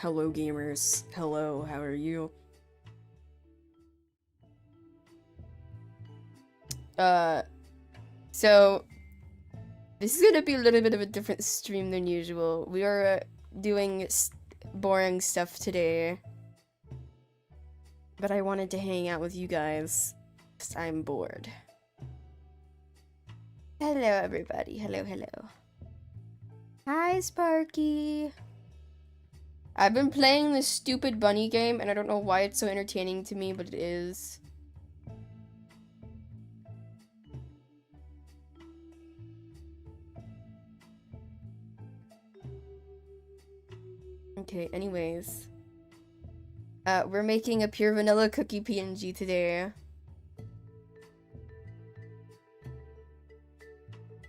Hello gamers. Hello, how are you? So this is gonna be a little bit of a different stream than usual. We are doing boring stuff today. But I wanted to hang out with you guys because I'm bored. Hello everybody. Hello, hello. Hi Sparky. I've been playing this stupid bunny game and I don't know why it's so entertaining to me, but it is. Okay, anyways. We're making a pure vanilla cookie PNG today.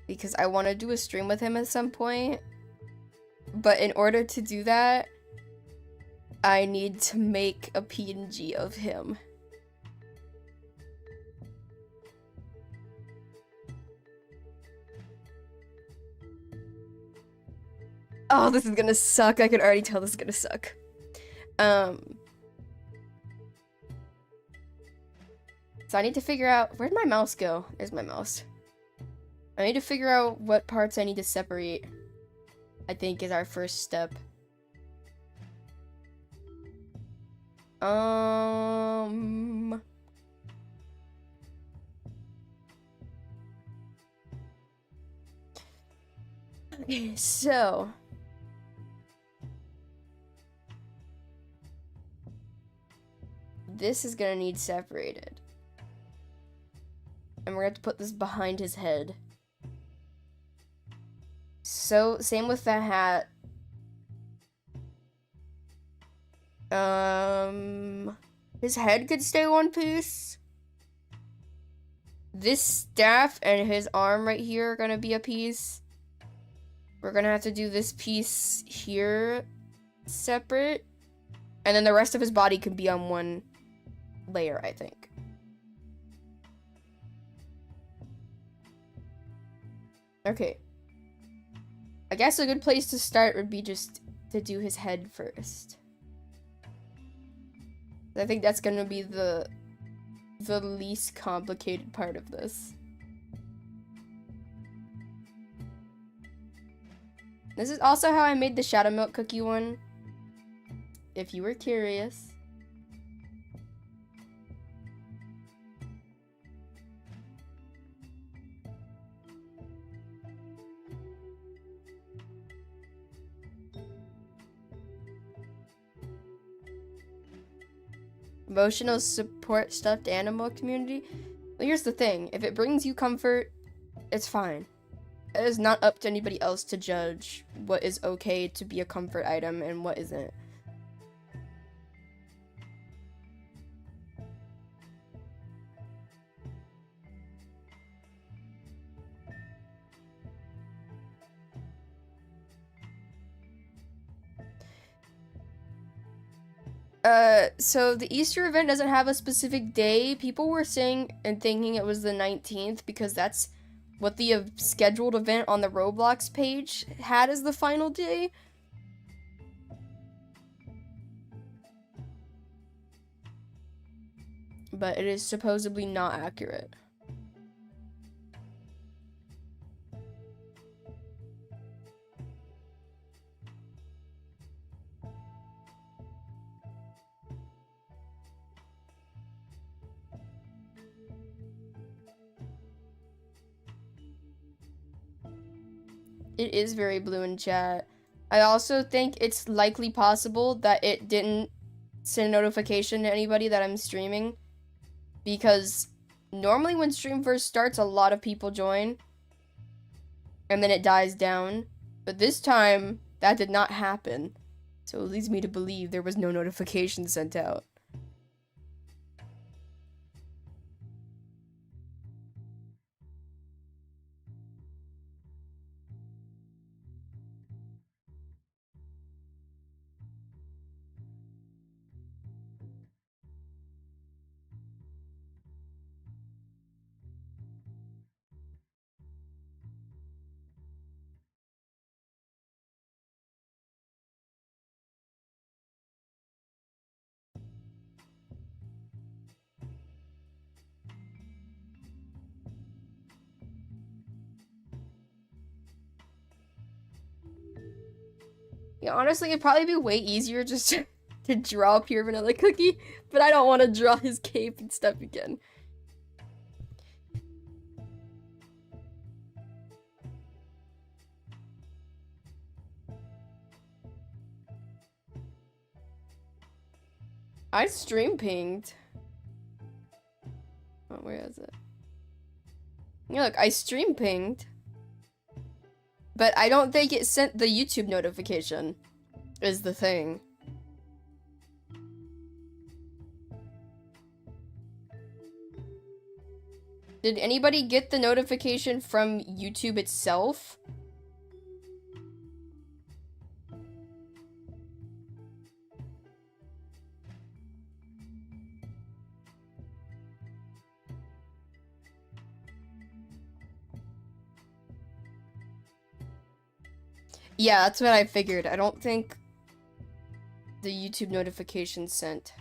Because I want to do a stream with him at some point. But in order to do that, I need to make a PNG of him. Oh, this is gonna suck. I can already tell this is gonna suck. So I need to figure out, where'd my mouse go? There's my mouse. I need to figure out what parts I need to separate, I think is our first step. Okay, so this is gonna need separated. And we're gonna have to put this behind his head. So, same with the hat. His head could stay one piece. This staff and his arm right here are gonna be a piece. We're gonna have to do this piece here separate. And then the rest of his body can be on one layer, I think. Okay. I guess a good place to start would be just to do his head first. I think that's gonna be the least complicated part of this. This is also how I made the shadow milk cookie one, if you were curious. Emotional support stuffed animal community. Well, here's the thing. If it brings you comfort, it's fine. It is not up to anybody else to judge what is okay to be a comfort item and what isn't. So the Easter event doesn't have a specific day. People were saying and thinking it was the 19th because that's what the scheduled event on the Roblox page had as the final day. But it is supposedly not accurate. It is very blue in chat. I also think it's likely possible that it didn't send a notification to anybody that I'm streaming. Because normally when stream first starts, a lot of people join. And then it dies down. But this time, that did not happen. So it leads me to believe there was no notification sent out. Yeah, honestly, it'd probably be way easier just to draw a pure vanilla cookie, but I don't want to draw his cape and stuff again. I stream pinged. Oh, where is it? Yeah, look, I stream pinged. But I don't think it sent the YouTube notification, is the thing. Did anybody get the notification from YouTube itself? Yeah, that's what I figured. I don't think the YouTube notification sent.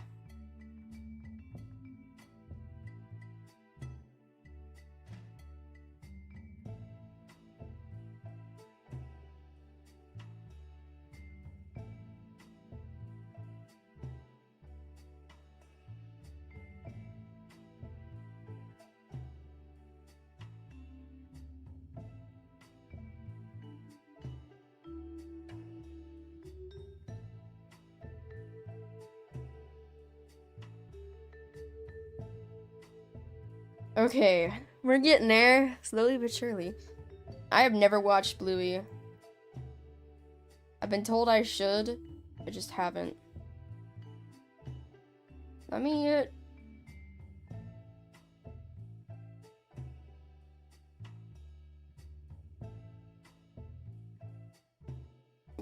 Okay, we're getting there, slowly but surely. I have never watched Bluey. I've been told I should, I just haven't. Let me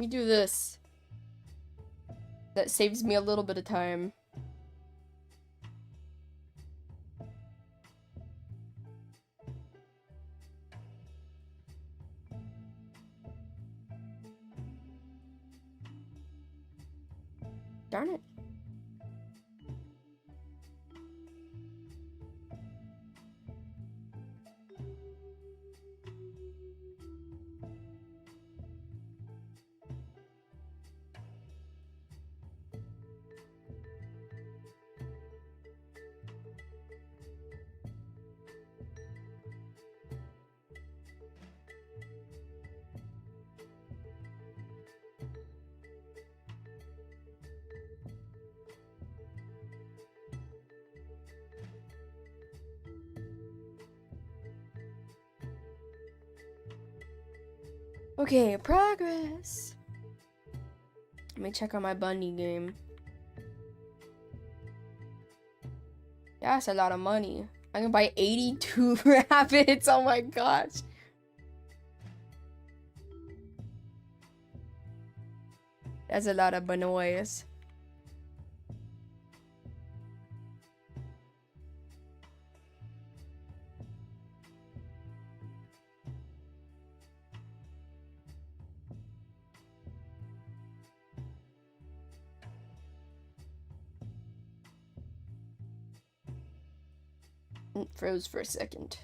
do this. That saves me a little bit of time. Darn it. Okay, progress. Let me check on my Bunny game. That's a lot of money. I can buy 82 rabbits. Oh my gosh. That's a lot of banoys. It froze for a second.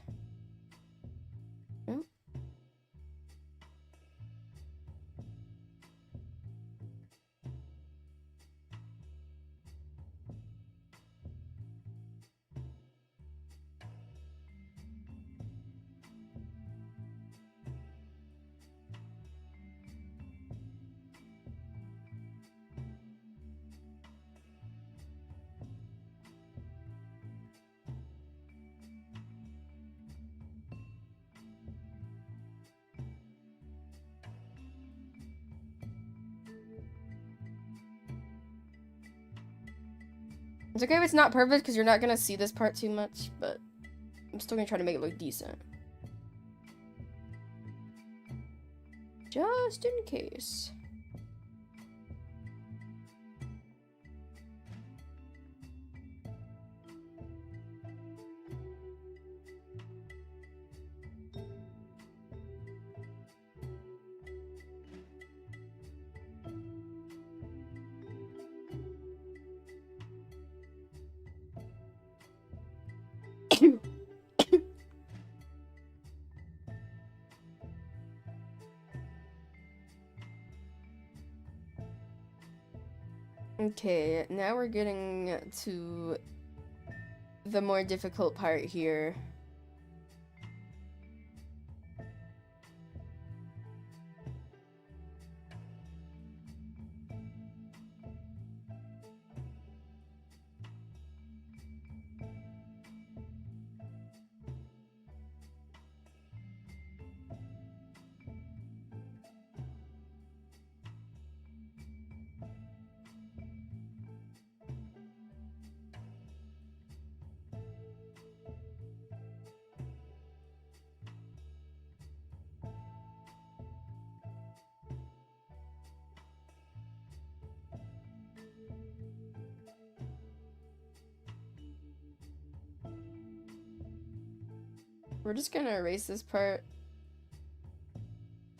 Oh. It's okay if it's not perfect because you're not gonna see this part too much, but I'm still gonna try to make it look decent. Just in case. Okay, now we're getting to the more difficult part here. We're just gonna erase this part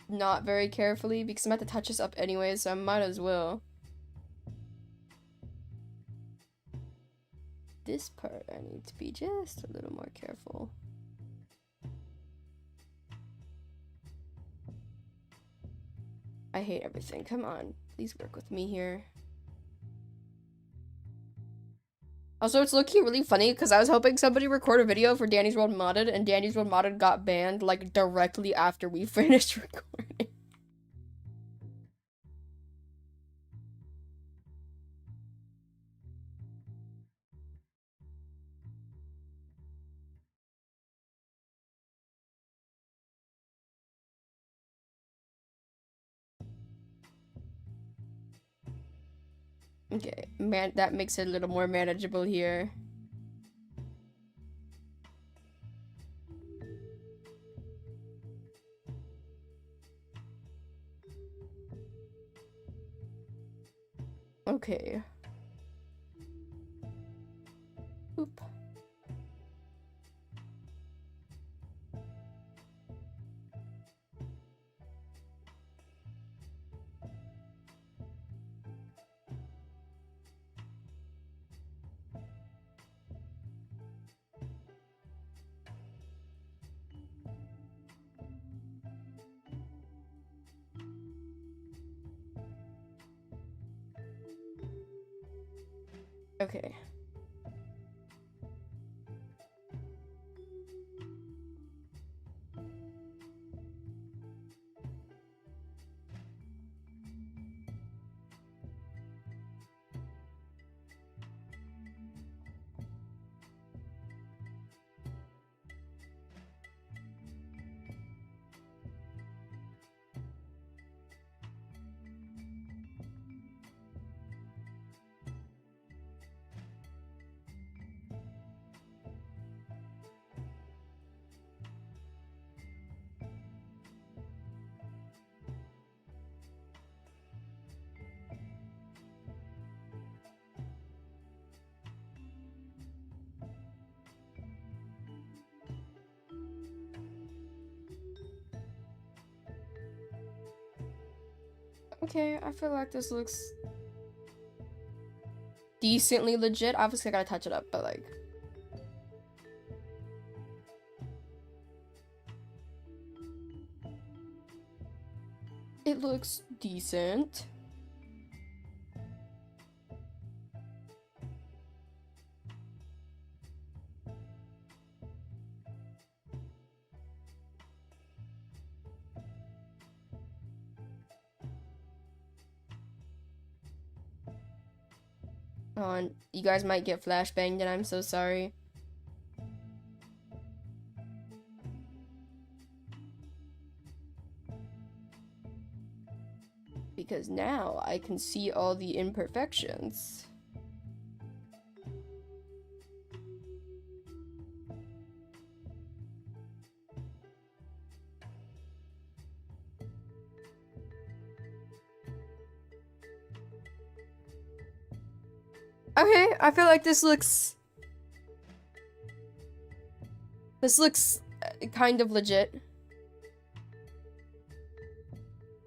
not very carefully because I'm about to touch this up anyway, so I might as well. This part I need to be just a little more careful. I hate everything. Come on, please work with me here. Also, it's looking really funny because I was hoping somebody record a video for Danny's World Modded, and Danny's World Modded got banned like directly after we finished recording. Okay, man, that makes it a little more manageable here. Okay. Oop. Okay. Okay, I feel like this looks decently legit. Obviously, I gotta touch it up, but like... it looks decent. You guys might get flashbanged, and I'm so sorry. Because now I can see all the imperfections. Okay, I feel like this looks kind of legit.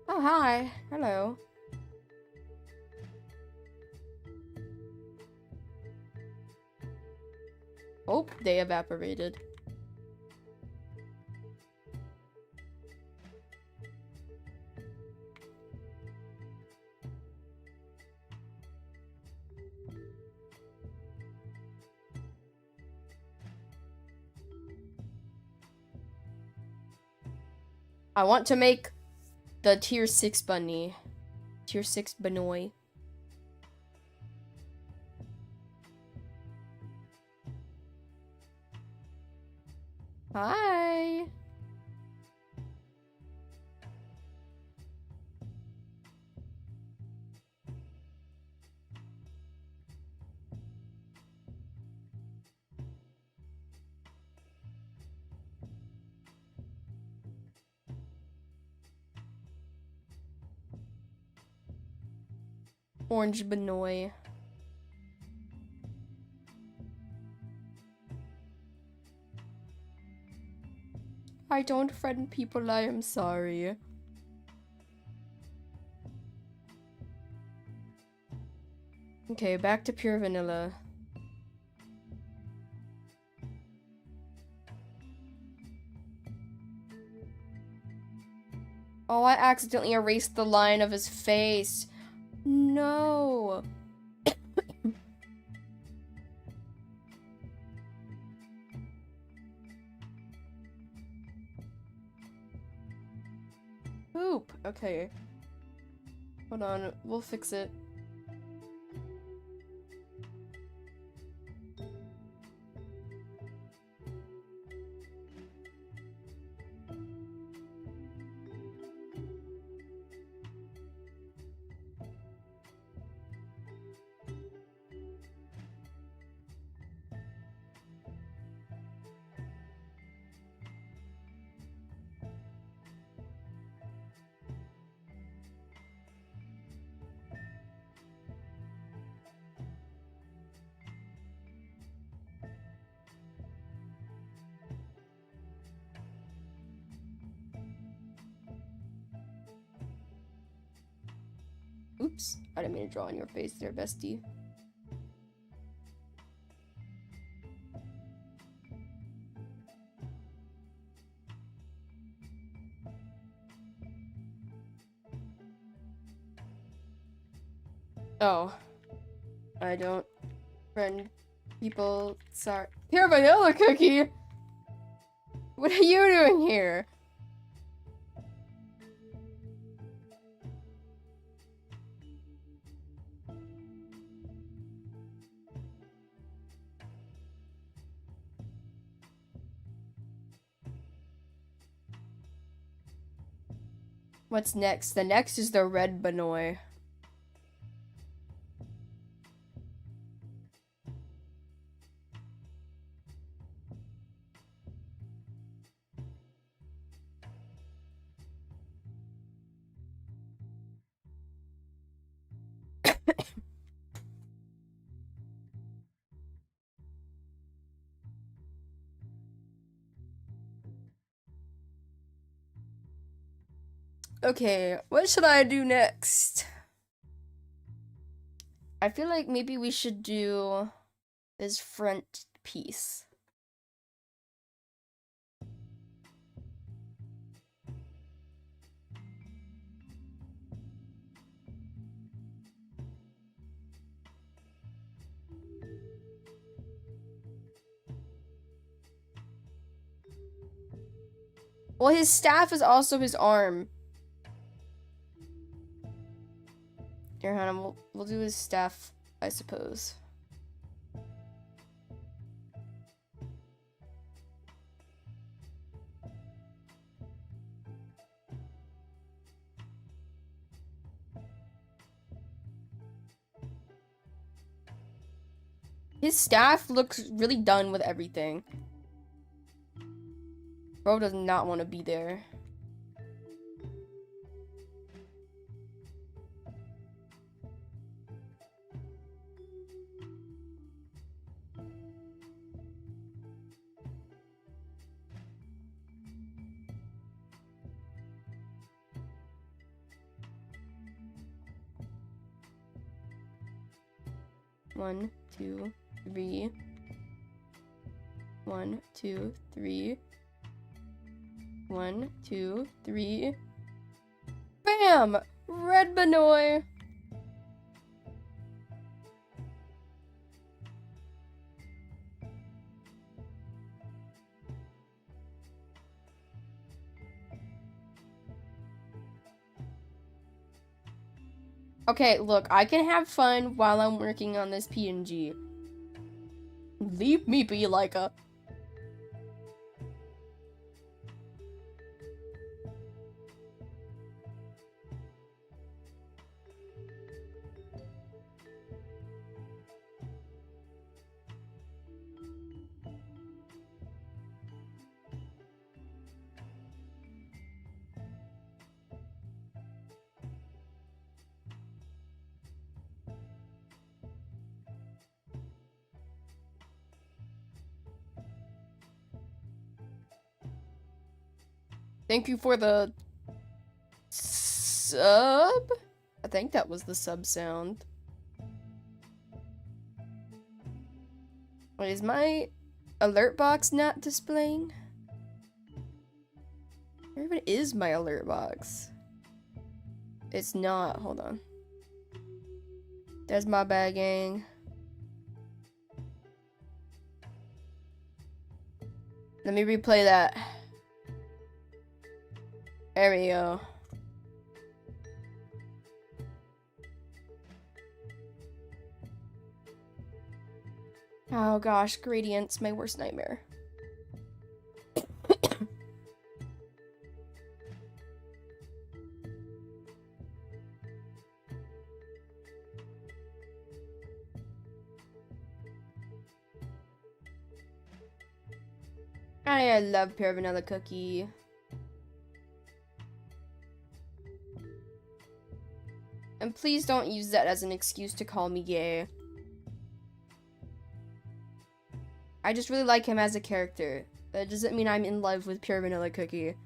Oh, hi. Hello. Oh, they evaporated. I want to make the tier 6 bunny. Tier 6 Benoy. Hi. Orange Benoy. I don't friend people, I am sorry. Okay, back to pure vanilla. Oh, I accidentally erased the line of his face. No. Poop. Okay. Hold on, we'll fix it. Oops, I didn't mean to draw on your face there, bestie. Oh. I don't friend people, sorry. Pure vanilla cookie! What are you doing here? What's next? The next is the red Benoy. Okay, what should I do next? I feel like maybe we should do this front piece. Well, his staff is also his arm. Here, Hannah, we'll do his staff, I suppose. His staff looks really done with everything. Bro does not want to be there. One, two, three. 1, 2, 3. 1, 2, 3. Bam! Red Benoy! Okay, look, I can have fun while I'm working on this PNG. Leave me be, Leica. Thank you for the sub? I think that was the sub sound. Wait, is my alert box not displaying? Where even is my alert box? It's not. Hold on. There's my bagging. Let me replay that. There we go. Oh gosh, gradients, my worst nightmare. I love pear vanilla cookie. And please don't use that as an excuse to call me gay. I just really like him as a character. That doesn't mean I'm in love with pure vanilla cookie.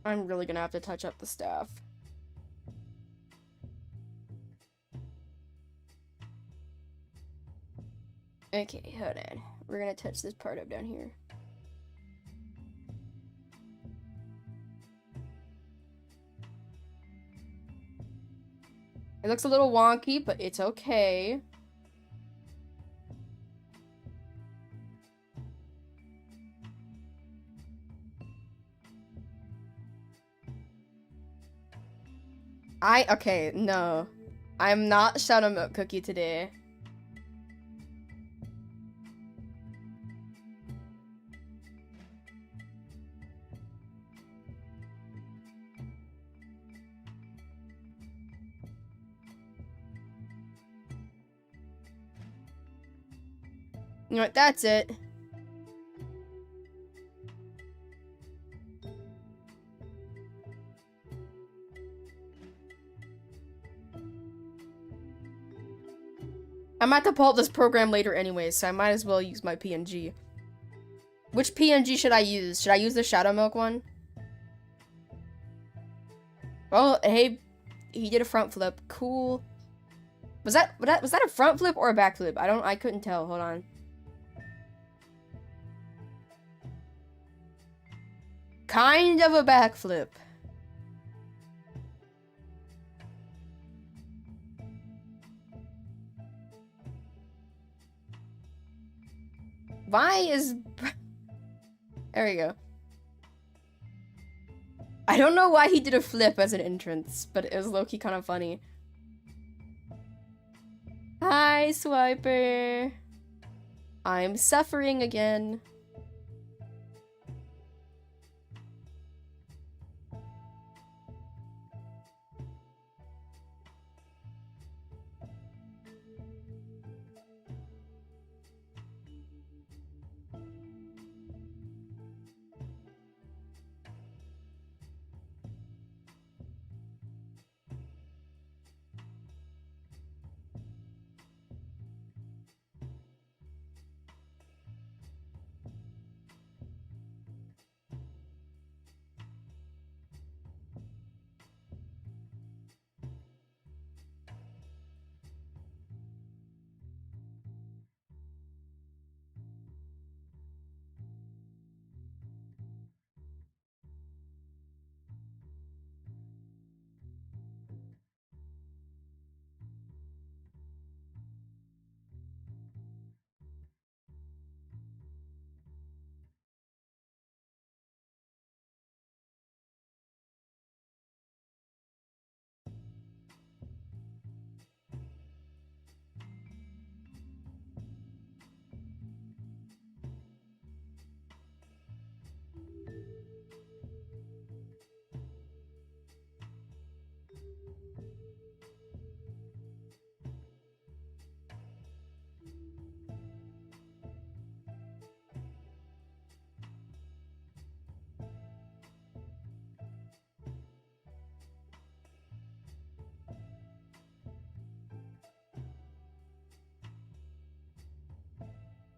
I'm really gonna have to touch up the staff. Okay, hold on. We're gonna touch this part up down here. It looks a little wonky, but it's okay. Okay, no. I'm not Shadow Milk Cookie today. You know what, that's it. I'm about to pull up this program later anyways, so I might as well use my PNG. Which PNG should I use? Should I use the Shadow Milk one? Well, hey, he did a front flip. Cool. Was that a front flip or a back flip? I couldn't tell. Hold on. Kind of a backflip. Why is... There we go. I don't know why he did a flip as an entrance, but it was low-key kind of funny. Hi, Swiper. I'm suffering again.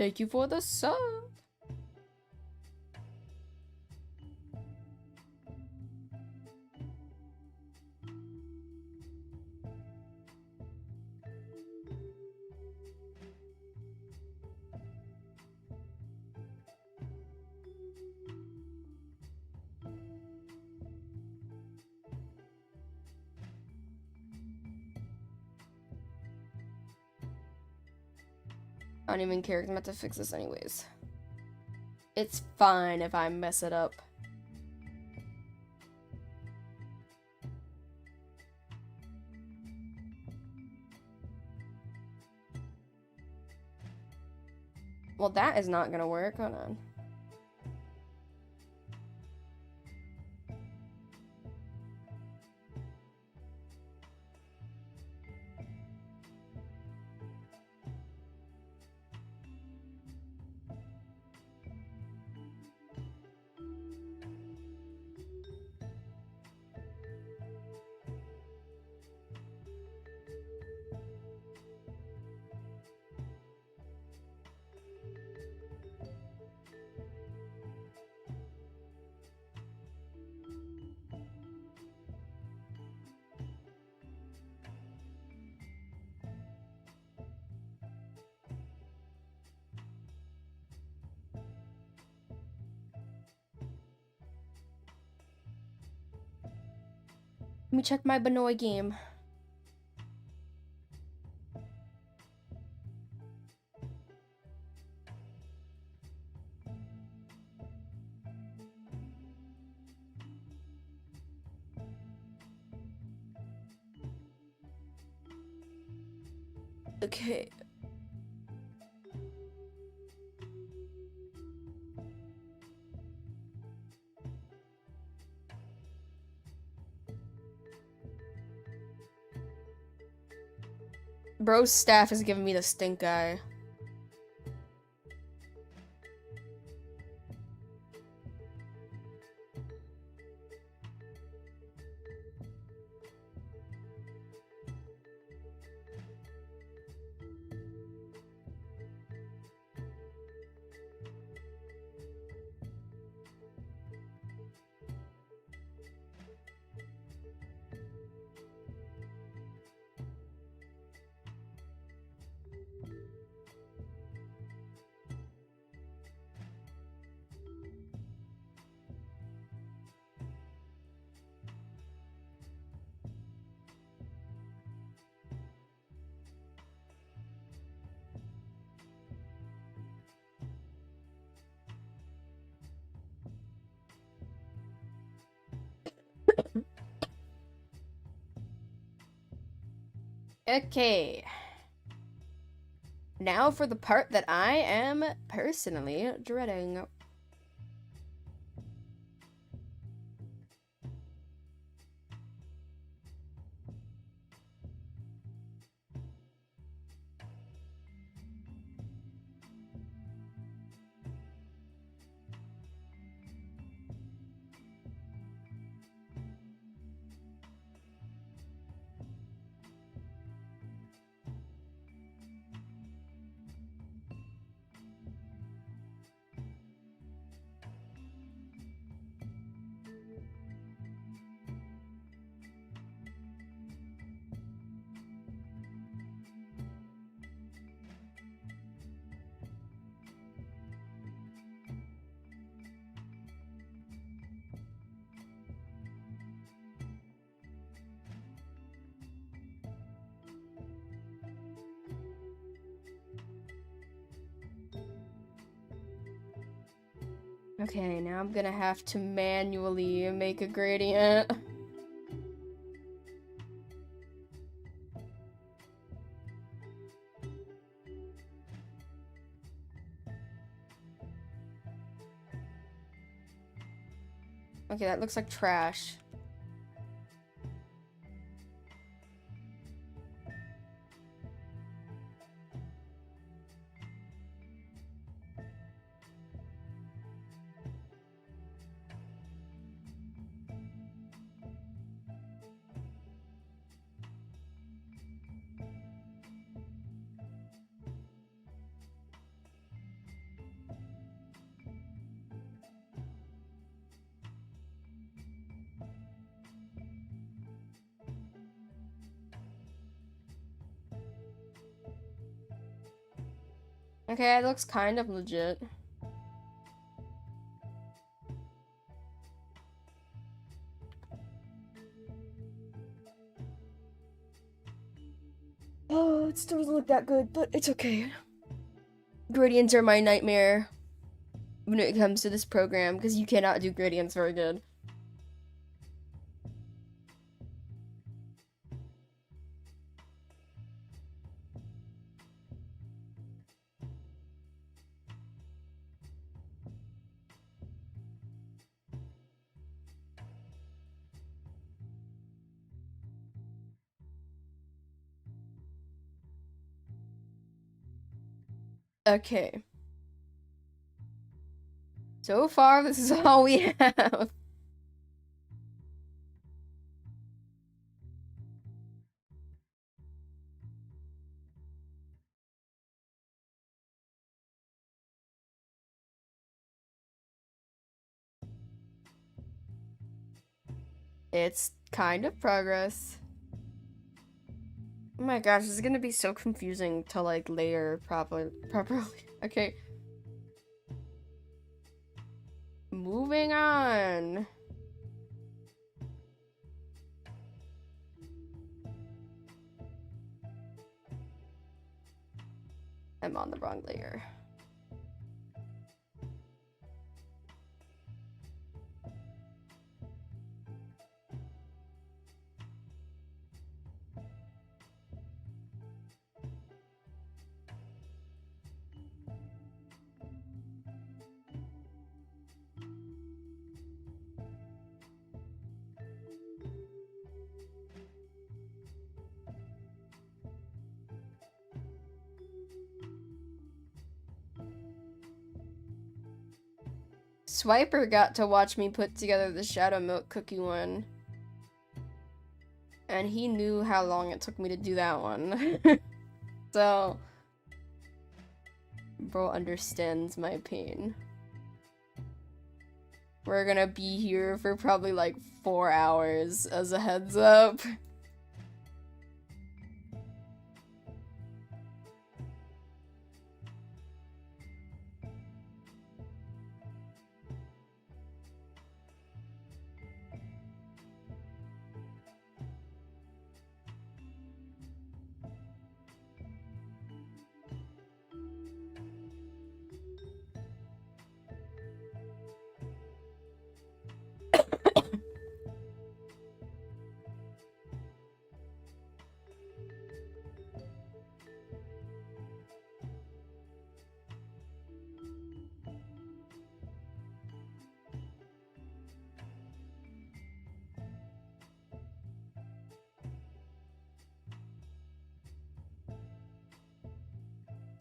Thank you for the sub. I don't even care, 'cause I'm about to fix this anyways. It's fine if I mess it up. Well, that is not gonna work. Hold on. Let me check my Benoit game. Okay. Bro's staff is giving me the stink eye. Okay. Now for the part that I am personally dreading. Okay, now I'm gonna have to manually make a gradient. Okay, that looks like trash. Okay, it looks kind of legit. Oh, it still doesn't look that good, but it's okay. Gradients are my nightmare when it comes to this program, because you cannot do gradients very good. Okay. So far, this is all we have. It's kind of progress. Oh my gosh, this is gonna be so confusing to like layer properly. Okay. Moving on. I'm on the wrong layer. Swiper got to watch me put together the Shadow Milk cookie one. And he knew how long it took me to do that one. So, bro understands my pain. We're gonna be here for probably like 4 hours as a heads up.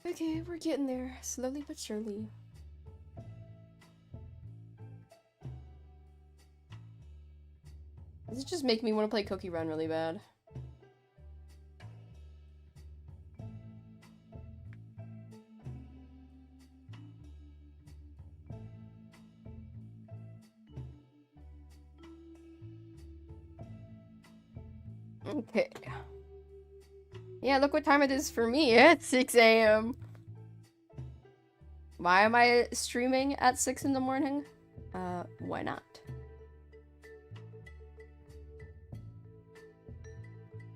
Okay, we're getting there, slowly but surely. Does it just make me want to play Cookie Run really bad? Okay. Yeah, look what time it is for me. It's 6 a.m. Why am I streaming at 6 in the morning? Why not?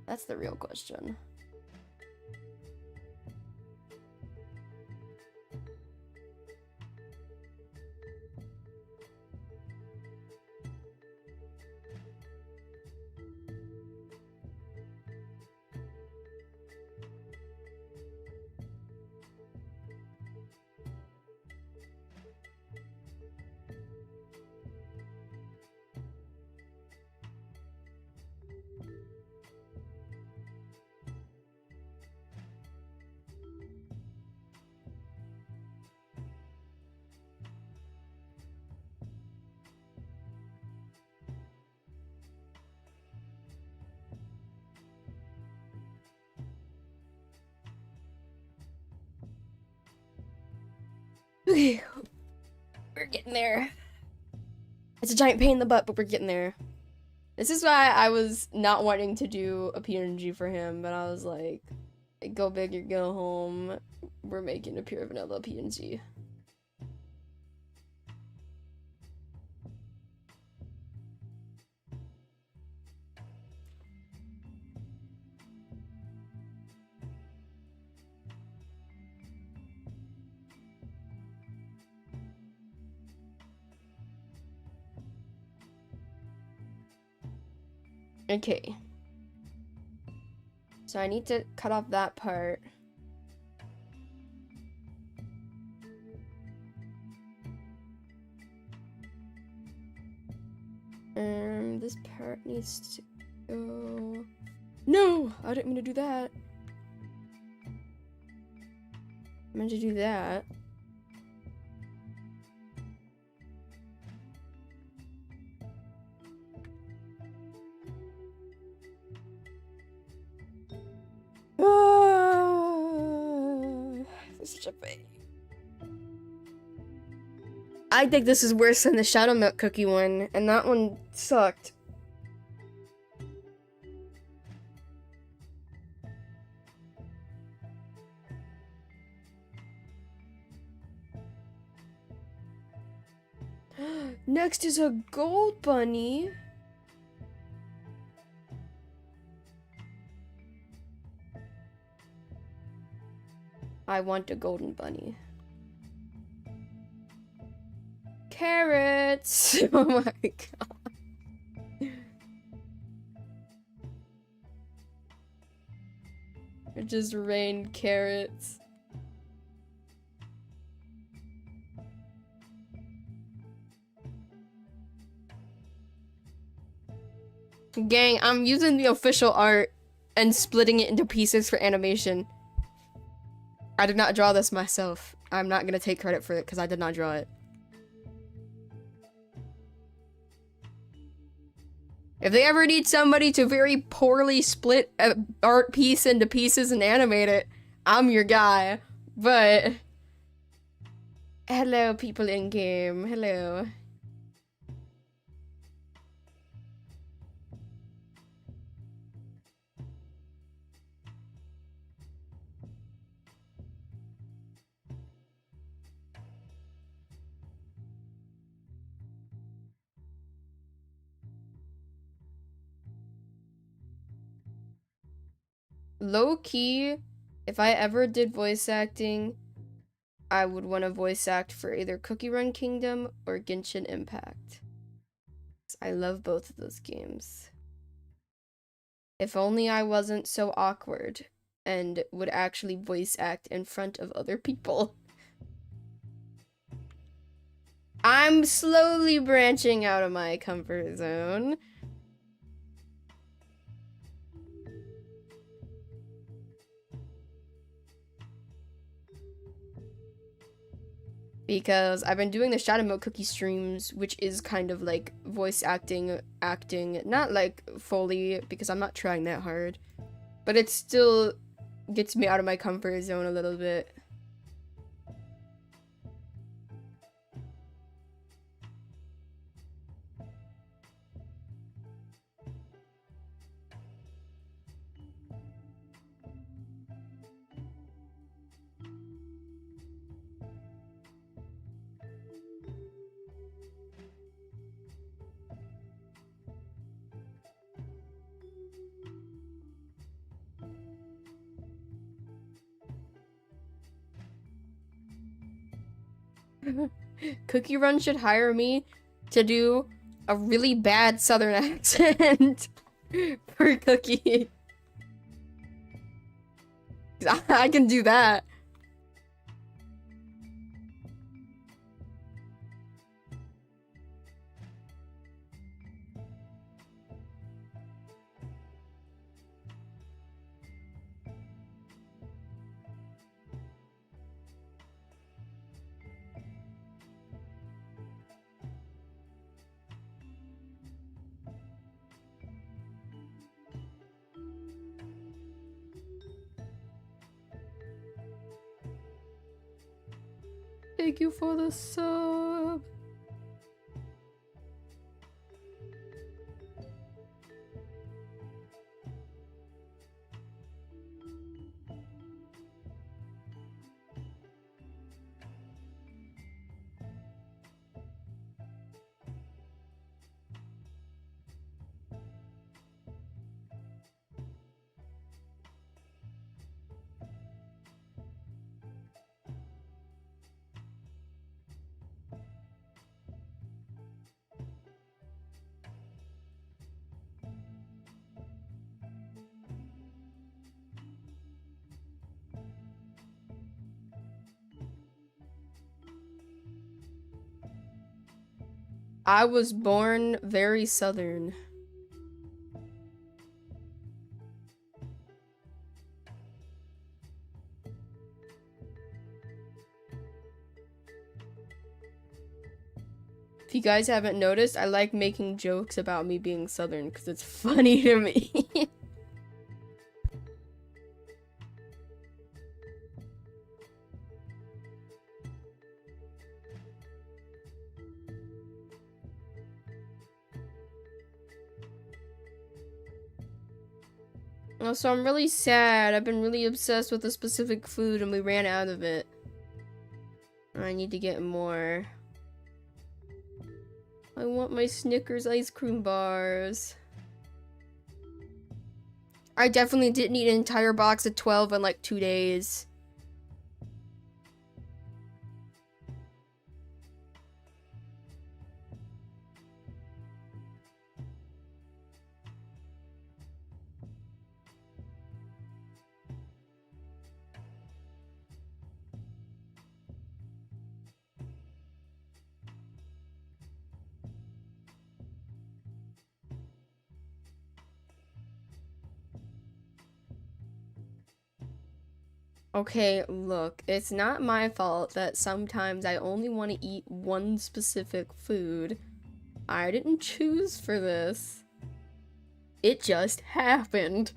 That's the real question. Okay, we're getting there. It's a giant pain in the butt, but we're getting there. This is why I was not wanting to do a PNG for him, but I was like, go big or go home. we're making a pure vanilla PNG. Okay. So I need to cut off that part. This part needs to go. No! I didn't mean to do that. I meant to do that. This is such a pain. I think this is worse than the Shadow Milk Cookie one, and that one sucked. Next is a gold bunny. I want a golden bunny. Carrots! Oh my god. It just rained carrots. Gang, I'm using the official art and splitting it into pieces for animation. I did not draw this myself. I'm not gonna take credit for it because I did not draw it. If they ever need somebody to very poorly split an art piece into pieces and animate it, I'm your guy. But hello, people in game. Hello. Low key, if I ever did voice acting, I would want to voice act for either Cookie Run Kingdom or Genshin Impact. I love both of those games. If only I wasn't so awkward and would actually voice act in front of other people. I'm slowly branching out of my comfort zone. Because I've been doing the Shadow Milk Cookie streams, which is kind of like voice acting, not like fully, because I'm not trying that hard. But it still gets me out of my comfort zone a little bit. Cookie Run should hire me to do a really bad southern accent for Cookie. I can do that. Thank you for the sub. I was born very southern. If you guys haven't noticed, I like making jokes about me being southern because it's funny to me. Also, I'm really sad. I've been really obsessed with a specific food and we ran out of it. I need to get more. I want my Snickers ice cream bars. I definitely didn't eat an entire box of 12 in like 2 days. Okay, look, it's not my fault that sometimes I only want to eat one specific food. I didn't choose for this. It just happened.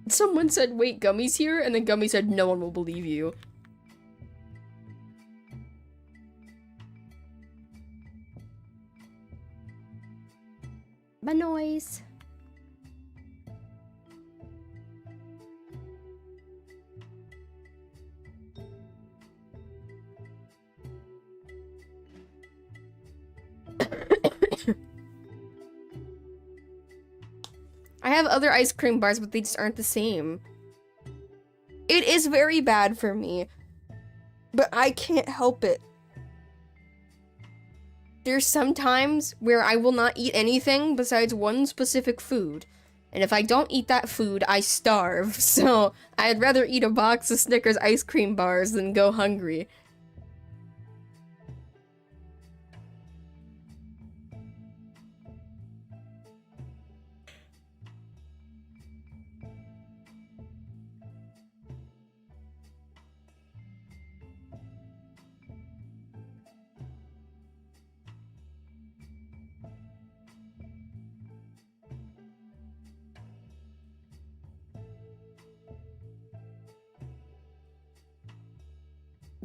Someone said, wait, Gummy's here? And then Gummy said, no one will believe you. My noise. I have other ice cream bars, but they just aren't the same. It is very bad for me, but I can't help it. There's some times where I will not eat anything besides one specific food. And if I don't eat that food, I starve. So I'd rather eat a box of Snickers ice cream bars than go hungry.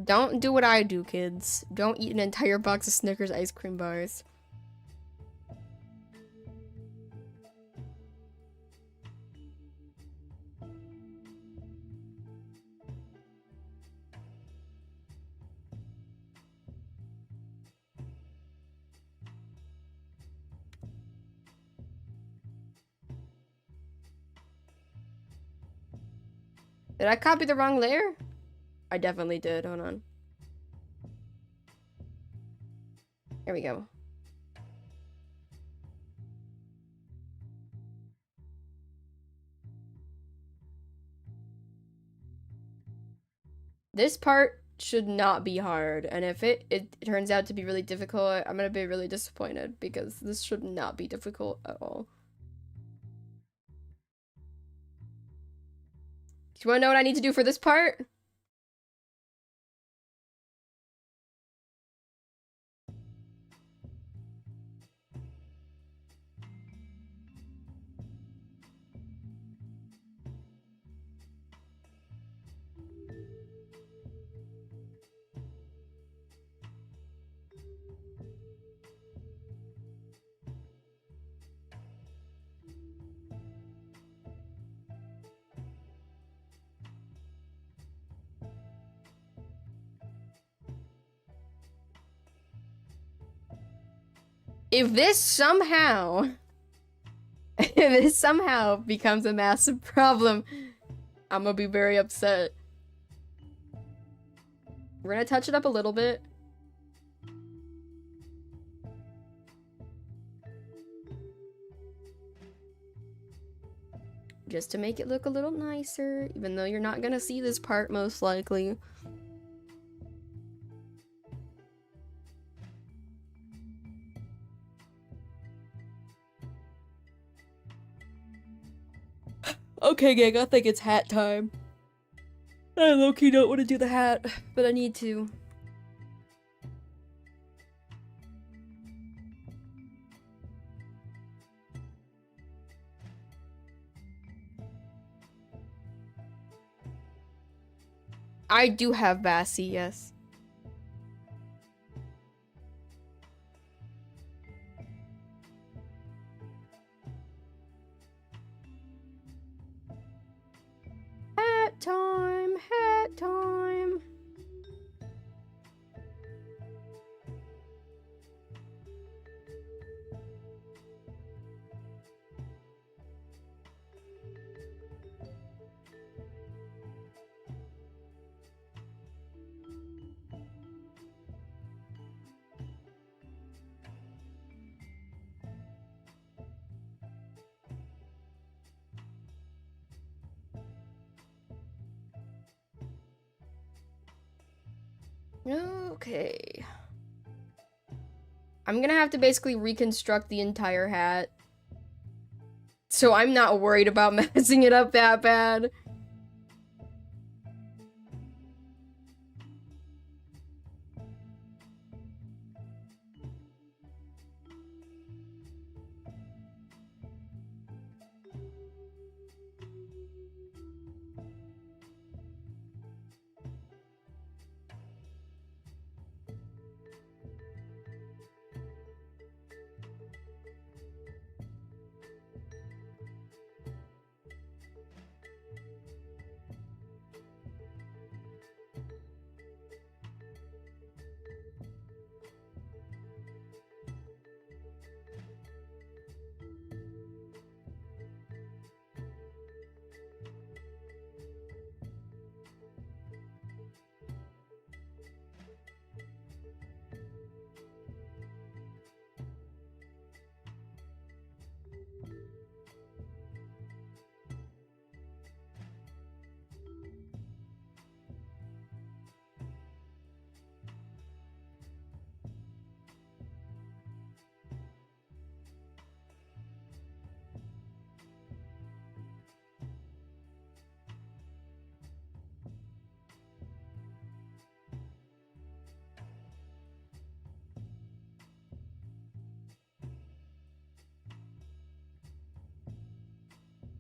Don't do what I do, kids. Don't eat an entire box of Snickers ice cream bars. Did I copy the wrong layer? I definitely did. Hold on. Here we go. This part should not be hard, and if it turns out to be really difficult, I'm gonna be really disappointed because this should not be difficult at all. Do you wanna know what I need to do for this part? If this somehow becomes a massive problem, I'm gonna be very upset. We're gonna touch it up a little bit. Just to make it look a little nicer, even though you're not gonna see this part most likely. Okay, gang, I think it's hat time. I low-key don't want to do the hat, but I need to. I do have Bassie, yes. Hat time, hat time. Okay. I'm gonna have to basically reconstruct the entire hat. So I'm not worried about messing it up that bad.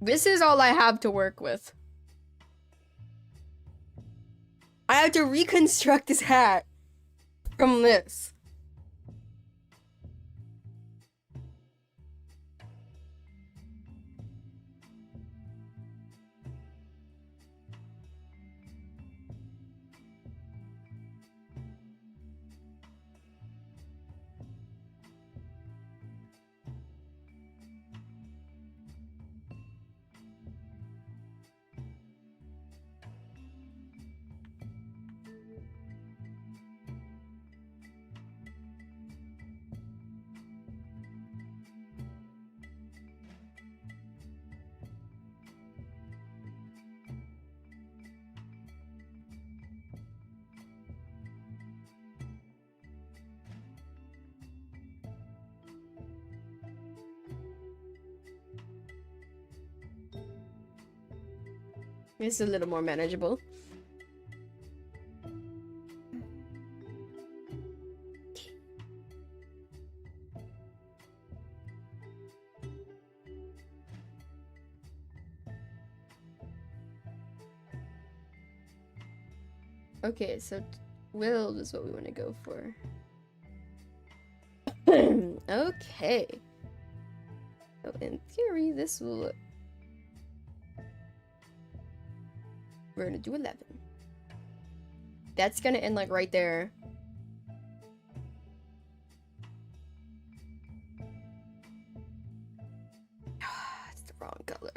This is all I have to work with. I have to reconstruct this hat from this. It's a little more manageable. Okay, so Will is what we want to go for. Okay. So in theory, this will... We're gonna do 11. That's gonna end like right there. It's the wrong color.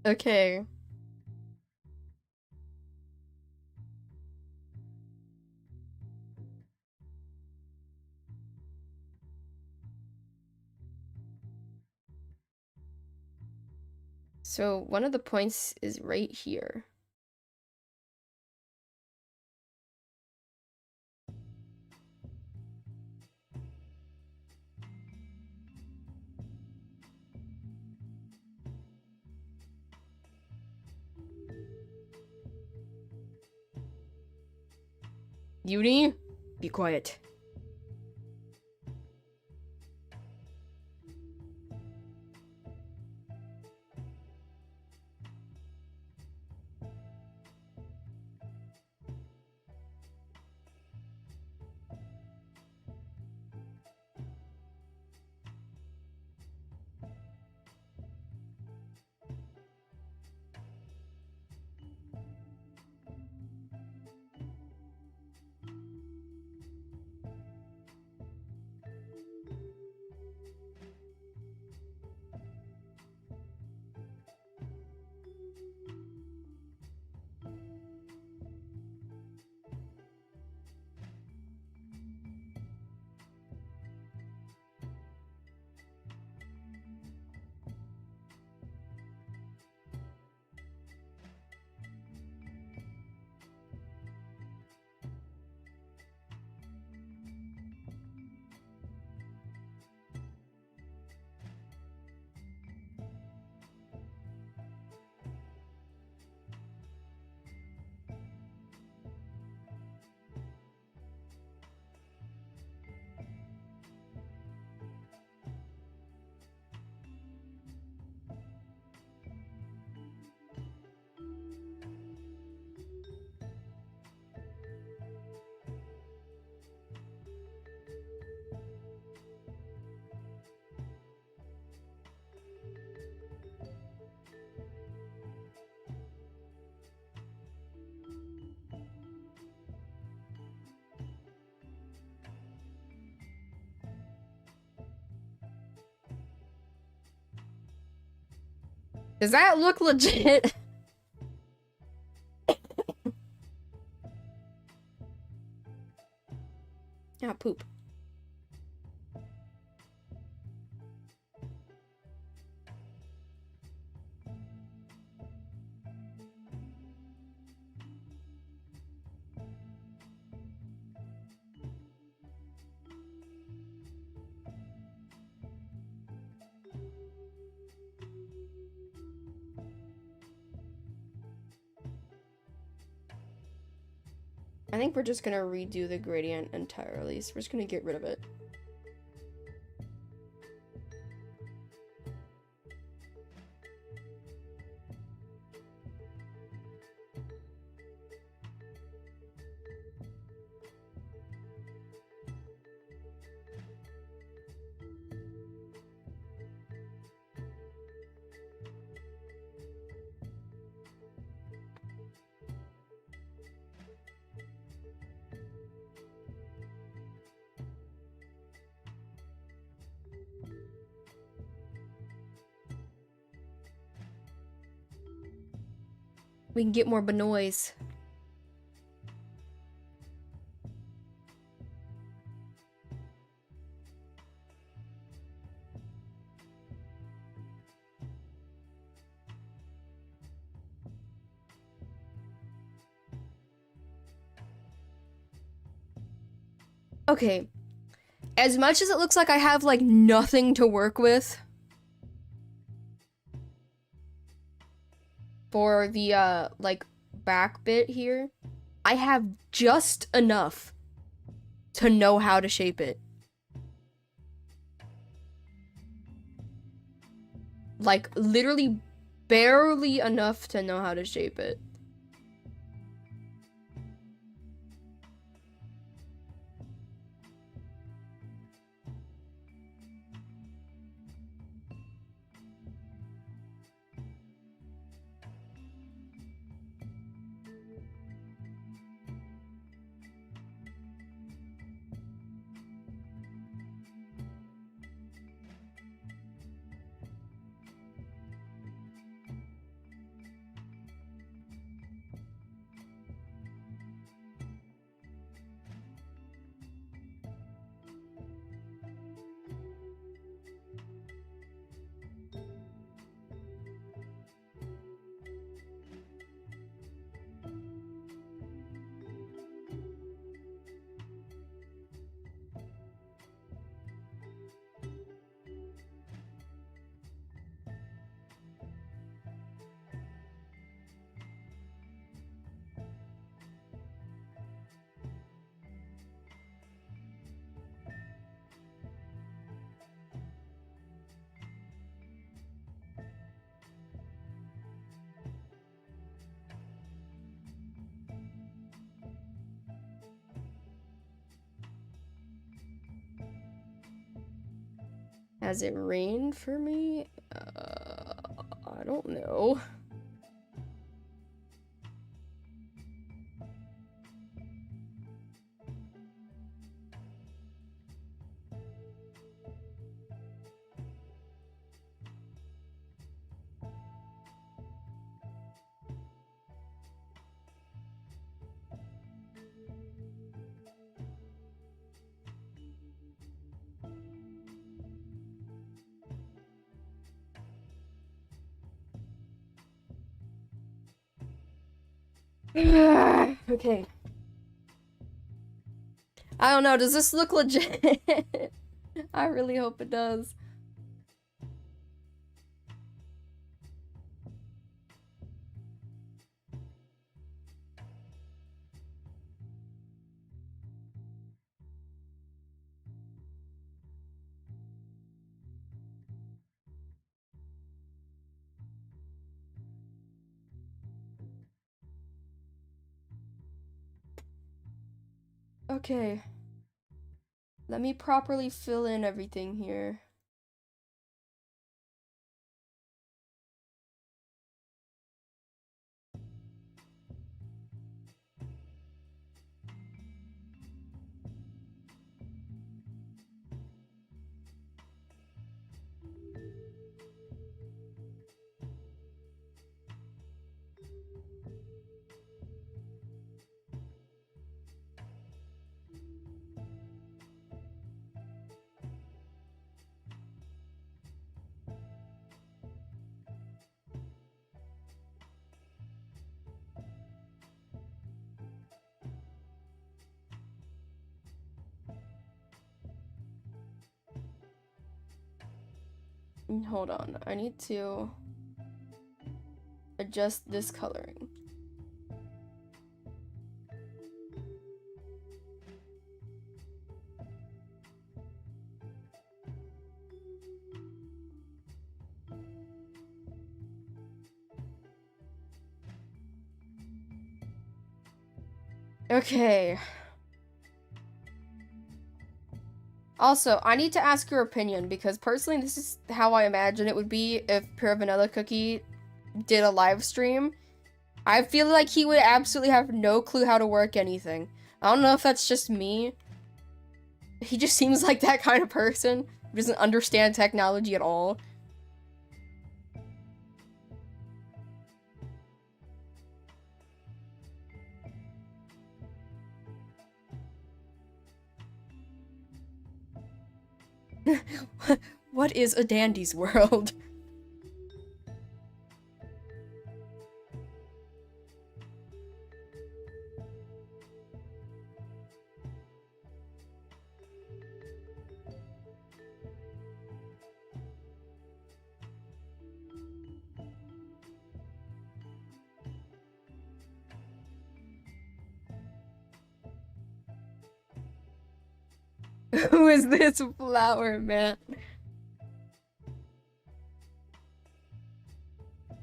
Okay. So one of the points is right here. Uni, be quiet. Does that look legit? Ah, poop. I think we're just gonna redo the gradient entirely, so we're just gonna get rid of it. We can get more benoise. Okay. As much as it looks like I have, like, nothing to work with for the, like, back bit here, I have just enough to know how to shape it. Like, literally barely enough to know how to shape it. Has it rained for me? I don't know. Okay. I don't know, does this look legit? I really hope it does. Okay. Let me properly fill in everything here. Hold on, I need to adjust this coloring. Okay. Also, I need to ask your opinion because personally this is how I imagine it would be if Pure Vanilla Cookie did a live stream. I feel like he would absolutely have no clue how to work anything. I don't know if that's just me. He just seems like that kind of person who doesn't understand technology at all. What is a dandy's world? Who is this flower man?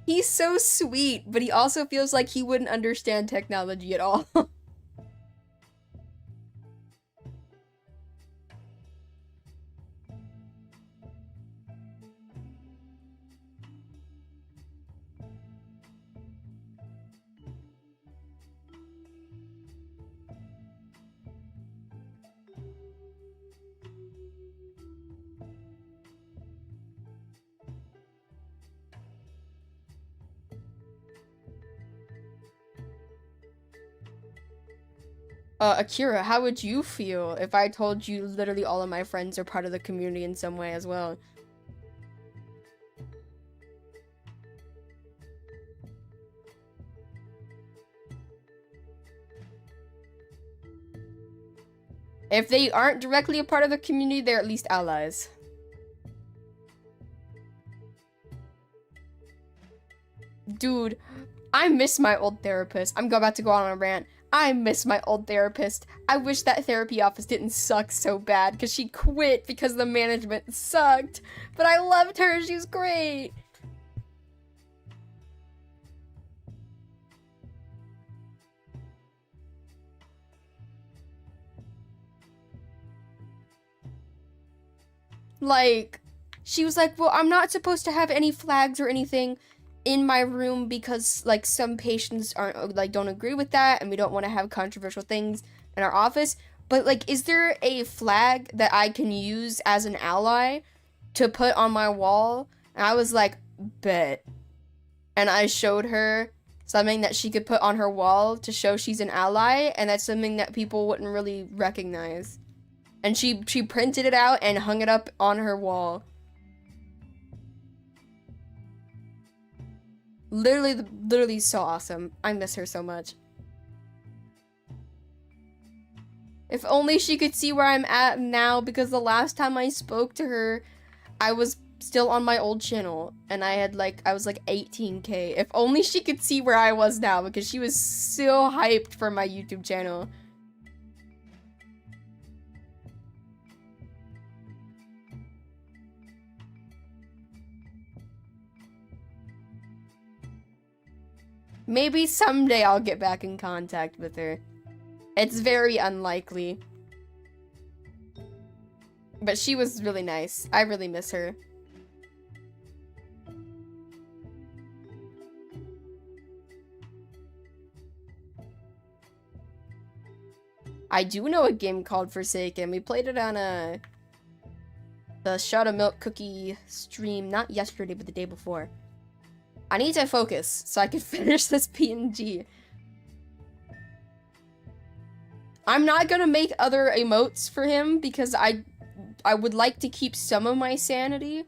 He's so sweet, but he also feels like he wouldn't understand technology at all. Akira, how would you feel if I told you literally all of my friends are part of the community in some way as well? If they aren't directly a part of the community, they're at least allies. Dude, I miss my old therapist. I'm about to go on a rant. I miss my old therapist. I wish that therapy office didn't suck so bad because she quit because the management sucked. But I loved her. She was great. Like, she was like, well, I'm not supposed to have any flags or anything in my room because like some patients aren't like don't agree with that and we don't want to have controversial things in our office. But like, is there a flag that I can use as an ally to put on my wall? And I was like, bet. And I showed her something that she could put on her wall to show she's an ally, and that's something that people wouldn't really recognize. And she printed it out and hung it up on her wall. Literally so awesome. I miss her so much. If only she could see where I'm at now, because the last time I spoke to her, I was still on my old channel, and I was like 18K. If only she could see where I was now, because she was so hyped for my YouTube channel. Maybe someday I'll get back in contact with her. It's very unlikely. But she was really nice. I really miss her. I do know a game called Forsaken. We played it on the Shot of Milk Cookie stream, not yesterday, but the day before. I need to focus so I can finish this PNG. I'm not gonna make other emotes for him because I would like to keep some of my sanity.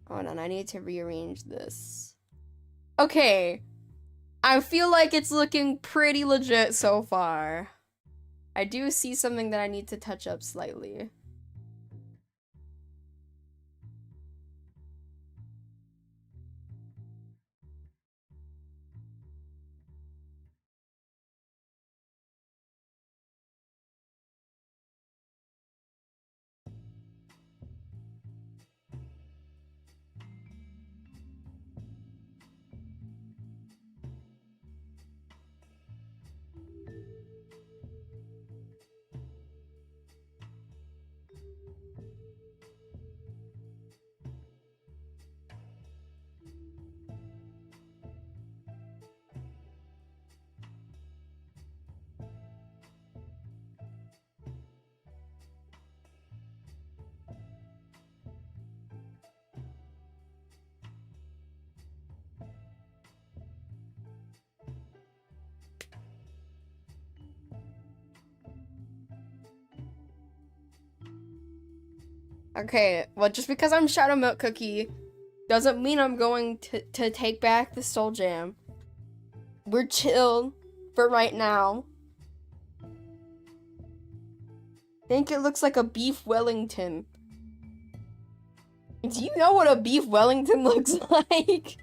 Hold on, I need to rearrange this. Okay. I feel like it's looking pretty legit so far. I do see something that I need to touch up slightly. Okay, well, just because I'm Shadow Milk Cookie doesn't mean I'm going to take back the Soul Jam. We're chill for right now. I think it looks like a beef Wellington. Do you know what a beef Wellington looks like?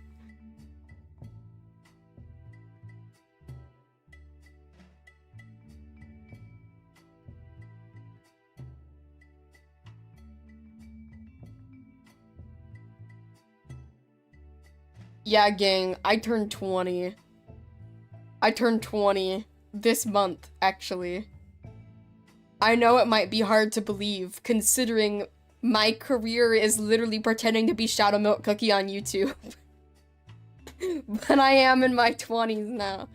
Yeah, gang, I turned 20. I turned 20 this month, actually. I know it might be hard to believe, considering my career is literally pretending to be Shadow Milk Cookie on YouTube. But I am in my 20s now.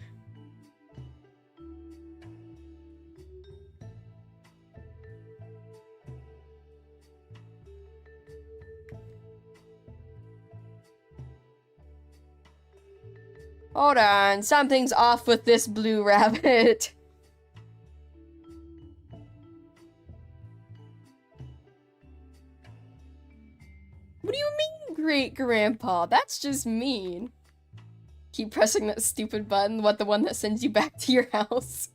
Hold on, something's off with this blue rabbit. What do you mean, great grandpa? That's just mean. Keep pressing that stupid button. What, the one that sends you back to your house?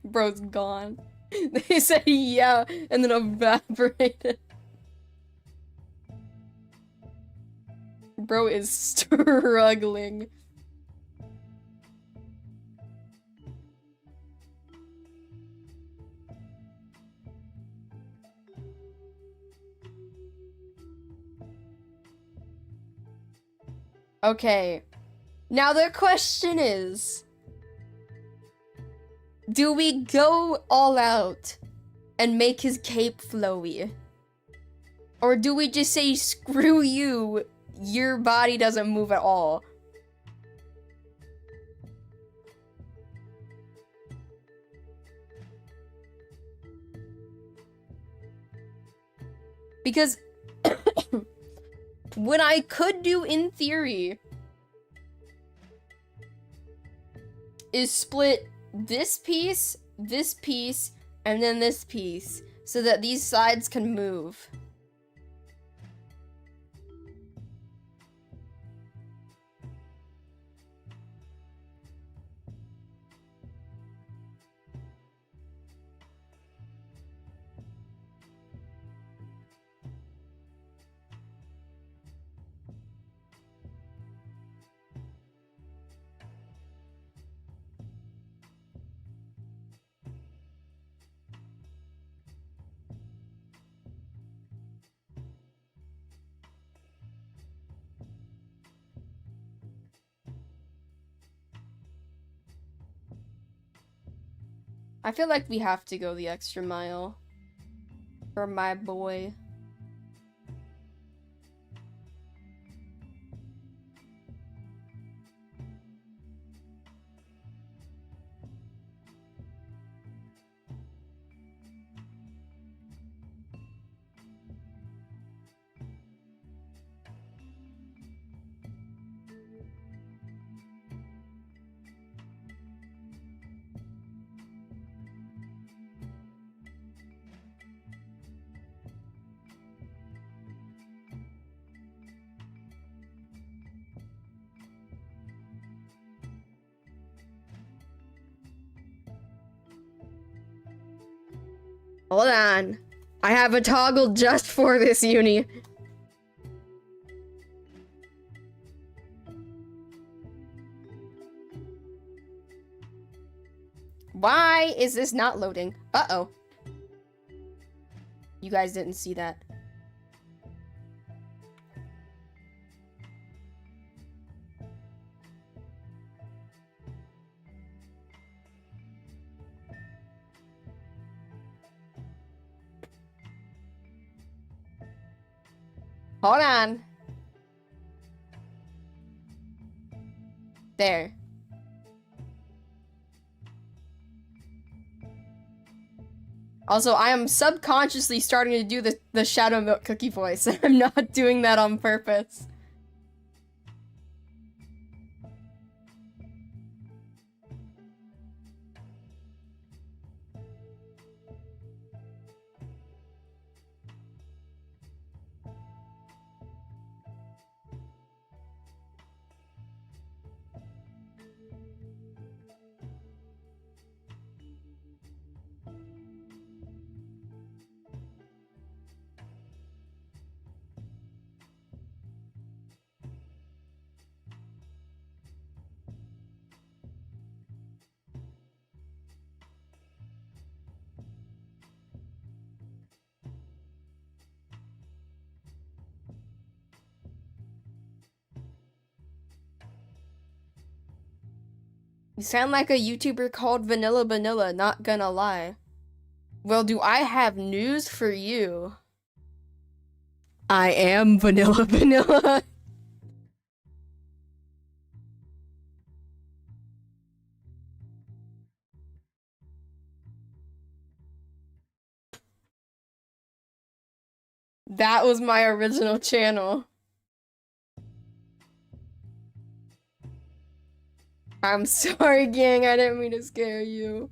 Bro's gone. They said yeah, and then evaporated. Bro is struggling. Okay. Now the question is, do we go all out and make his cape flowy? Or do we just say, screw you, your body doesn't move at all? Because what I could do in theory is split this piece, and then this piece, so that these sides can move. I feel like we have to go the extra mile for my boy. Hold on. I have a toggle just for this uni. Why is this not loading? Uh-oh. You guys didn't see that. Hold on. There. Also, I am subconsciously starting to do the Shadow Milk Cookie voice. I'm not doing that on purpose. You sound like a YouTuber called Vanilla Vanilla, not gonna lie. Well, do I have news for you? I am Vanilla Vanilla. That was my original channel. I'm sorry, gang. I didn't mean to scare you.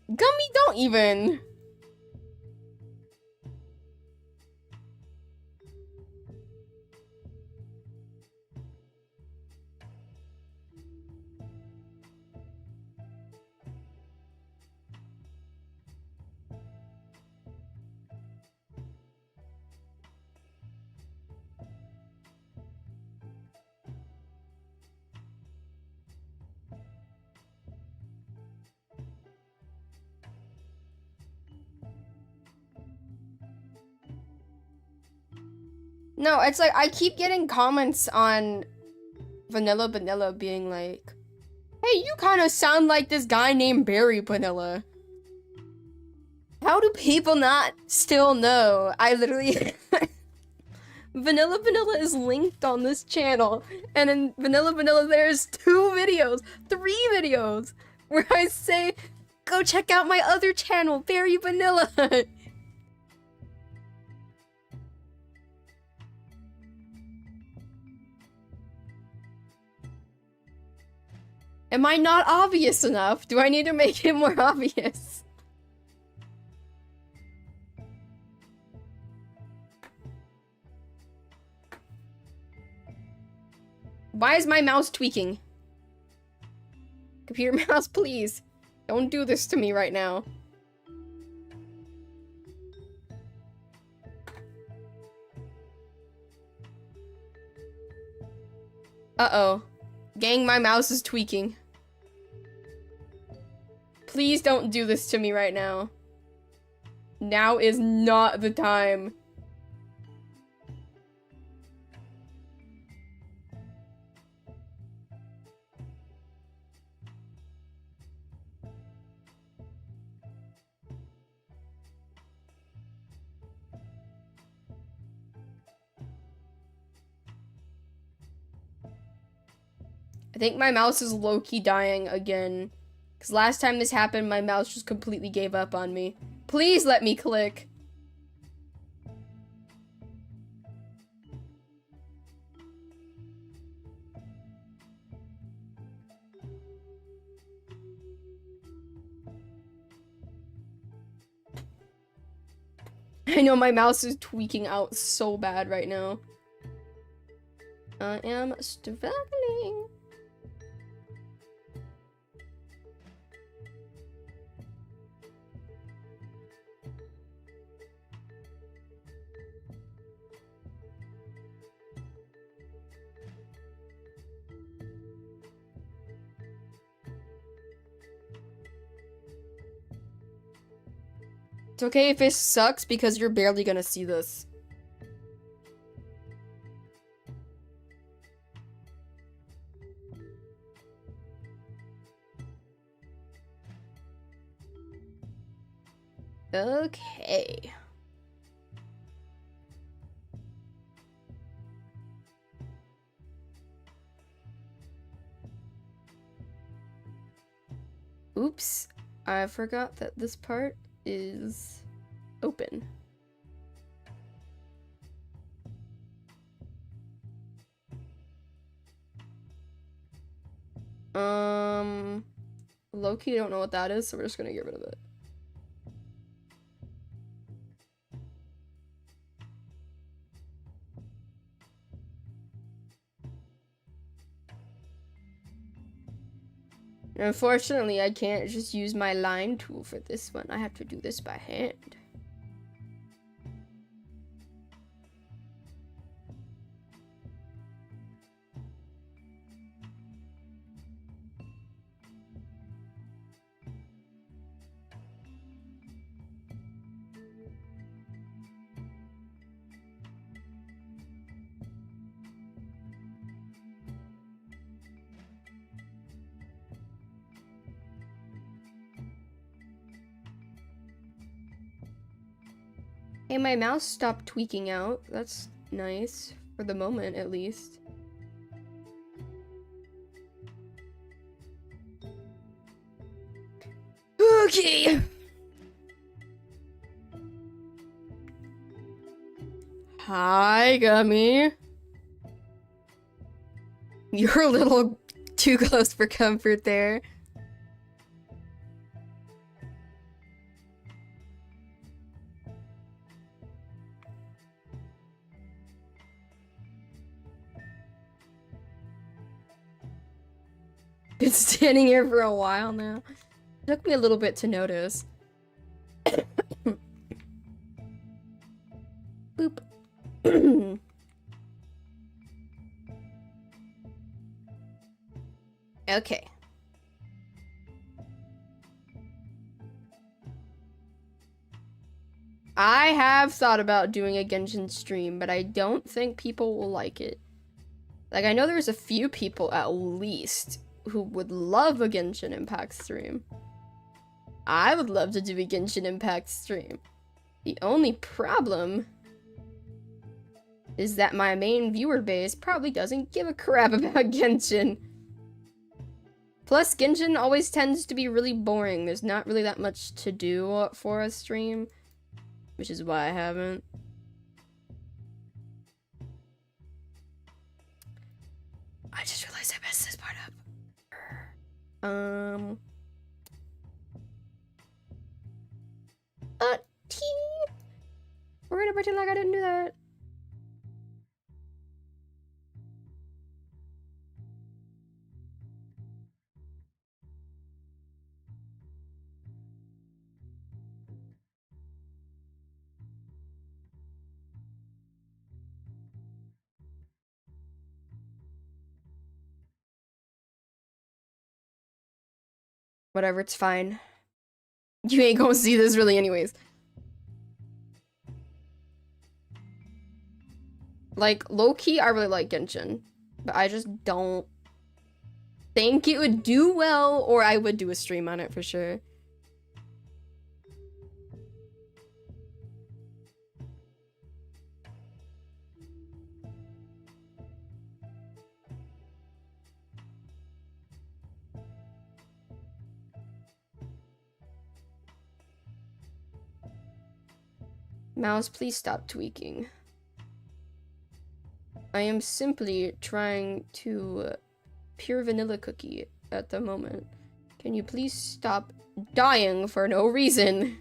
Gummy, don't even. No, it's like I keep getting comments on Vanilla being like, hey, you kind of sound like this guy named Barry Vanilla. How do people not still know? I literally... Vanilla is linked on this channel, and in Vanilla there's 3 videos, where I say, go check out my other channel, Barry Vanilla. Am I not obvious enough? Do I need to make it more obvious? Why is my mouse tweaking? Computer mouse, please. Don't do this to me right now. Uh-oh. Gang, my mouse is tweaking. Please don't do this to me right now. Now is not the time. I think my mouse is low-key dying again. Because last time this happened, my mouse just completely gave up on me. Please let me click. I know my mouse is tweaking out so bad right now. I am struggling. It's okay if it sucks because you're barely gonna see this. Okay. Oops, I forgot that this part is open. Low-key don't know what that is, so we're just gonna get rid of it. Unfortunately, I can't just use my line tool for this one. I have to do this by hand. Hey, my mouse stopped tweaking out. That's nice. For the moment, at least. Okay. Hi, Gummy. You're a little too close for comfort there. Been standing here for a while now. It took me a little bit to notice. Boop. Okay. I have thought about doing a Genshin stream, but I don't think people will like it. Like, I know there's a few people at least who would love a Genshin Impact stream. I would love to do a Genshin Impact stream. The only problem is that my main viewer base probably doesn't give a crap about Genshin. Plus, Genshin always tends to be really boring. There's not really that much to do for a stream, which is why I haven't. I just realized I messed this part up. We're gonna pretend like I didn't do that. Whatever, it's fine. You ain't gonna see this really anyways. Like, low-key, I really like Genshin. But I just don't think it would do well, or I would do a stream on it for sure. Mouse, please stop tweaking. I am simply trying to pure vanilla cookie at the moment. Can you please stop dying for no reason?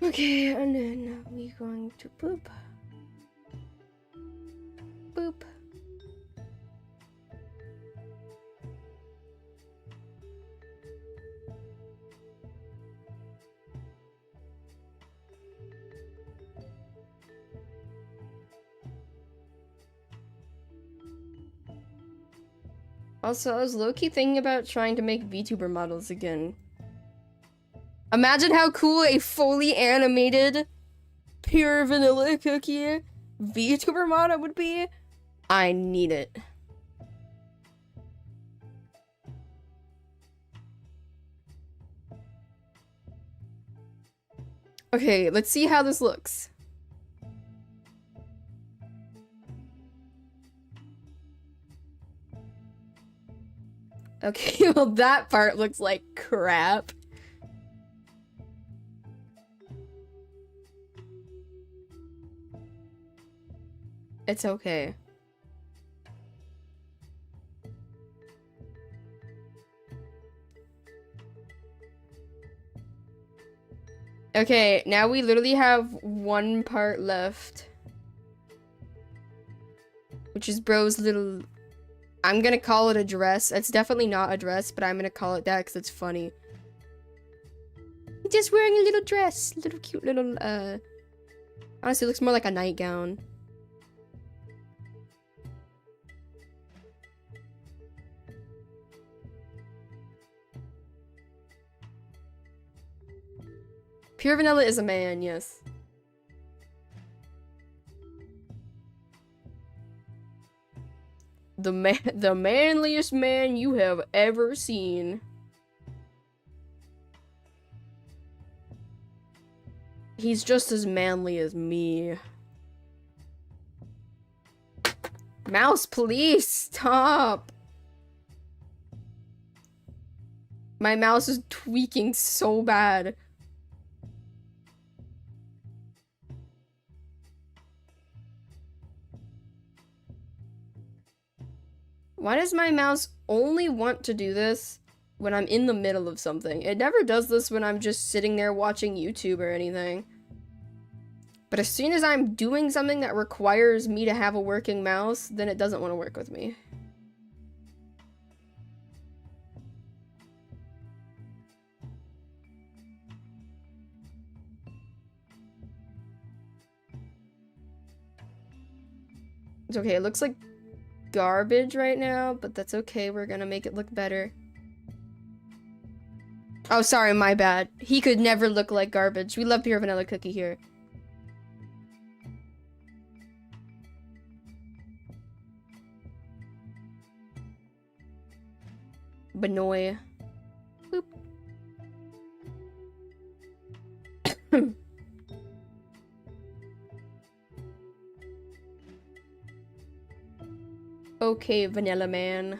Okay, and then we're going to boop. Boop. Also, I was low-key thinking about trying to make VTuber models again. Imagine how cool a fully animated, pure vanilla cookie VTuber model would be. I need it. Okay, let's see how this looks. Okay, well that part looks like crap. It's okay. Okay, now we literally have one part left. Which is bro's little... I'm gonna call it a dress. It's definitely not a dress, but I'm gonna call it that because it's funny. He's just wearing a little dress. Little cute little, honestly, it looks more like a nightgown. Pure Vanilla is a man, yes. The manliest man you have ever seen. He's just as manly as me. Mouse, please stop. My mouse is tweaking so bad. Why does my mouse only want to do this when I'm in the middle of something? It never does this when I'm just sitting there watching YouTube or anything. But as soon as I'm doing something that requires me to have a working mouse, then it doesn't want to work with me. It's okay, it looks like garbage right now, but that's okay. We're gonna make it look better. Oh, sorry, my bad. He could never look like garbage. We love Pure Vanilla Cookie here. Benoy. Boop. Okay, Vanilla Man.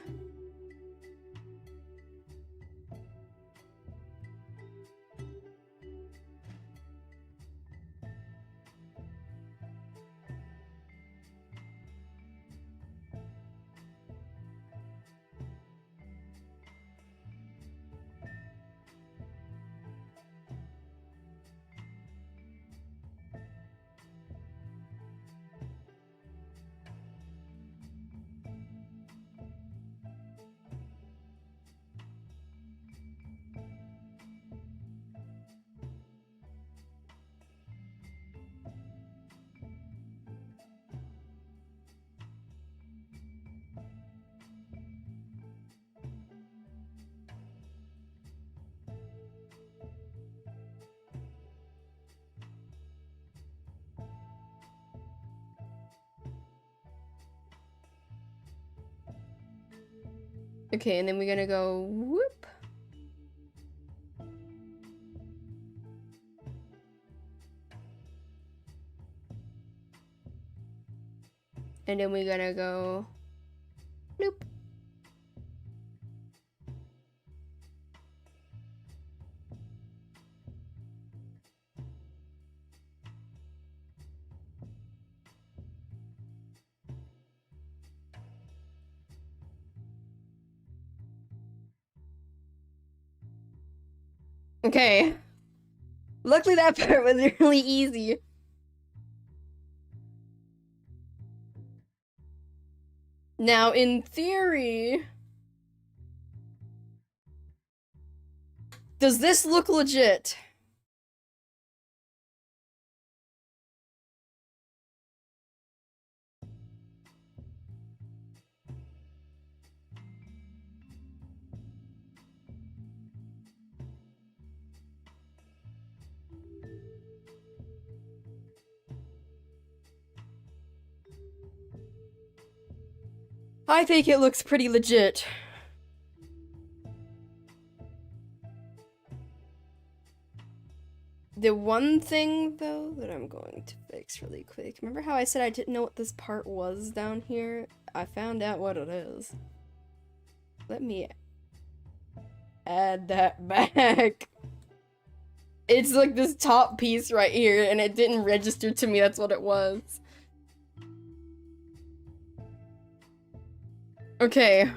Okay, and then we're gonna go whoop. And then we're gonna go bloop. Okay. Luckily that part was really easy. Now, in theory, does this look legit? I think it looks pretty legit. The one thing, though, that I'm going to fix really quick. Remember how I said I didn't know what this part was down here? I found out what it is. Let me add that back. It's like this top piece right here, and it didn't register to me that's what it was. Okay.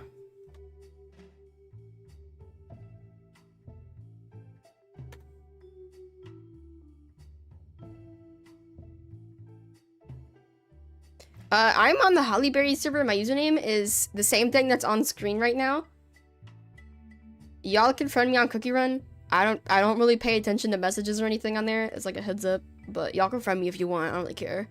I'm on the Hollyberry server. My username is the same thing that's on screen right now. Y'all can friend me on Cookie Run. I don't really pay attention to messages or anything on there. It's like a heads up, but y'all can friend me if you want. I don't really care.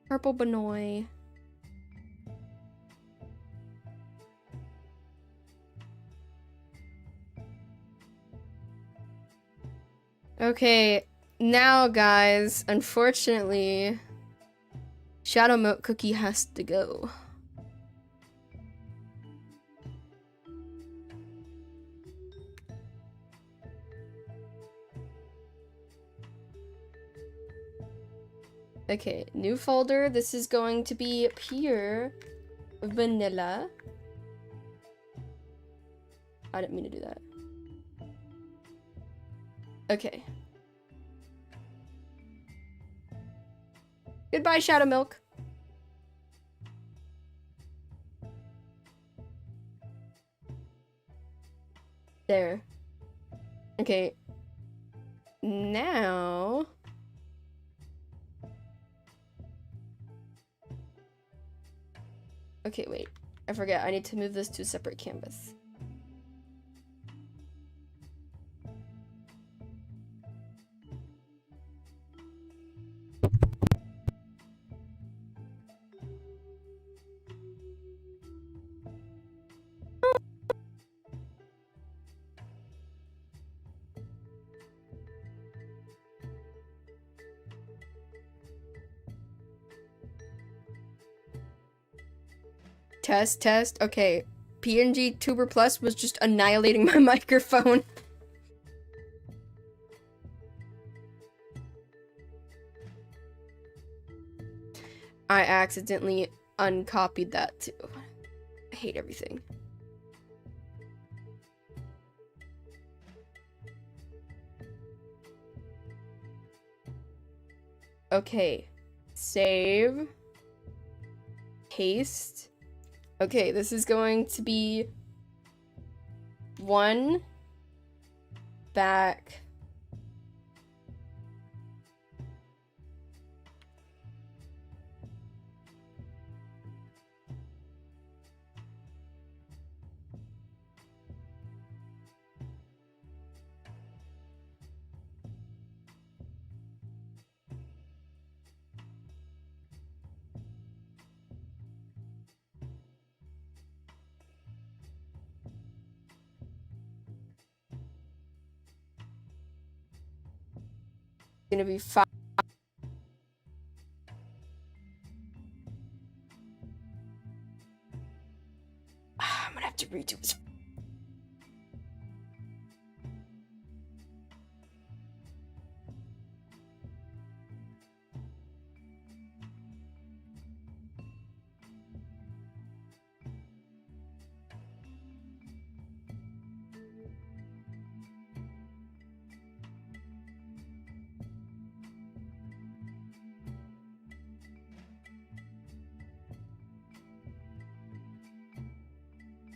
Purple Benoy. Okay, now guys, unfortunately, Shadow Milk Cookie has to go. Okay, new folder. This is going to be pure vanilla. I didn't mean to do that. Okay. Goodbye, Shadow Milk. There. Okay. Now... Okay, wait. I forget. I need to move this to a separate canvas. Test. Okay. PNG Tuber Plus was just annihilating my microphone. I accidentally uncopied that too. I hate everything. Okay. Save. Paste. Okay, this is going to be 1 back. Gonna be 5. I'm gonna have to redo this.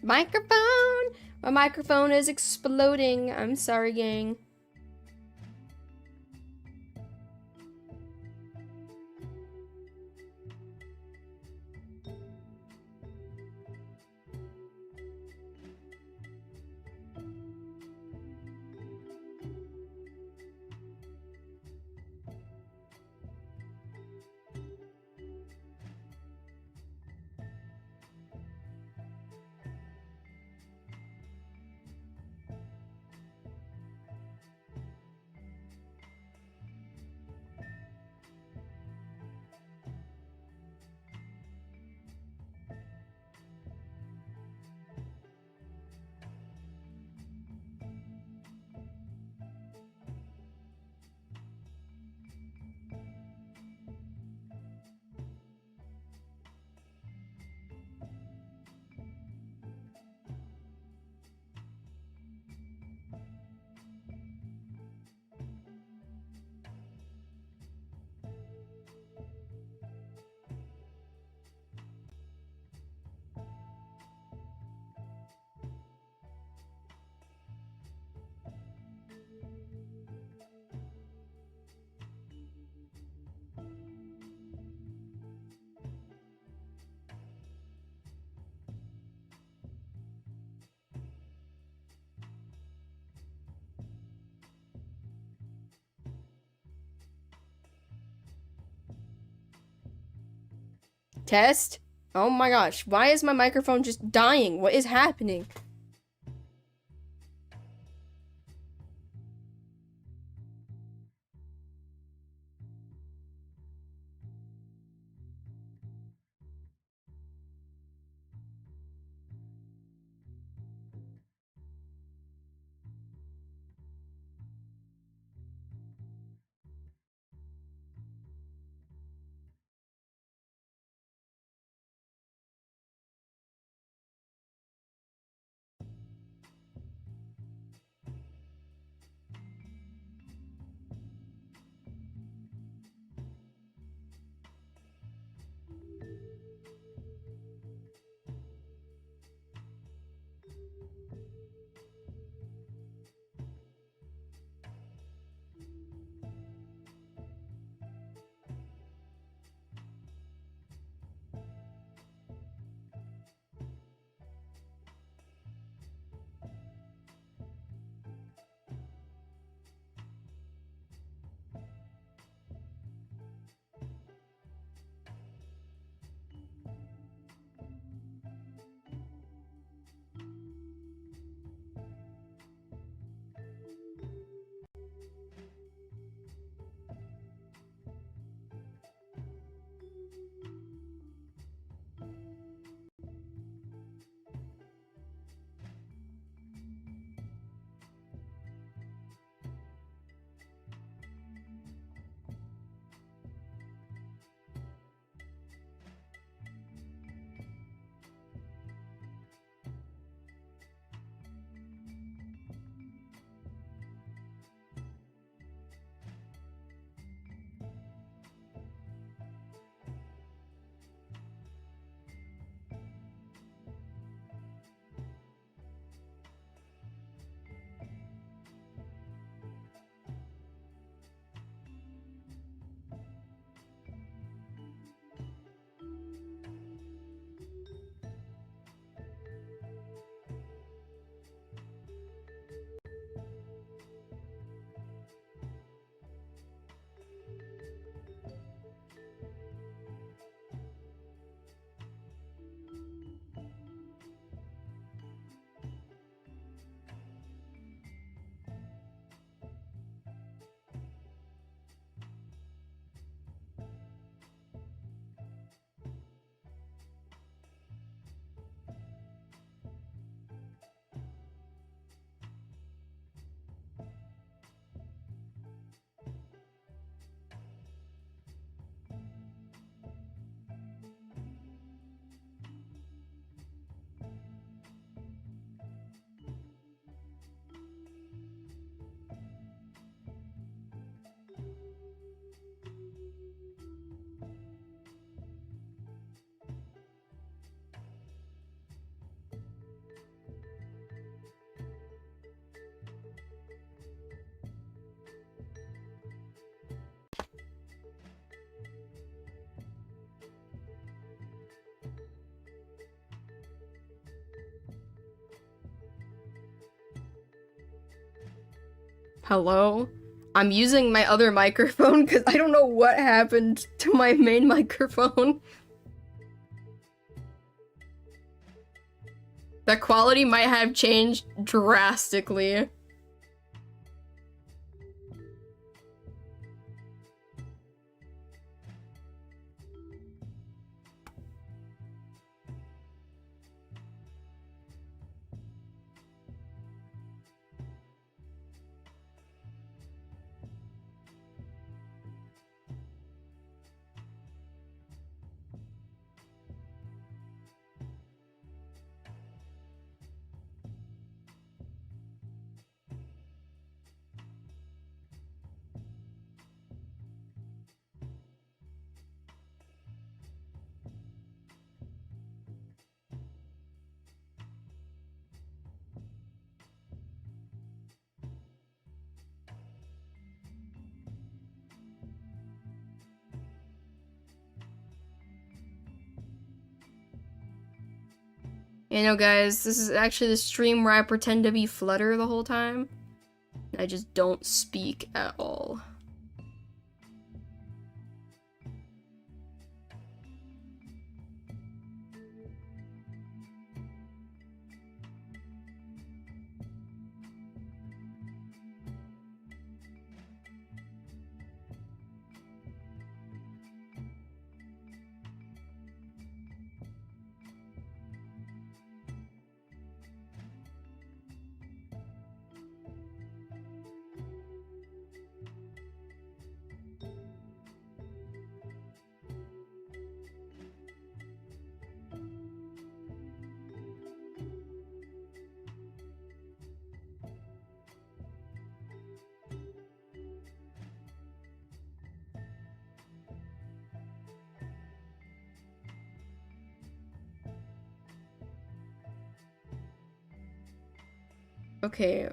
Microphone! My microphone is exploding. I'm sorry, gang. Test. Oh my gosh, why is my microphone just dying? What is happening? Hello? I'm using my other microphone because I don't know what happened to my main microphone. The quality might have changed drastically. You know, guys, this is actually the stream where I pretend to be Flutter the whole time. I just don't speak at all. Okay.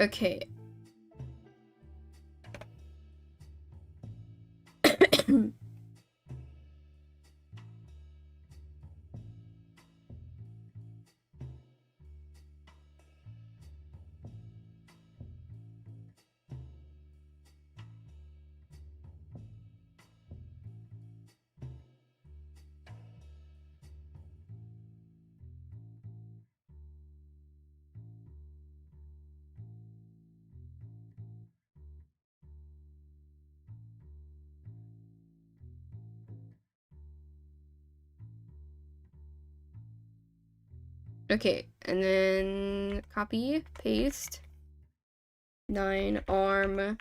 Okay. Okay, and then copy, paste, 9 arm,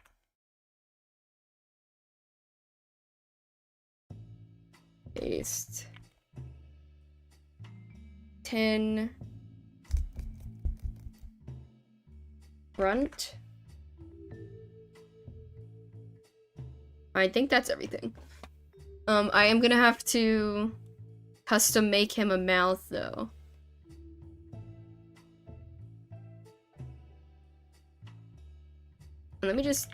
paste, 10 front. I think that's everything. I am gonna have to custom make him a mouth though. Let me just...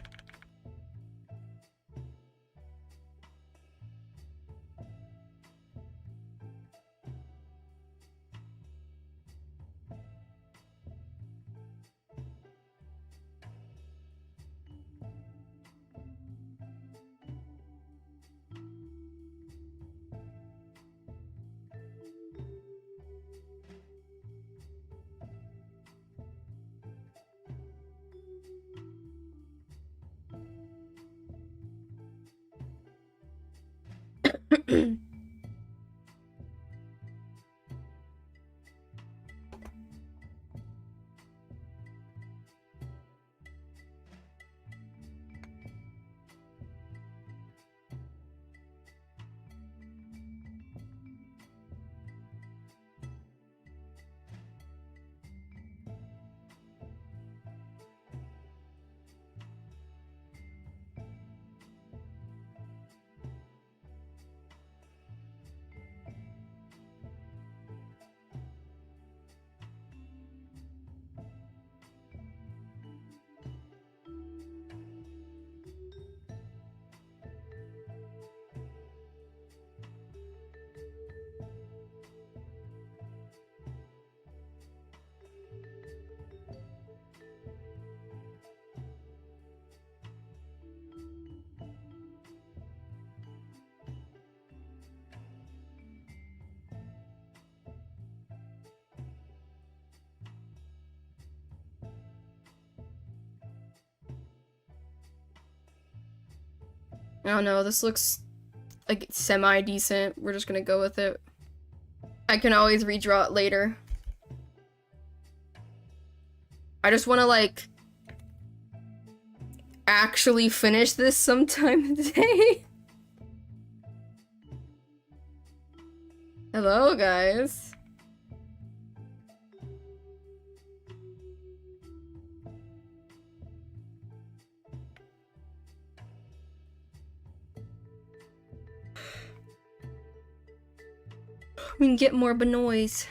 I don't know, this looks like semi-decent. We're just gonna go with it. I can always redraw it later. I just want to, like, actually finish this sometime today. Hello, guys. We can get more Benoys.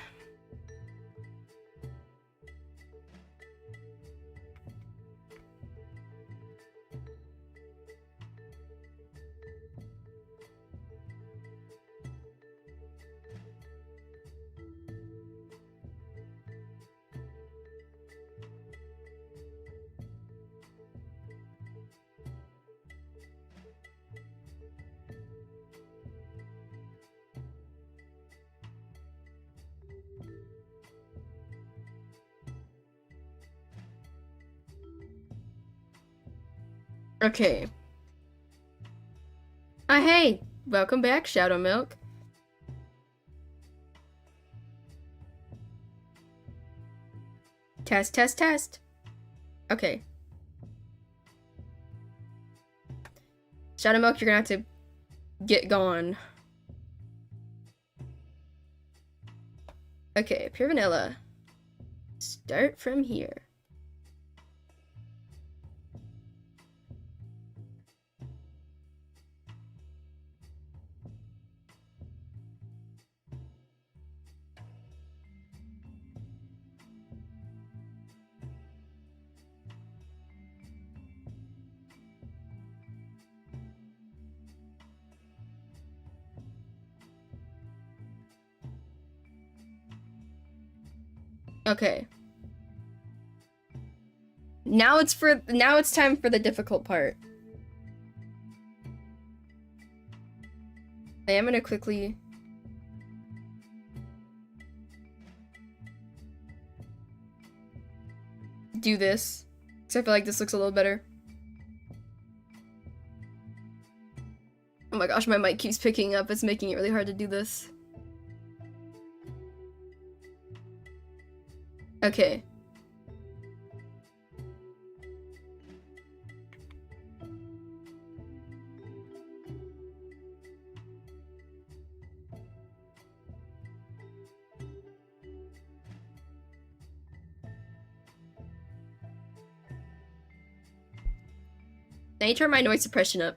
Okay. Hey! Welcome back, Shadow Milk. Test, test, test. Okay. Shadow Milk, you're gonna have to get gone. Okay, pure vanilla. Start from here. Okay. Now it's time for the difficult part. I am gonna quickly do this, because I feel like this looks a little better. Oh my gosh, my mic keeps picking up. It's making it really hard to do this. Okay. I need to turn my noise suppression up.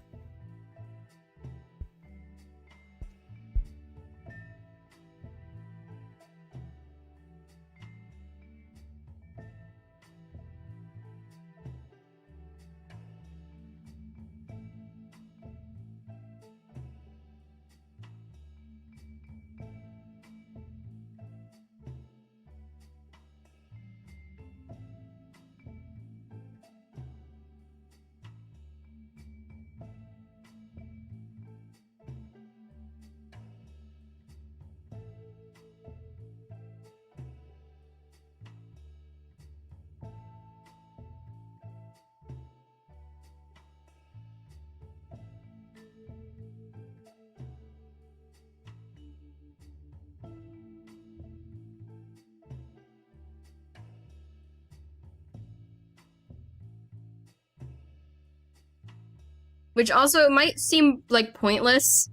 Which also might seem like pointless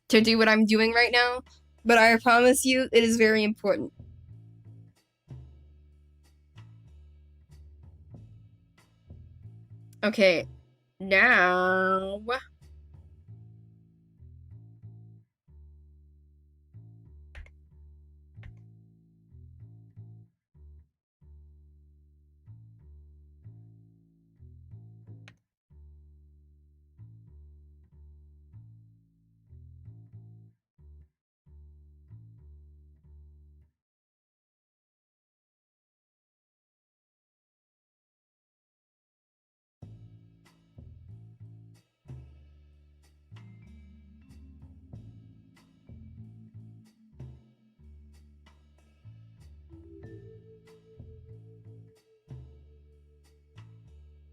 to do what I'm doing right now, but I promise you it is very important. Okay, now...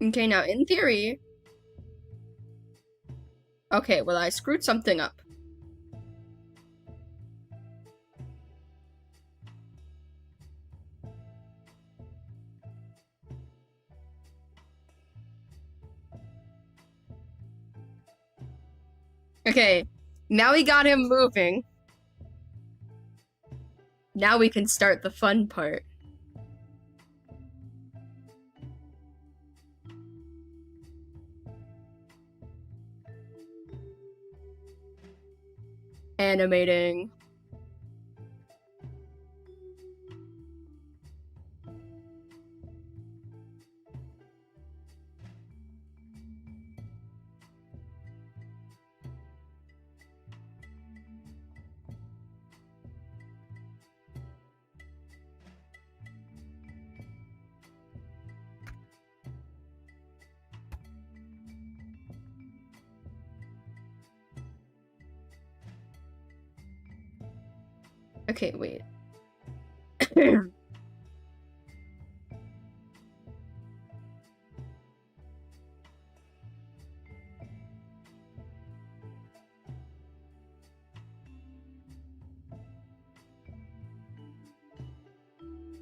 Okay, now in theory... Okay, well I screwed something up. Okay, now we got him moving. Now we can start the fun part. Animating. Okay, wait.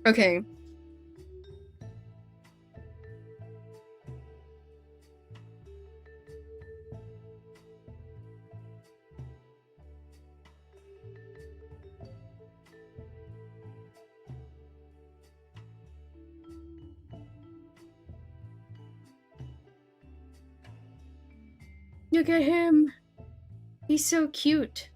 Okay. Look at him. He's so cute.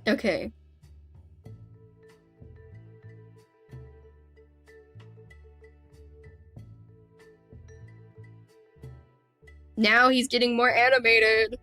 Okay. Now he's getting more animated.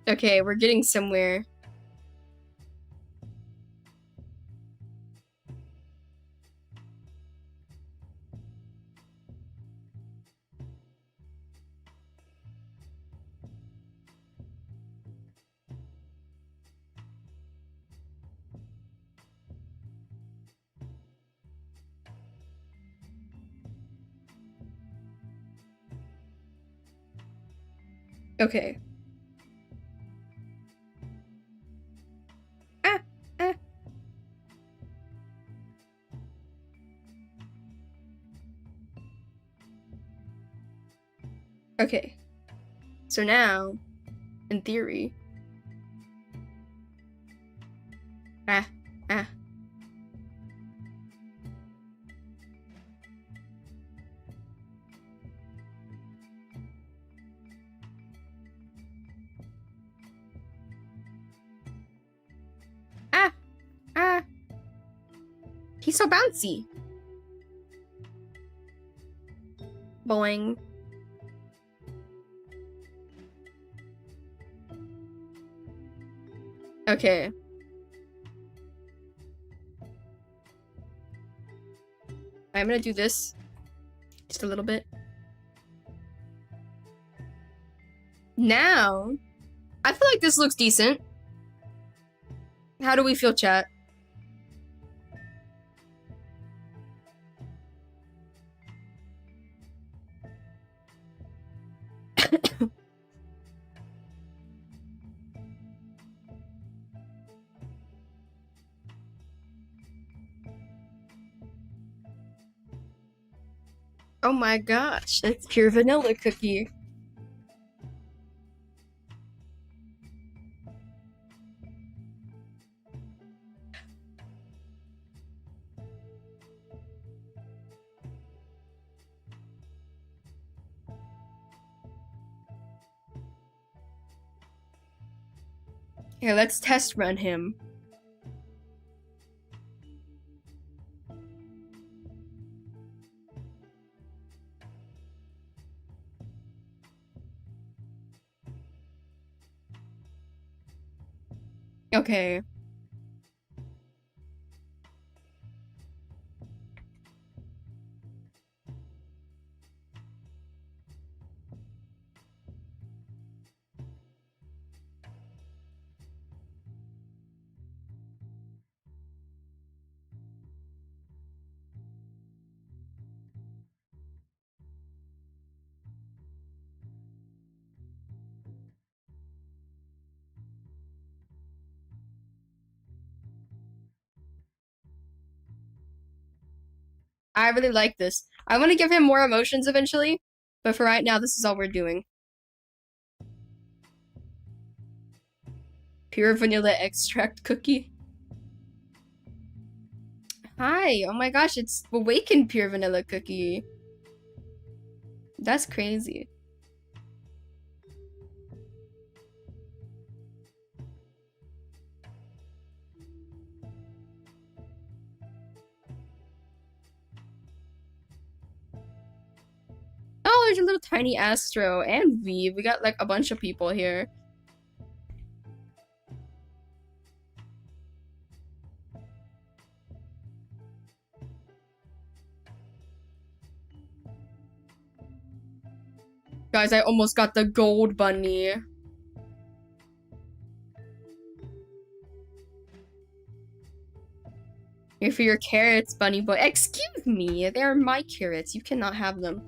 Okay, we're getting somewhere. Okay. Ah, ah. Okay. So now, in theory. Ah, ah. Ah, ah. He's so bouncy. Boing. Okay. I'm gonna do this just a little bit. Now, I feel like this looks decent. How do we feel, chat? Oh my gosh, that's pure vanilla cookie. Here, let's test run him. Okay. I really like this. I want to give him more emotions eventually, but for right now, this is all we're doing. Pure vanilla extract cookie. Hi, oh my gosh, it's awakened pure vanilla cookie. That's crazy. Oh, there's a little tiny Astro and V. We got like a bunch of people here. Guys, I almost got the gold bunny. Here for your carrots, bunny boy. Excuse me, they're my carrots. You cannot have them.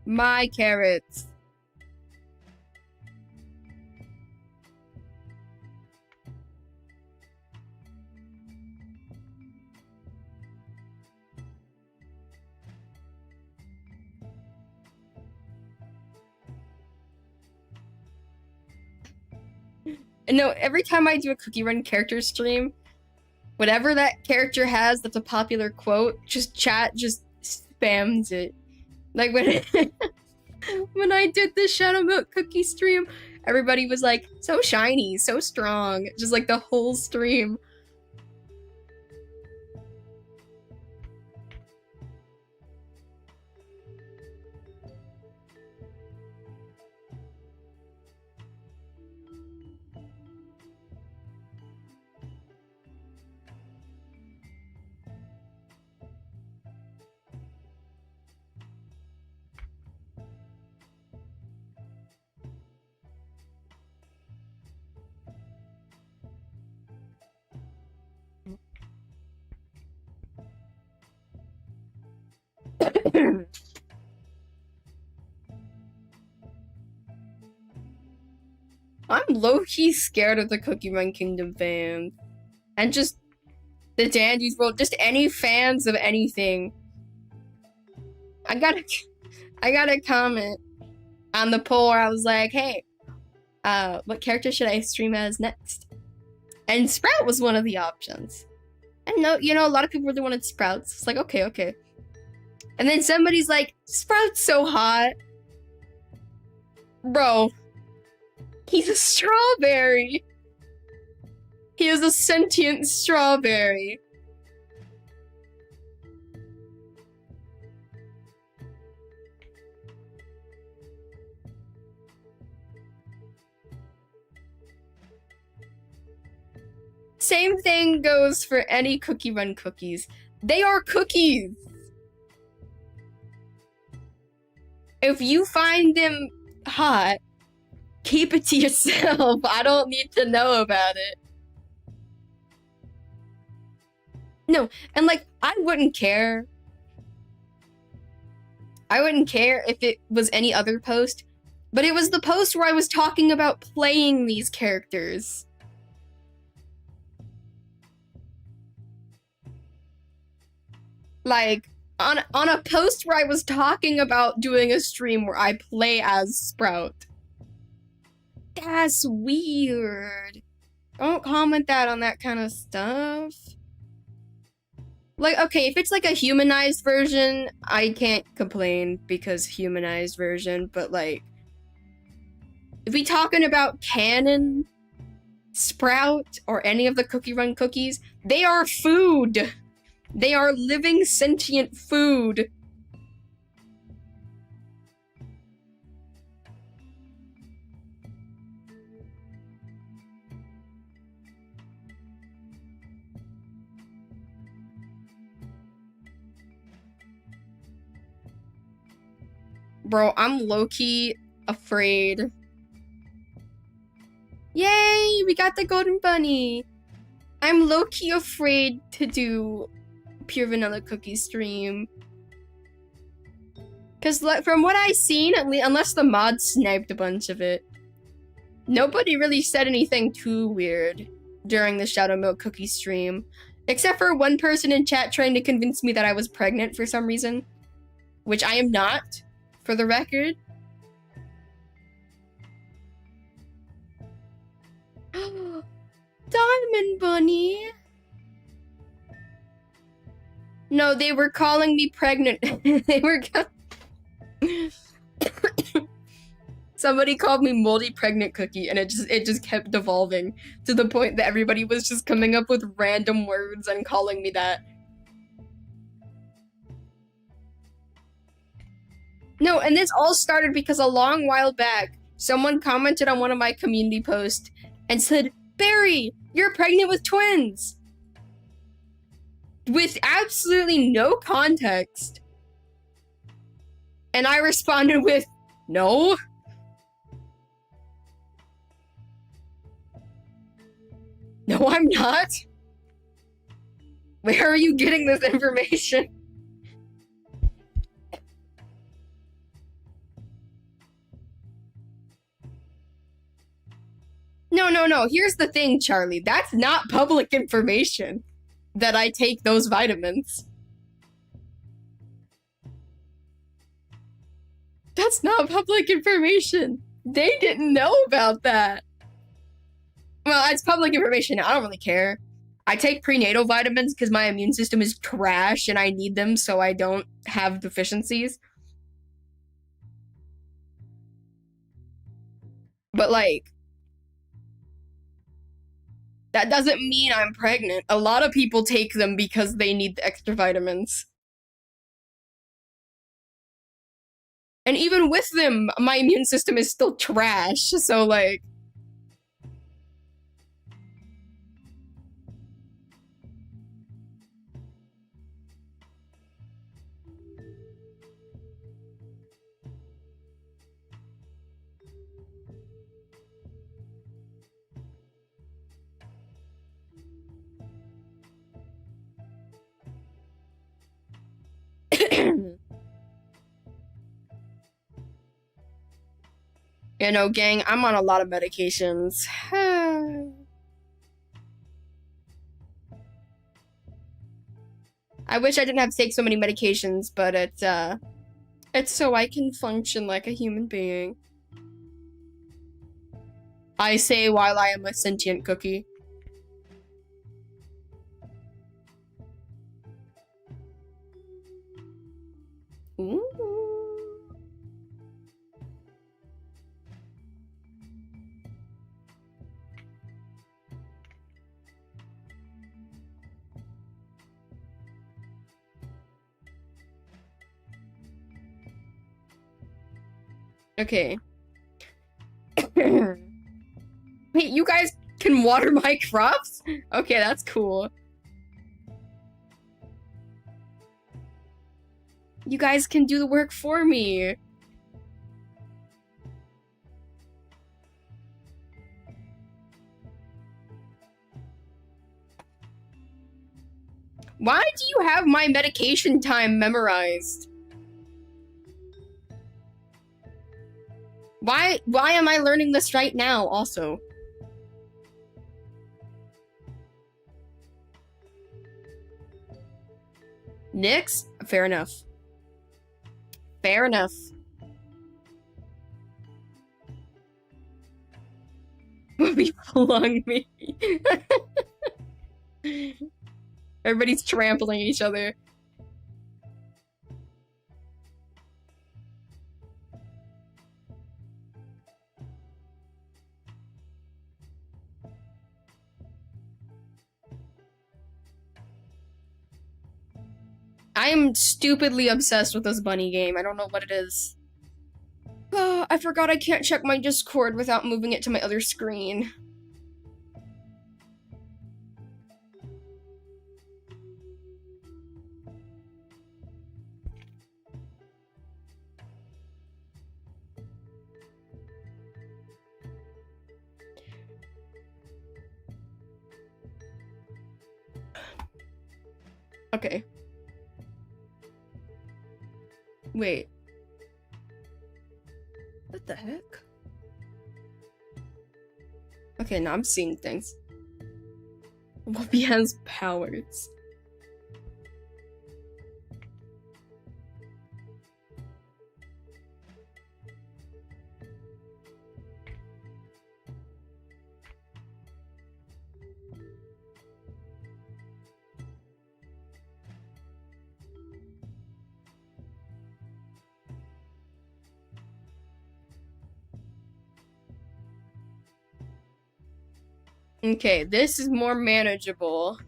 My carrots. No, every time I do a Cookie Run character stream, whatever that character has that's a popular quote, just chat just spams it. Like when when I did the Shadow Milk cookie stream, everybody was like, so shiny, so strong. Just like the whole stream. I'm low-key scared of the Cookie Run Kingdom fans. And just the Dandy's World, just any fans of anything. I got a comment on the poll where I was like, hey, what character should I stream as next? And Sprout was one of the options. And no, you know, a lot of people really wanted Sprouts. It's like, okay. And then somebody's like, Sprout's so hot. Bro, he's a strawberry. He is a sentient strawberry. Same thing goes for any Cookie Run cookies. They are cookies. If you find them hot, keep it to yourself. I don't need to know about it. No, and like, I wouldn't care. I wouldn't care if it was any other post, but it was the post where I was talking about playing these characters. Like, on a post where I was talking about doing a stream where I play as Sprout. That's weird. Don't comment that on that kind of stuff. Like, okay, if it's like a humanized version, I can't complain because humanized version, but like, if we talking about canon, Sprout, or any of the Cookie Run cookies, they are food. They are living sentient food. Bro, I'm low-key afraid. Yay, we got the golden bunny. I'm low-key afraid to do Pure Vanilla Cookie stream. Because from what I've seen, at least, unless the mod sniped a bunch of it, nobody really said anything too weird during the Shadow Milk Cookie stream. Except for one person in chat trying to convince me that I was pregnant for some reason. Which I am not, for the record. Diamond Bunny! No, they were calling me pregnant. They were... Somebody called me moldy pregnant cookie, and it just kept devolving to the point that everybody was just coming up with random words and calling me that. No, and this all started because a long while back, someone commented on one of my community posts and said, "Barry, you're pregnant with twins!" With absolutely no context. And I responded with, "No." No, I'm not. Where are you getting this information? No. Here's the thing, Charlie. That's not public information that I take those vitamins. That's not public information. They didn't know about that. Well, it's public information. I don't really care. I take prenatal vitamins because my immune system is trash and I need them so I don't have deficiencies. But, like, that doesn't mean I'm pregnant. A lot of people take them because they need the extra vitamins. And even with them, my immune system is still trash, so, like... You know, gang, I'm on a lot of medications. I wish I didn't have to take so many medications, but it's so I can function like a human being. I say while I am a sentient cookie. Ooh. Okay. Wait, you guys can water my crops? Okay, that's cool. You guys can do the work for me. Why do you have my medication time memorized? Why am I learning this right now, also? Nyx? Fair enough. Fair enough. People lung me. Everybody's trampling each other. I am stupidly obsessed with this bunny game. I don't know what it is. Oh, I forgot I can't check my Discord without moving it to my other screen. Okay. Wait. What the heck? Okay, now I'm seeing things. Whoopi has powers. Okay, this is more manageable.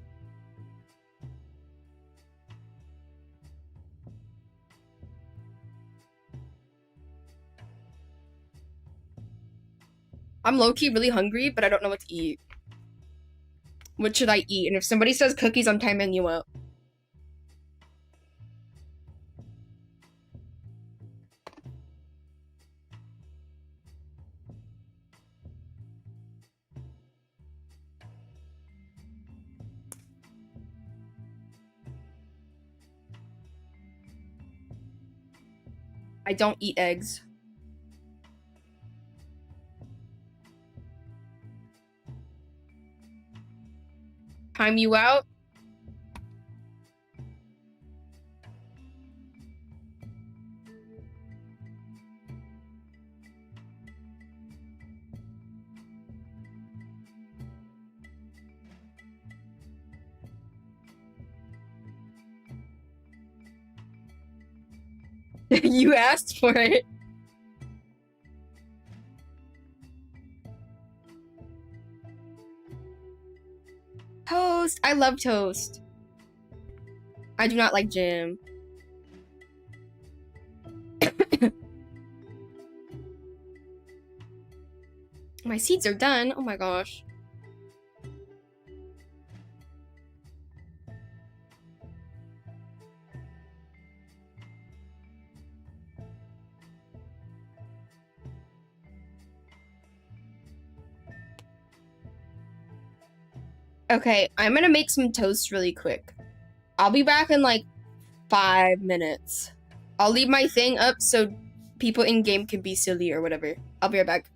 I'm low-key really hungry, but I don't know what to eat. What should I eat? And if somebody says cookies, I'm timing you out. I don't eat eggs. Time you out? You asked for it. Toast. I love toast. I do not like jam. My seeds are done. Oh my gosh. Okay, I'm gonna make some toast really quick. I'll be back in like 5 minutes. I'll leave my thing up so people in game can be silly or whatever. I'll be right back.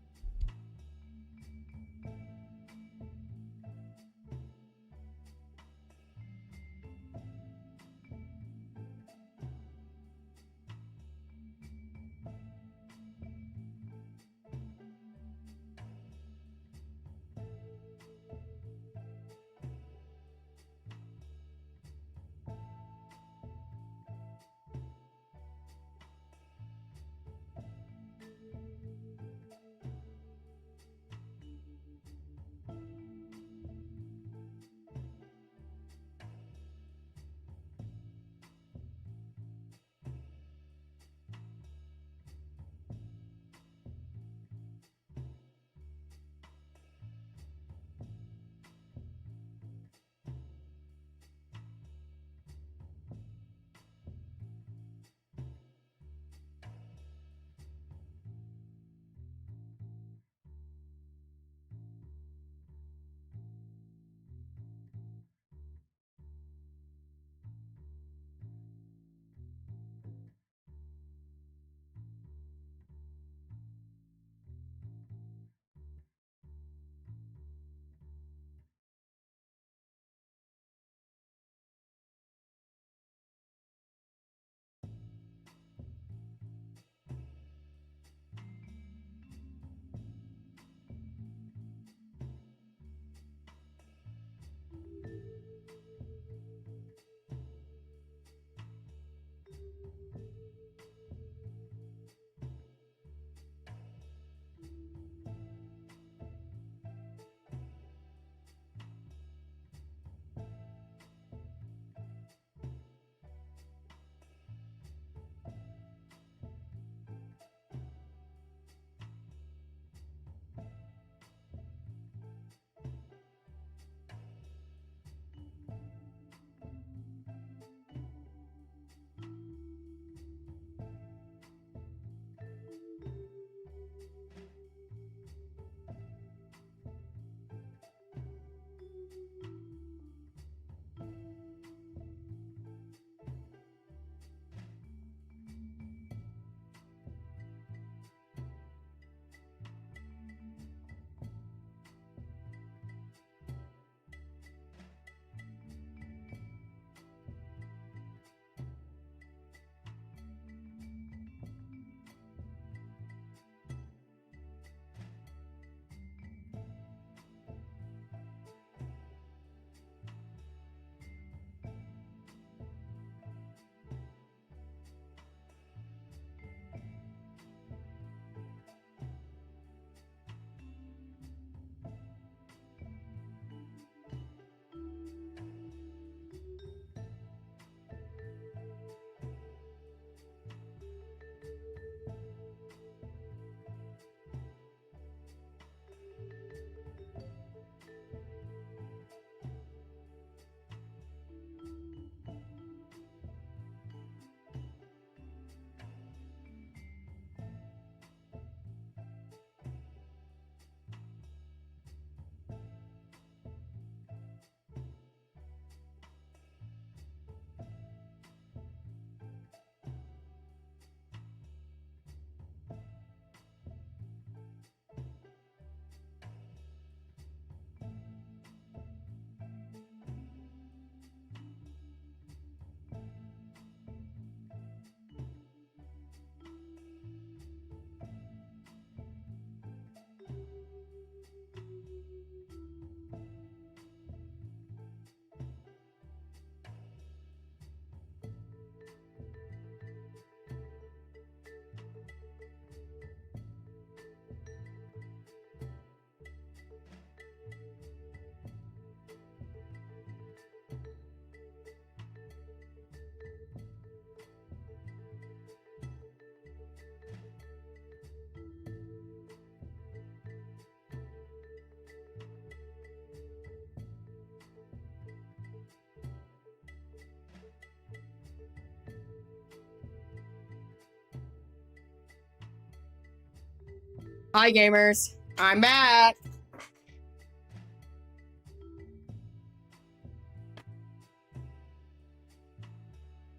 Hi, gamers. I'm back.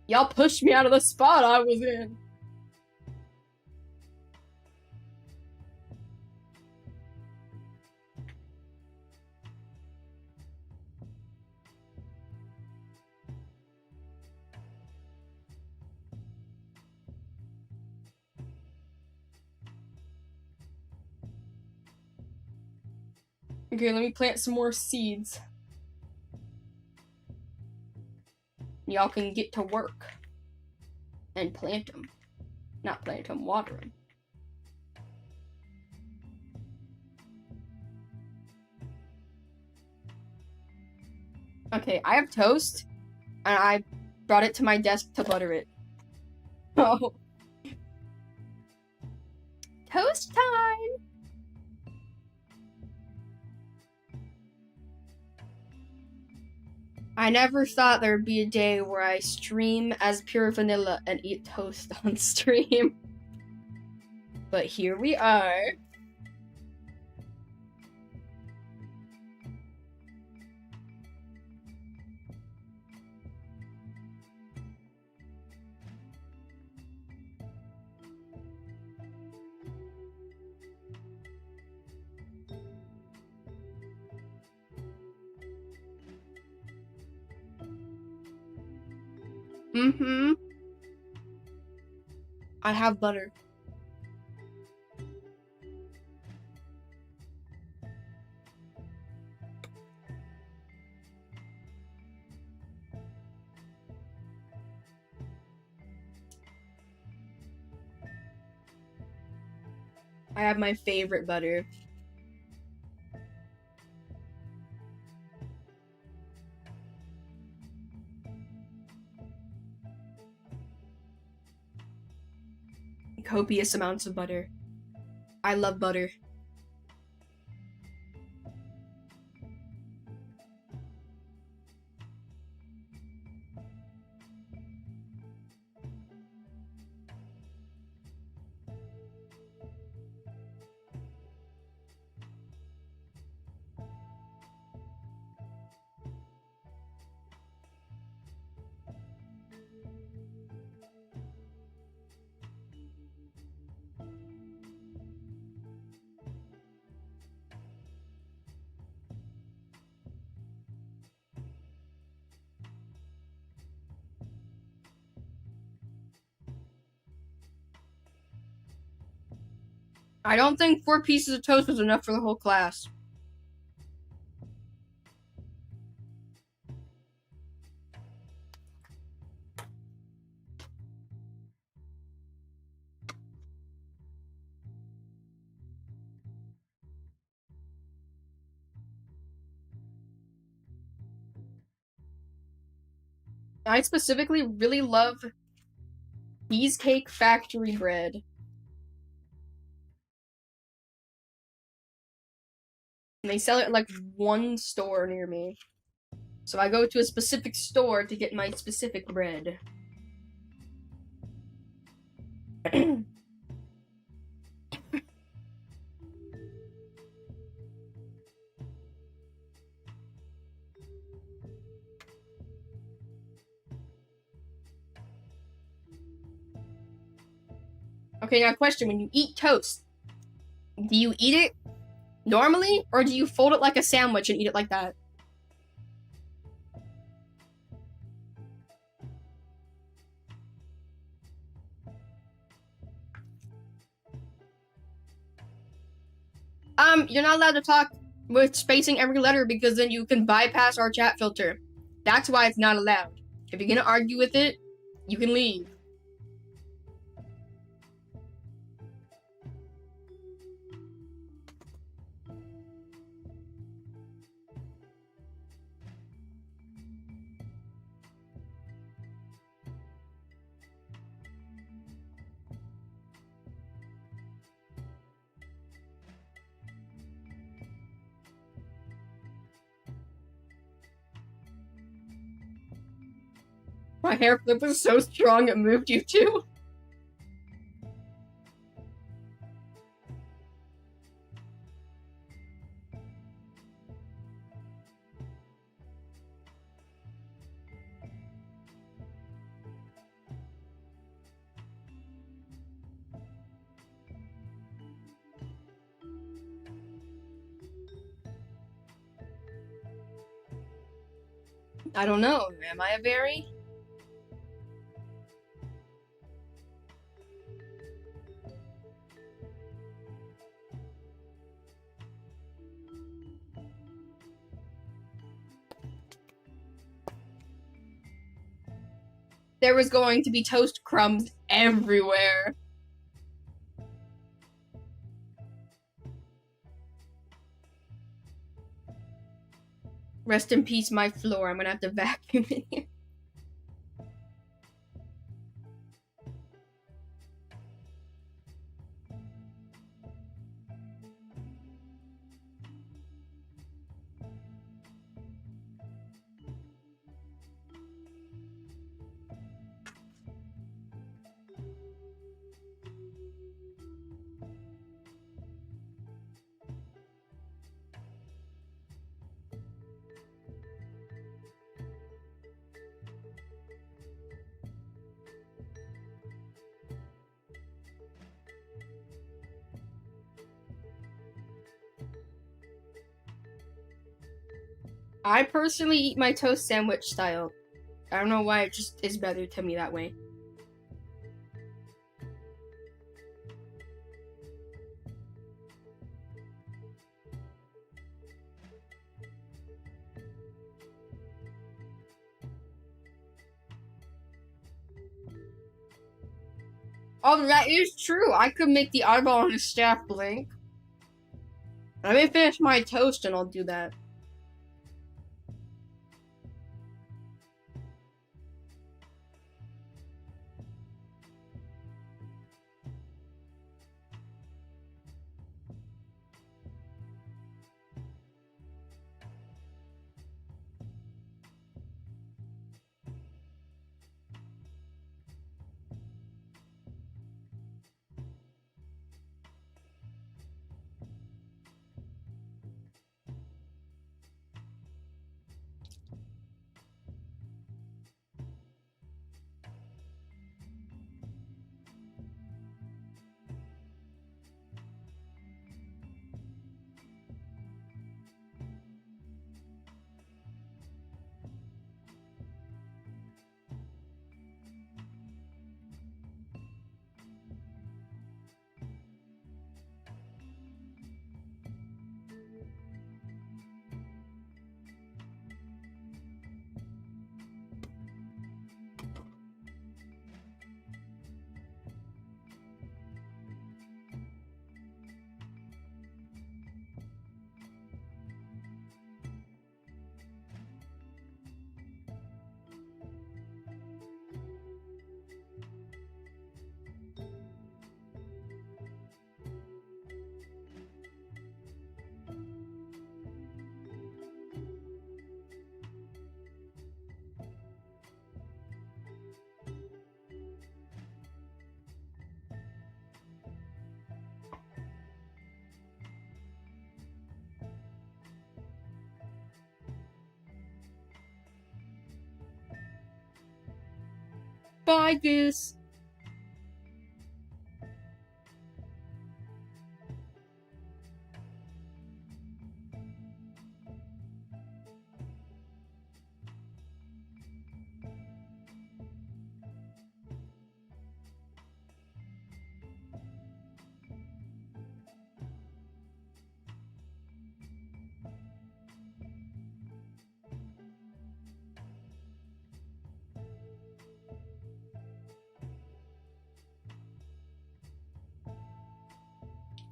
Y'all pushed me out of the spot I was in. Okay, let me plant some more seeds. Y'all can get to work. And plant them. Not plant them, water them. Okay, I have toast. And I brought it to my desk to butter it. Oh. Toast time! I never thought there'd be a day where I stream as pure vanilla and eat toast on stream. But here we are. Mm-hmm. I have butter. I have my favorite butter. Copious amounts of butter. I love butter. I don't think 4 pieces of toast was enough for the whole class. I specifically really love Cheesecake Factory bread. And they sell it at like one store near me. So I go to a specific store to get my specific bread. Okay, now question, when you eat toast, do you eat it normally, or do you fold it like a sandwich and eat it like that? You're not allowed to talk with spacing every letter because then you can bypass our chat filter. That's why it's not allowed. If you're gonna argue with it, you can leave. My hair flip was so strong it moved you too. I don't know. Am I a berry? There was going to be toast crumbs everywhere. Rest in peace, my floor. I'm gonna have to vacuum in here. I personally eat my toast sandwich style. I don't know why, it just is better to me that way. Oh, that is true. I could make the eyeball on his staff blink. Let me finish my toast and I'll do that. Bye, Goose.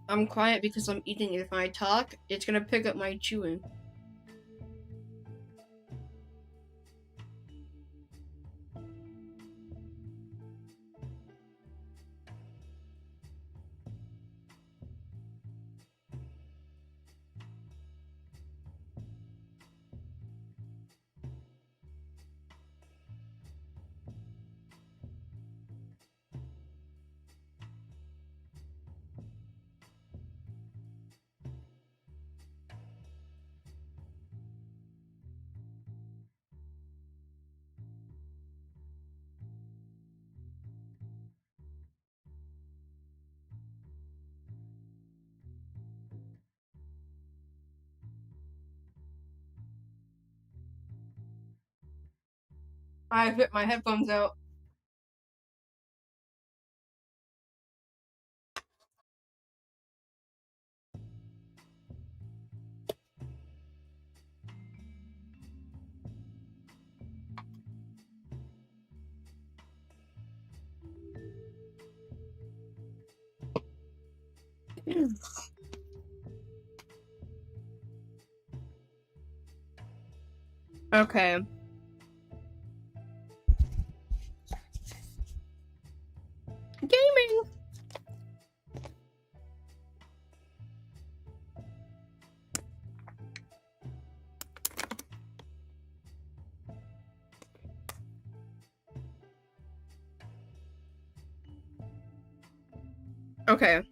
I'm quiet because I'm eating. If I talk, it's gonna pick up my chewing. I put my headphones out. Okay. Gaming. Okay.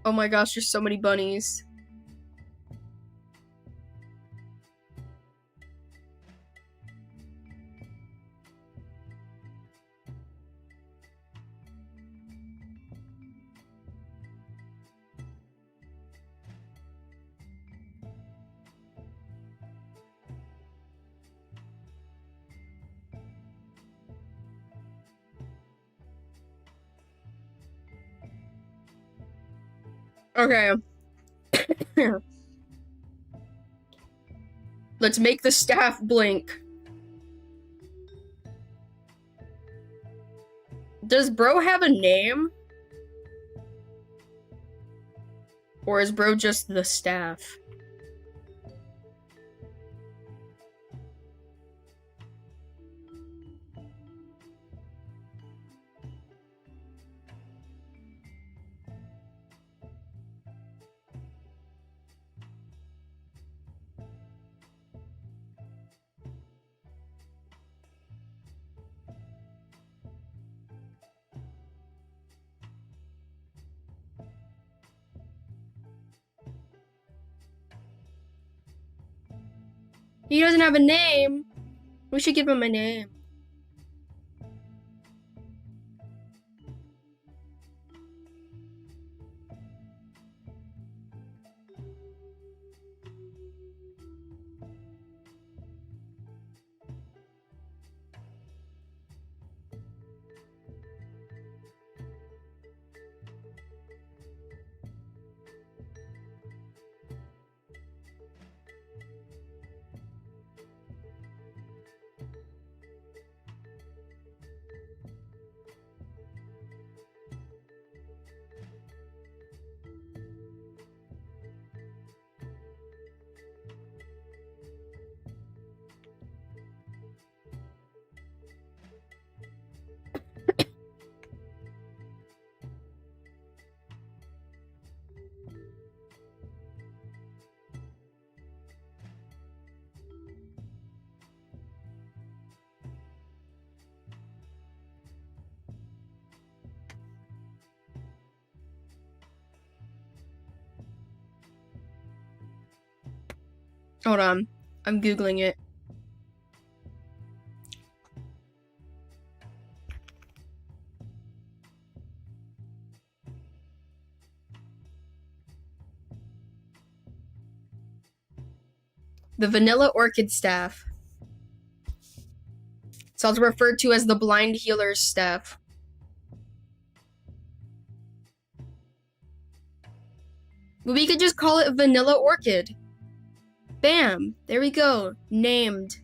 Oh my gosh, there's so many bunnies. Okay. Let's make the staff blink. Does bro have a name? Or is bro just the staff? He doesn't have a name. We should give him a name. Hold on. I'm Googling it. The Vanilla Orchid Staff. It's also referred to as the Blind Healer's Staff. We could just call it Vanilla Orchid. Bam! There we go. Named.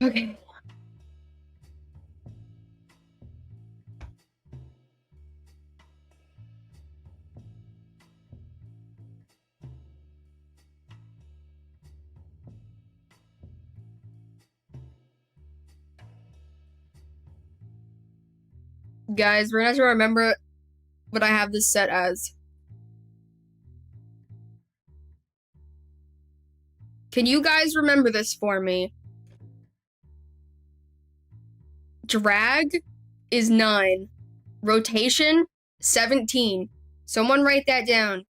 Okay. Guys, we're gonna have to remember what I have this set as. Can you guys remember this for me? Drag is 9. Rotation, 17. Someone write that down.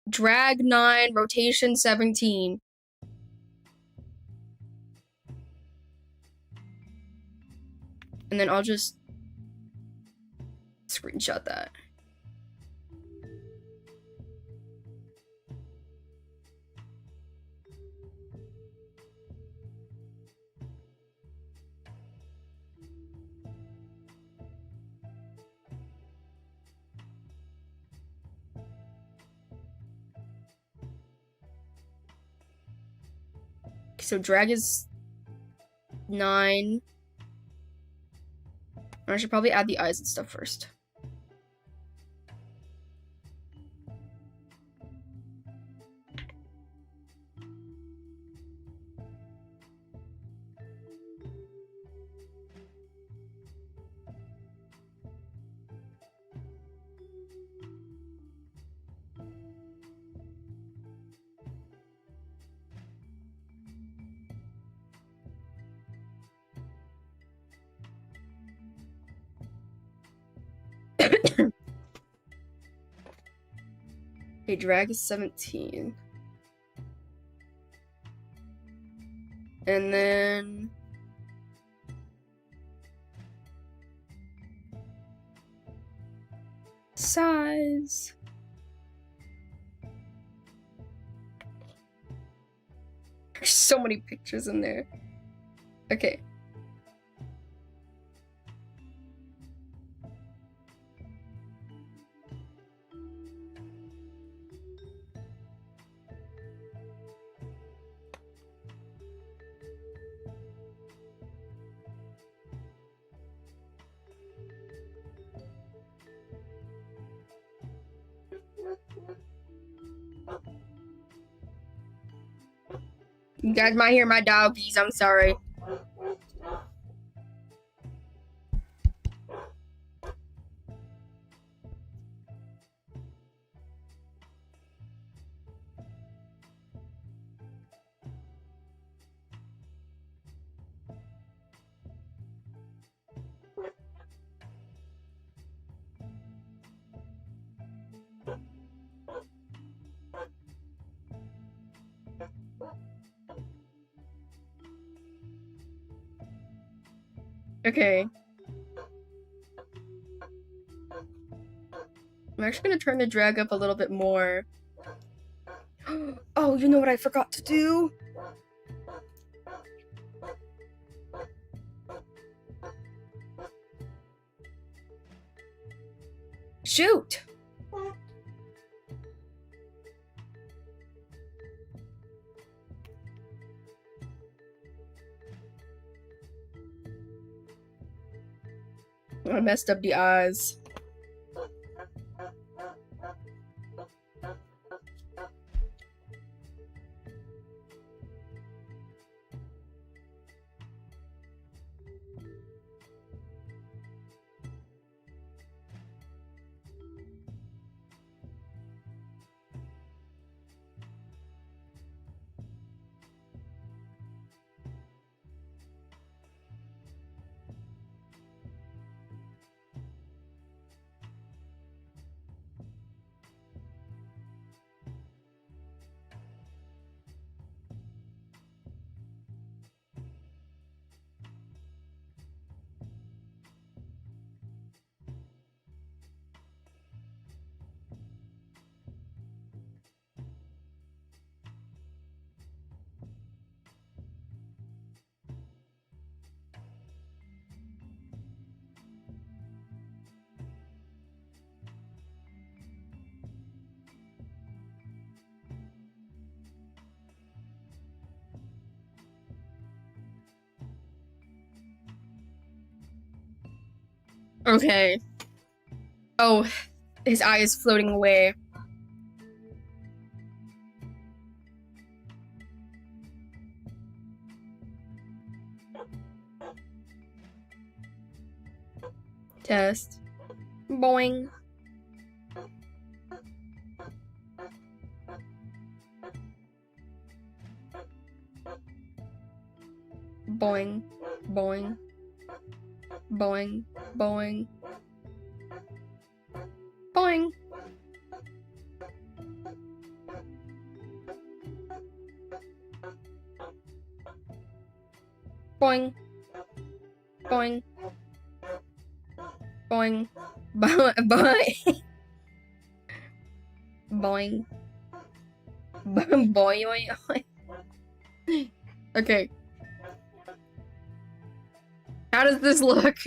Drag 9, rotation 17. And then I'll just screenshot that. So drag is 9. I should probably add the eyes and stuff first. Okay, drag is 17. And then size. There's so many pictures in there. Okay. You guys might hear my doggies, I'm sorry. Okay. I'm actually gonna turn the drag up a little bit more. Oh, you know what I forgot to do? Shoot! I messed up the eyes. Okay. Oh, his eye is floating away. Test. Boing. Boing. Boing. Boing. Boing. Boing. Boing. Boing. Boing. Boing. Boing. Boing. Okay. How does this look?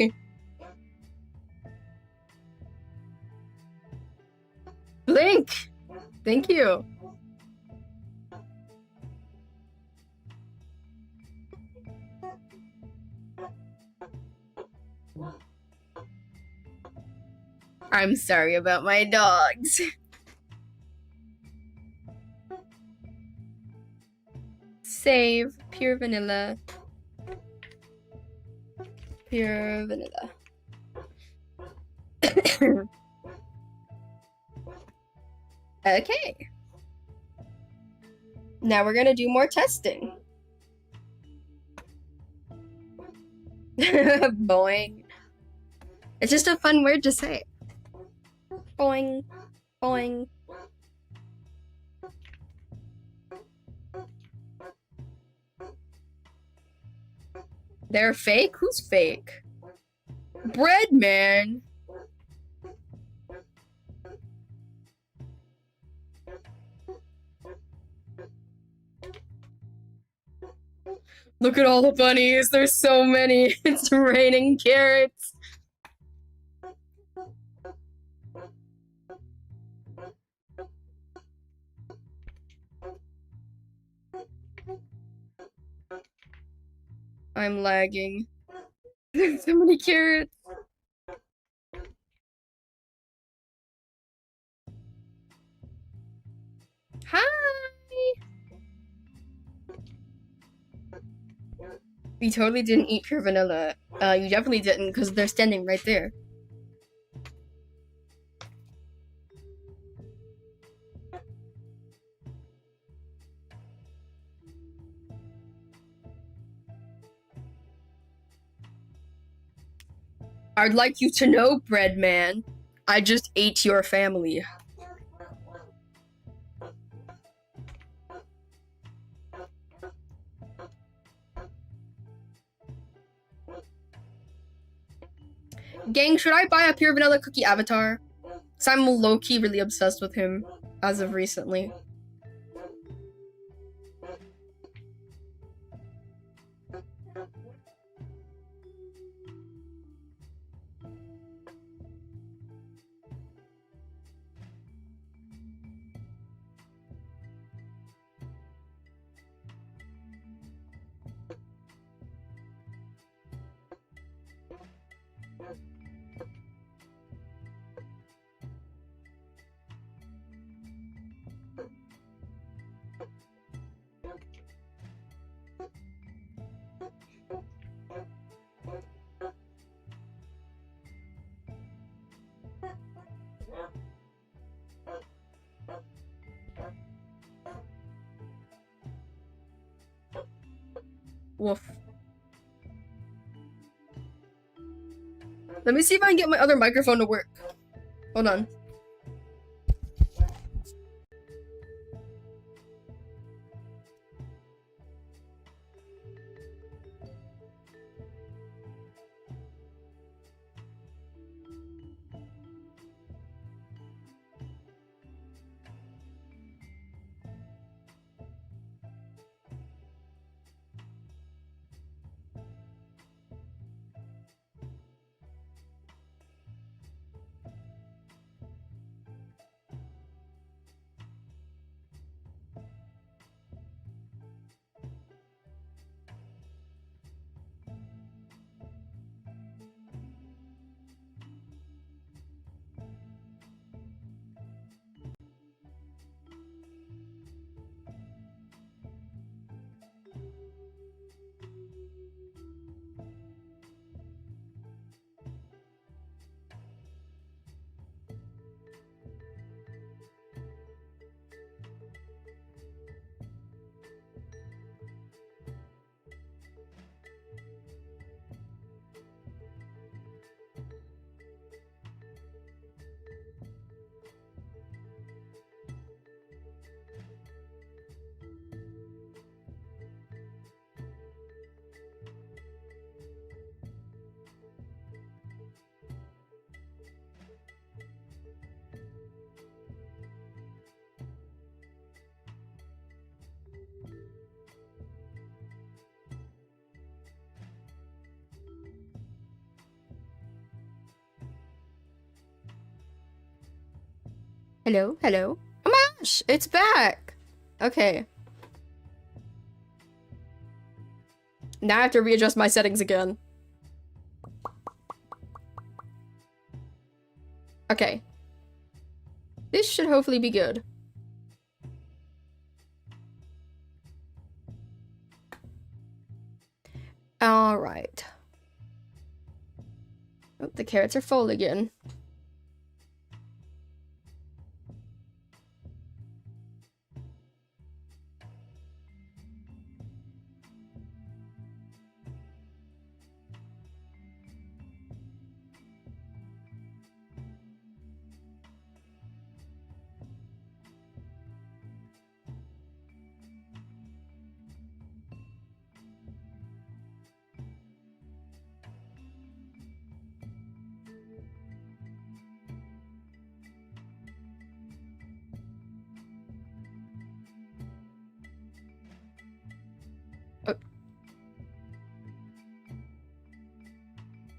Blink! Thank you. I'm sorry about my dogs. Save. Pure vanilla. Pure vanilla. Okay. Now we're gonna do more testing. Boing. It's just a fun word to say. Boing. Boing. They're fake? Who's fake? Bread man. Look at all the bunnies. There's so many. It's raining carrots. I'm lagging. There's so many carrots. Hi. We totally didn't eat pure vanilla. You definitely didn't because they're standing right there. I'd like you to know, bread man, I just ate your family. Gang, should I buy a pure vanilla cookie avatar? Because I'm low-key really obsessed with him as of recently. Woof. Let me see if I can get my other microphone to work. Hold on. Hello, hello. Oh my gosh, it's back. Okay. Now I have to readjust my settings again. Okay. This should hopefully be good. All right. Oh, the carrots are full again.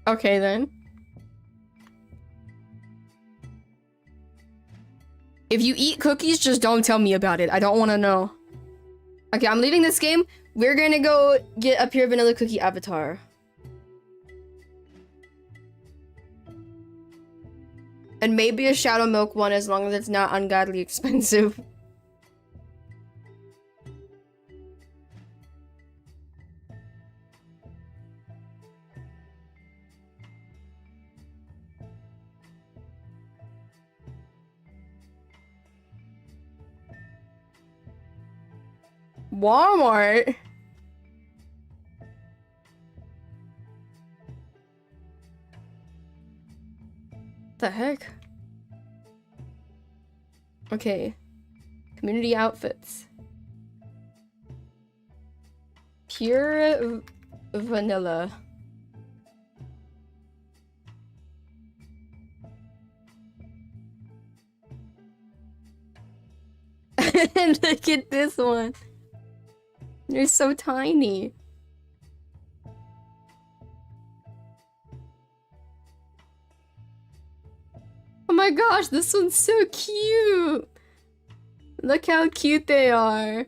Okay, then. If you eat cookies, just don't tell me about it. I don't want to know. Okay, I'm leaving this game. We're gonna go get a pure vanilla cookie avatar. And maybe a shadow milk one as long as it's not ungodly expensive. Walmart? The heck? Okay. Community outfits. Pure vanilla. And look at this one. They're so tiny. Oh my gosh, this one's so cute. Look how cute they are.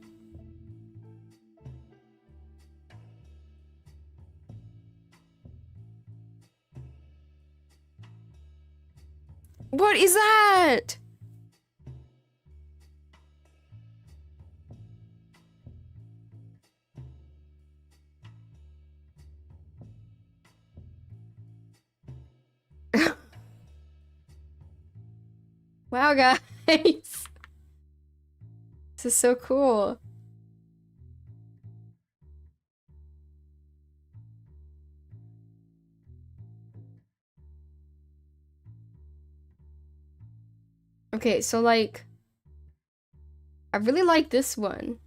What is that? Wow, guys. This is so cool. Okay, so like, I really like this one.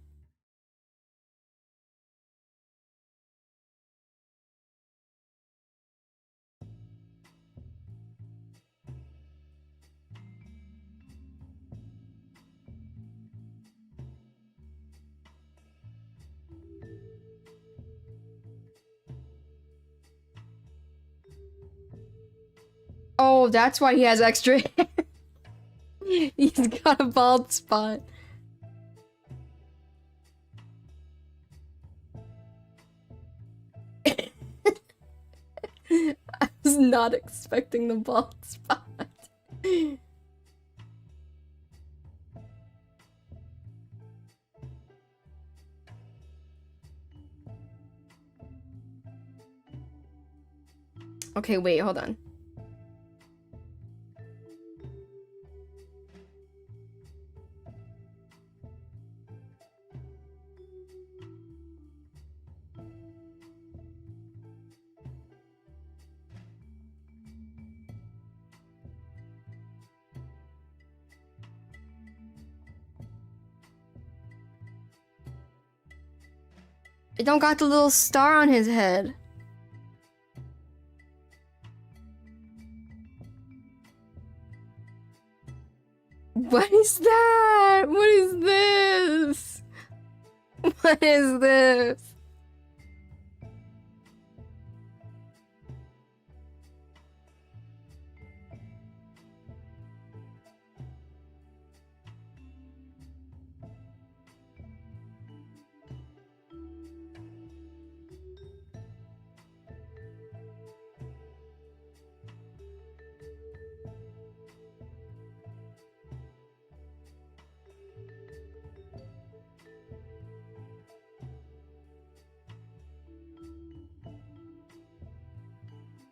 Oh, that's why he has extra hair. He's got a bald spot. I was not expecting the bald spot. Okay, wait, hold on. It don't got the little star on his head. What is that? What is this? What is this?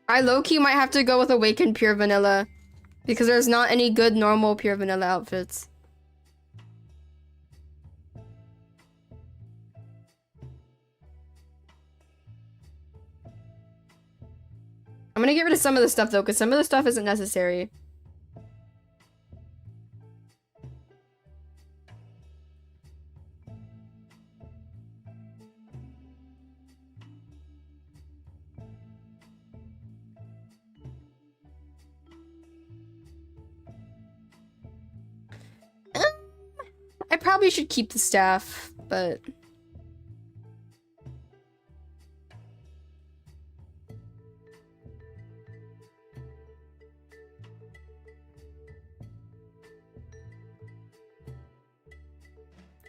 I low-key might have to go with Awakened Pure Vanilla. Because there's not any good normal Pure Vanilla outfits. I'm gonna get rid of some of the stuff though, because some of the stuff isn't necessary. I probably should keep the staff, but...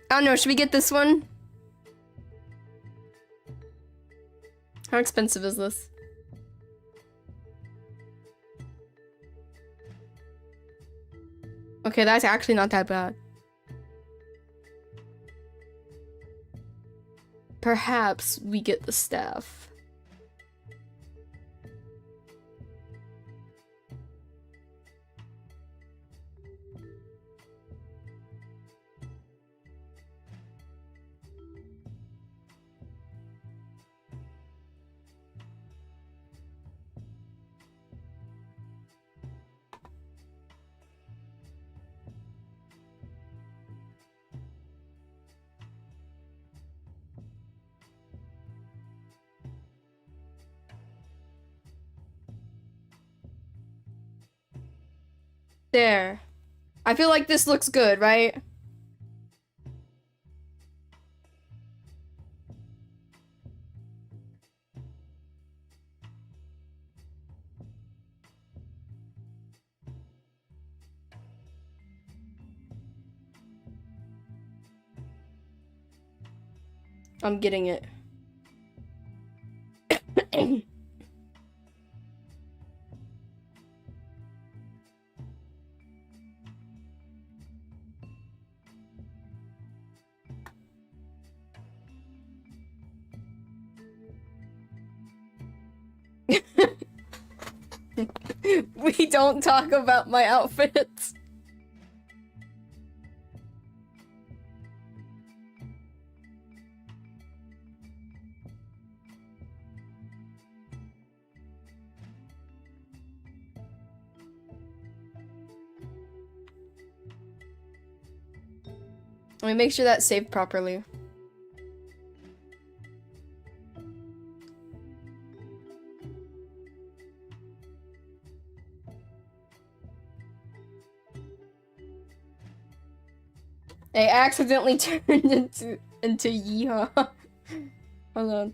I don't know, should we get this one? How expensive is this? Okay, that's actually not that bad. Perhaps we get the staff. There. I feel like this looks good, right? I'm getting it. We don't talk about my outfits. Let me make sure that's saved properly. I accidentally turned into Yeehaw. Hold on.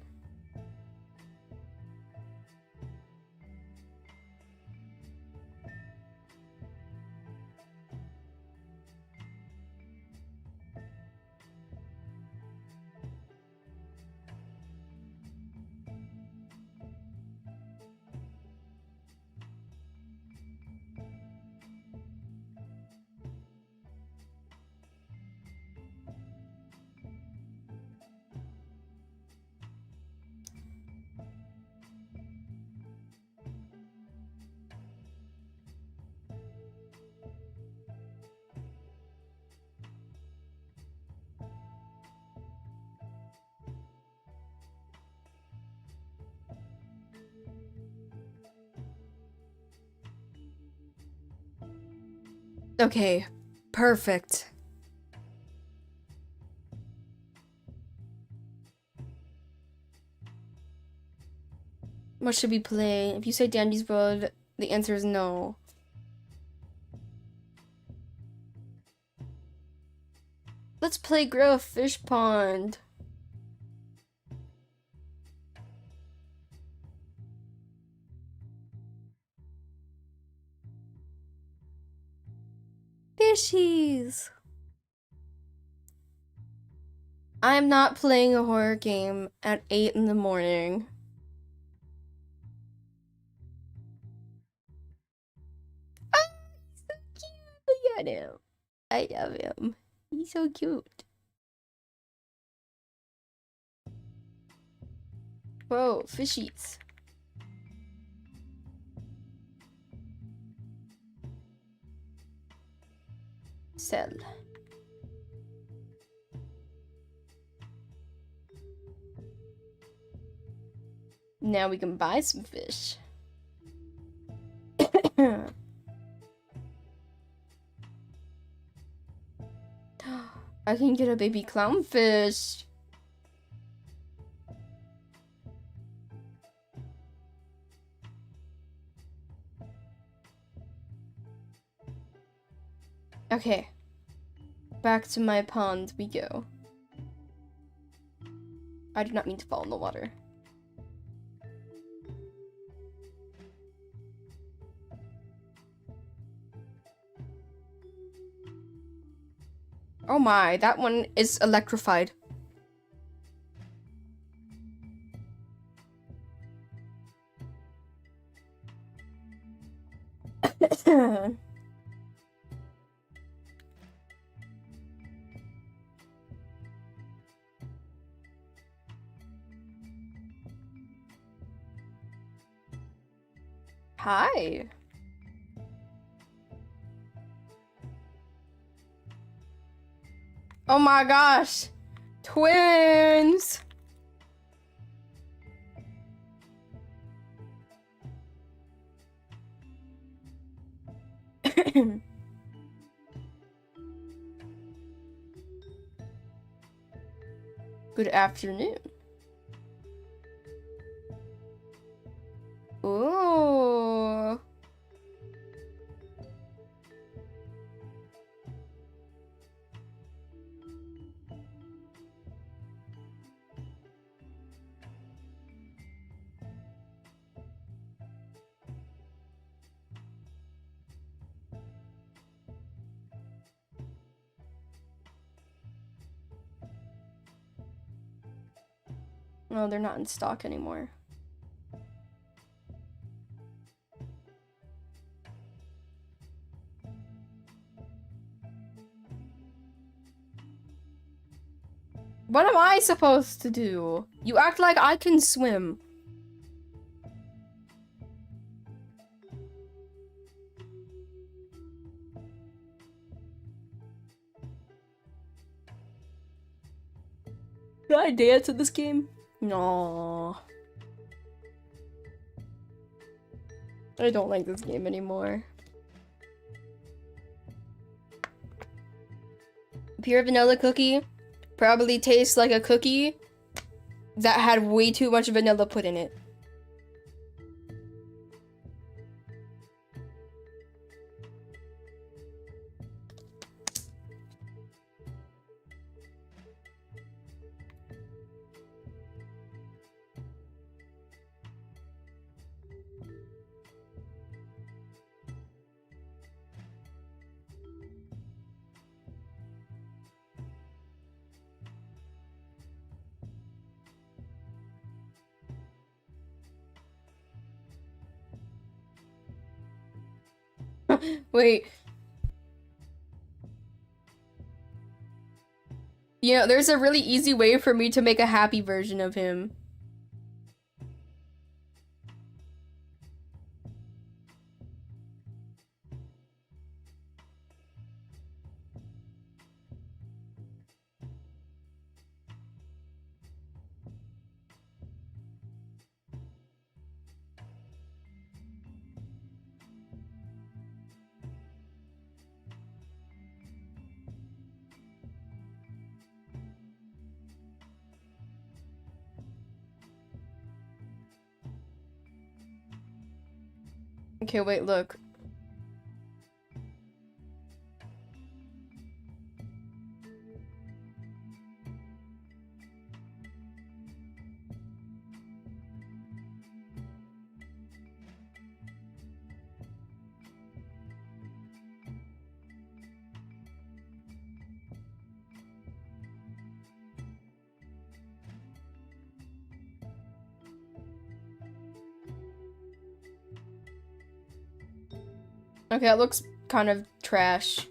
Okay, perfect. What should we play? If you say Dandy's World, the answer is no. Let's play Grow a Fish Pond. Fishies! I'm not playing a horror game at 8 in the morning. Ah, he's so cute! Look at him. I love him. He's so cute. Whoa, fishies. Sell. Now we can buy some fish. I can get a baby clownfish. Okay. Back to my pond we go. I did not mean to fall in the water. Oh my, that one is electrified. Hi. Oh my gosh. Twins. Good afternoon. Ooh. No, they're not in stock anymore. What am I supposed to do? You act like I can swim. Did I dance in this game? No. I don't like this game anymore. Pure vanilla cookie probably tastes like a cookie that had way too much vanilla put in it. Wait. You know, there's a really easy way for me to make a happy version of him. Okay, wait, look. Okay, that looks kind of trash.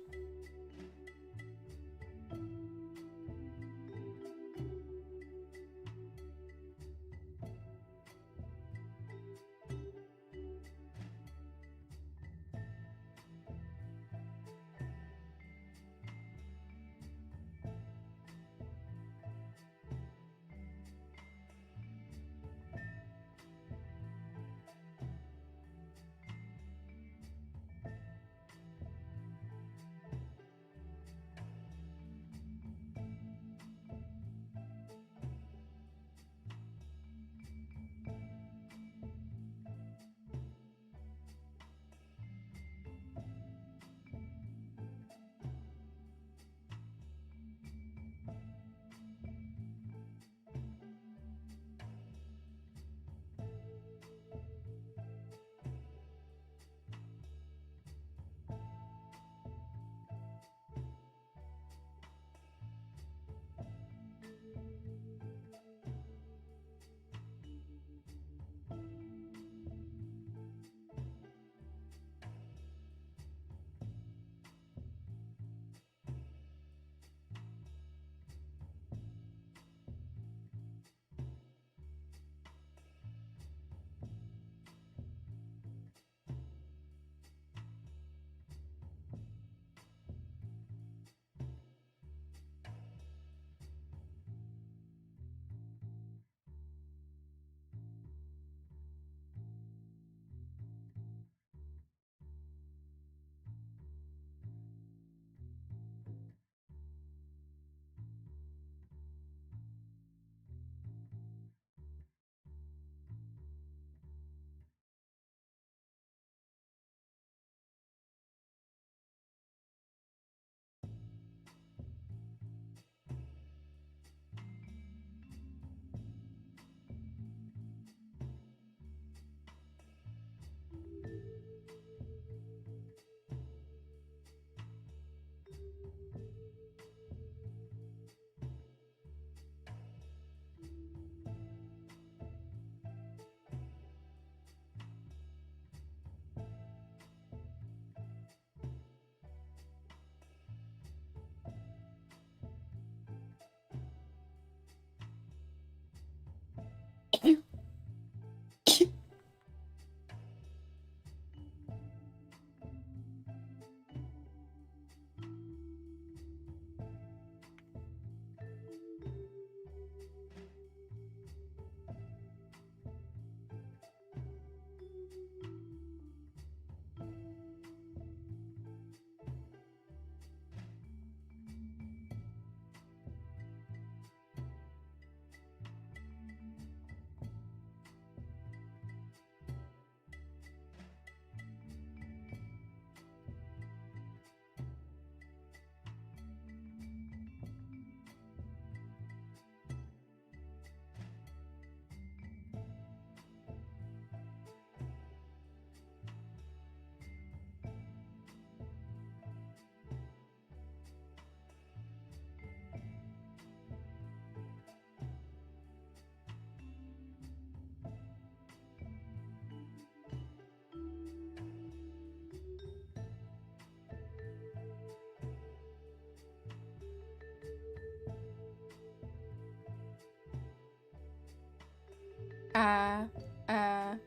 Ah, ah.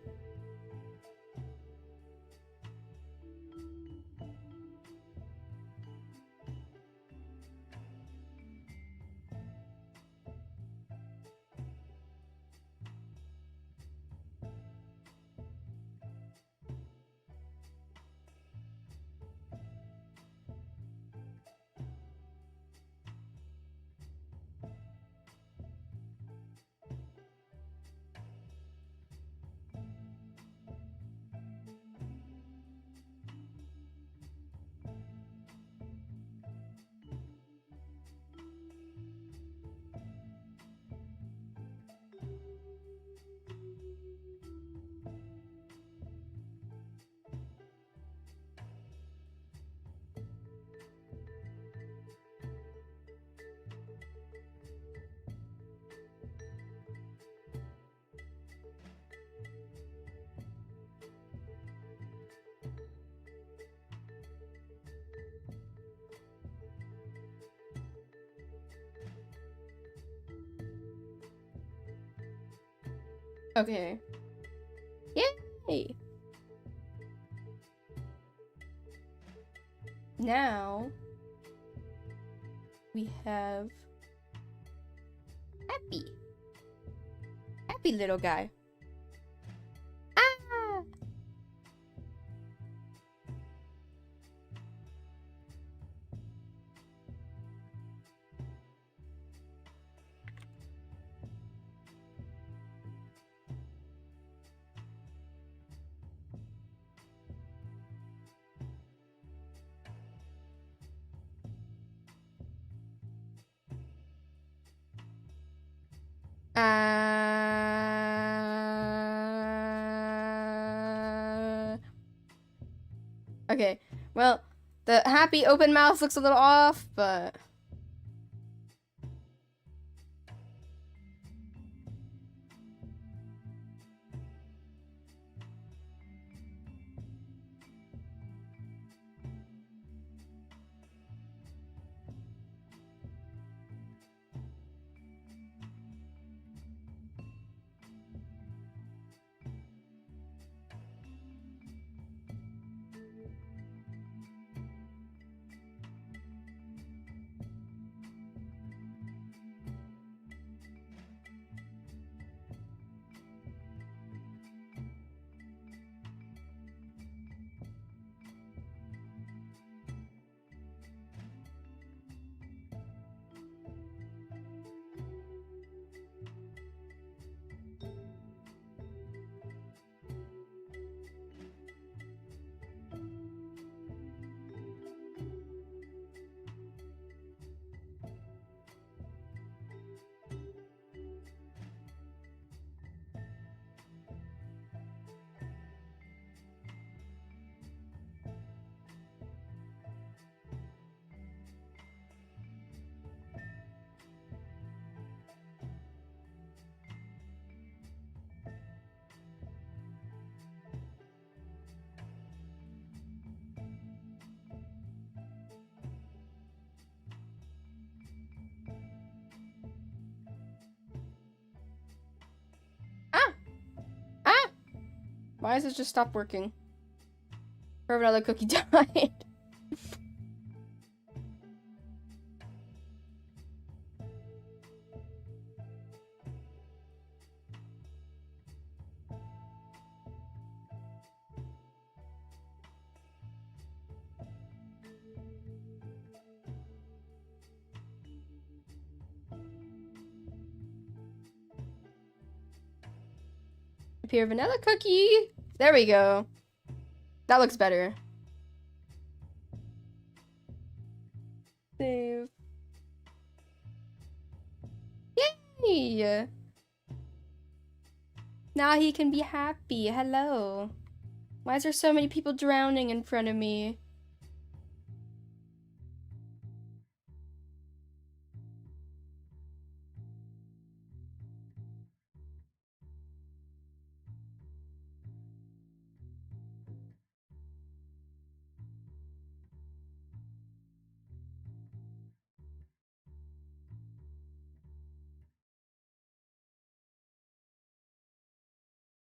Okay. Yay! Now we have Happy. Happy little guy. Ah! Okay. Well, the happy open mouth looks a little off, but ah! Ah! Why does it just stop working? Or another cookie died. Appear vanilla cookie. There we go. That looks better. Save. Yay! Now he can be happy. Hello. Why is there so many people drowning in front of me?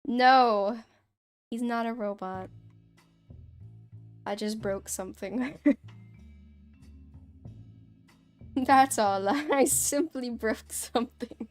No, he's not a robot. I just broke something. That's all. I simply broke something.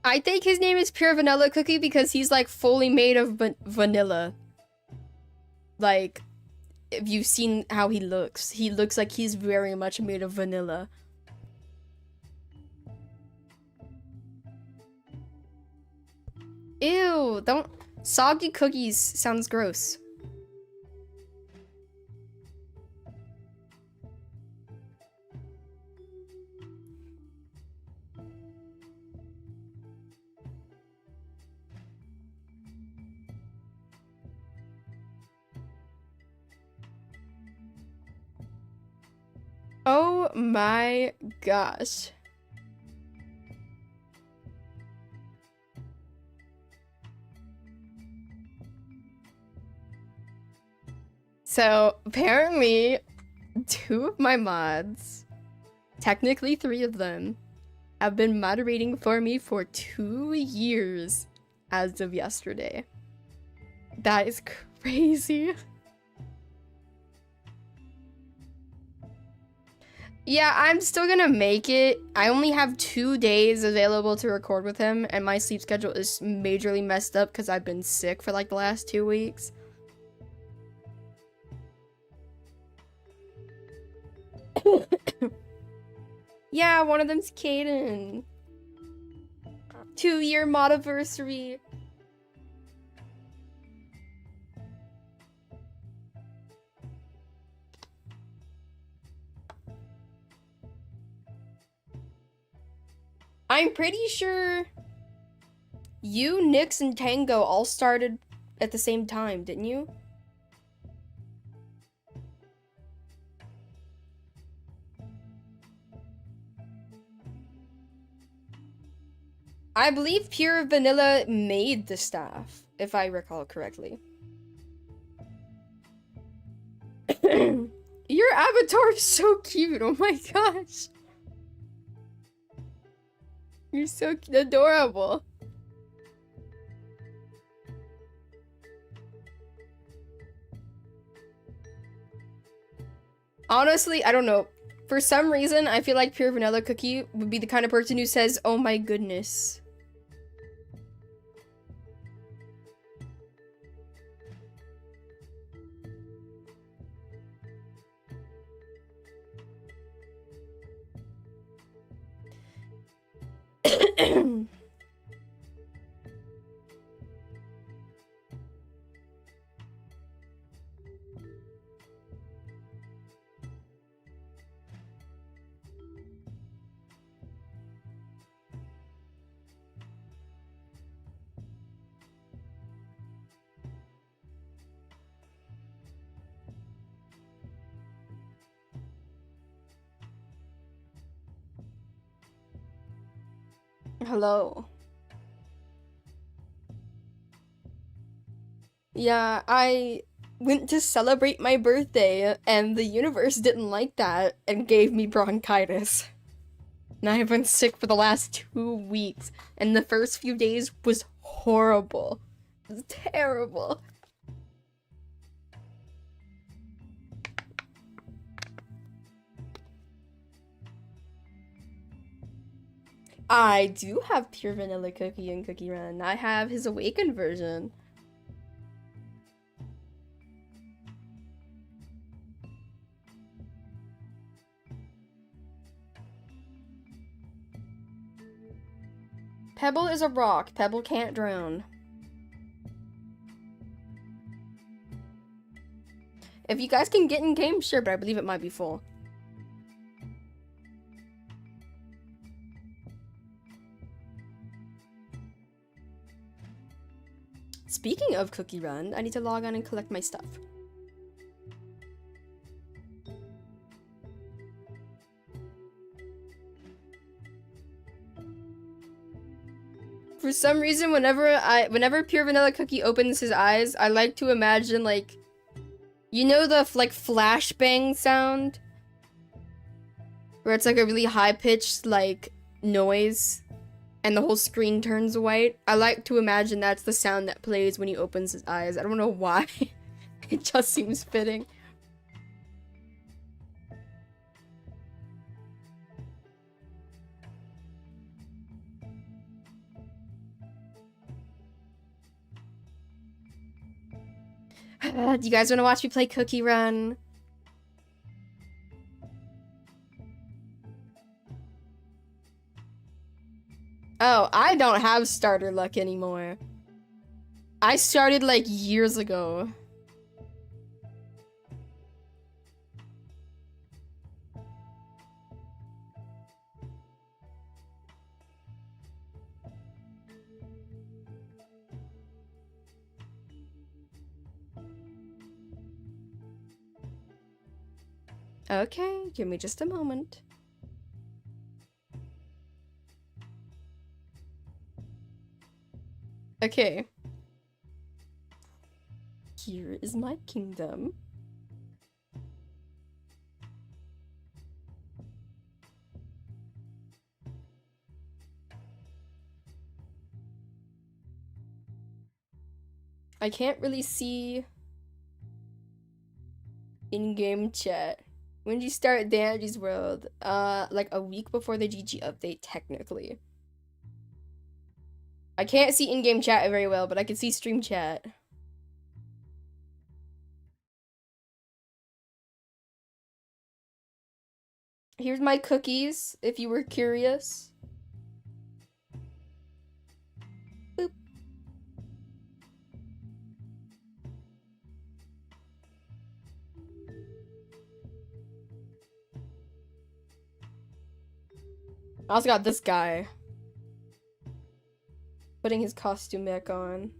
I think his name is Pure Vanilla Cookie because he's like fully made of vanilla. Like, if you've seen how he looks like he's very much made of vanilla. Ew, don't. Soggy cookies sounds gross. Oh my gosh. So apparently 2 of my mods, technically 3 of them, have been moderating for me for 2 years as of yesterday. That is crazy. Yeah, I'm still gonna make it. I only have 2 days available to record with him, and my sleep schedule is majorly messed up because I've been sick for like the last 2 weeks. Yeah, one of them's Kaden. 2-year modiversary. I'm pretty sure you, Nyx, and Tango all started at the same time, didn't you? I believe Pure Vanilla made the staff, if I recall correctly. Your avatar is so cute, oh my gosh. You're so adorable. Honestly, I don't know. For some reason, I feel like Pure Vanilla Cookie would be the kind of person who says, "Oh my goodness." Hello. Yeah, I went to celebrate my birthday, and the universe didn't like that and gave me bronchitis. And I've been sick for the last 2 weeks, and the first few days was horrible. It was terrible. I do have Pure Vanilla Cookie and Cookie Run. I have his Awakened version. Pebble is a rock. Pebble can't drown. If you guys can get in game, sure, but I believe it might be full. Speaking of Cookie Run, I need to log on and collect my stuff. For some reason, whenever Pure Vanilla Cookie opens his eyes, I like to imagine, like, you know the, like, flashbang sound? Where it's, like, a really high-pitched, like, noise, and the whole screen turns white. I like to imagine that's the sound that plays when he opens his eyes. I don't know why. It just seems fitting. Do you guys want to watch me play Cookie Run? Oh, I don't have starter luck anymore. I started like years ago. Okay, give me just a moment. Okay. Here is my kingdom. I can't really see in-game chat. When did you start Dandy's World? Like a week before the GG update, technically. I can't see in-game chat very well, but I can see stream chat. Here's my cookies, if you were curious. Boop. I also got this guy. Putting his costume back on.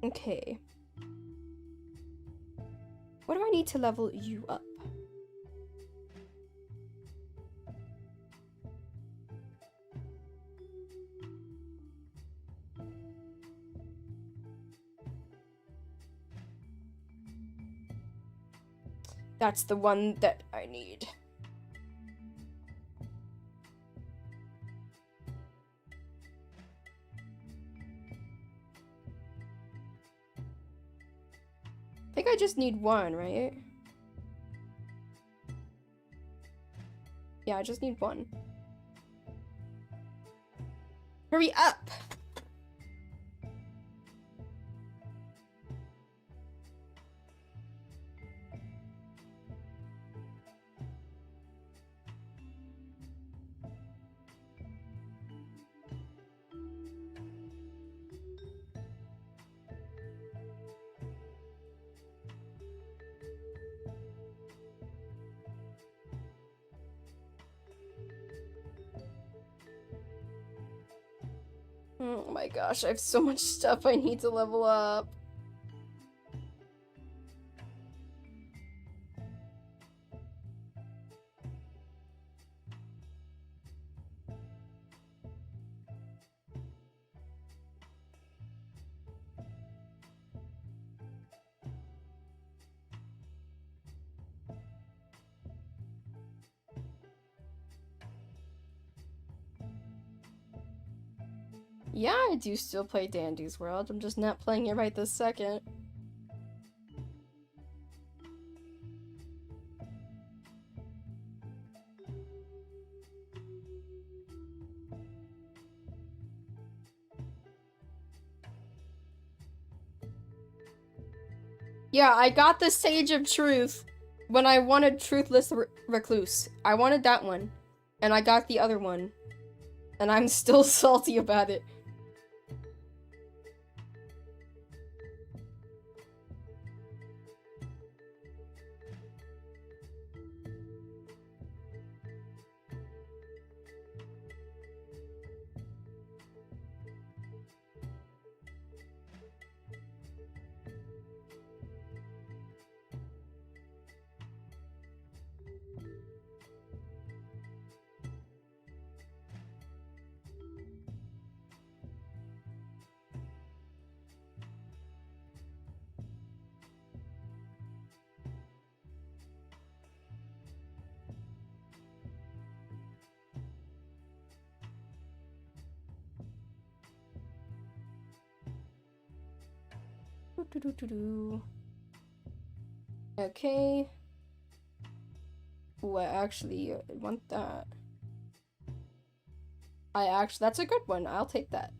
Okay. What do I need to level you up? That's the one that I need. I think I just need one, right? Yeah, I just need one. Hurry up! Oh my gosh, I have so much stuff I need to level up. Yeah, I do still play Dandy's World. I'm just not playing it right this second. Yeah, I got the Sage of Truth when I wanted Truthless Recluse. I wanted that one. And I got the other one. And I'm still salty about it. Okay. Ooh, I actually want that. That's a good one. I'll take that.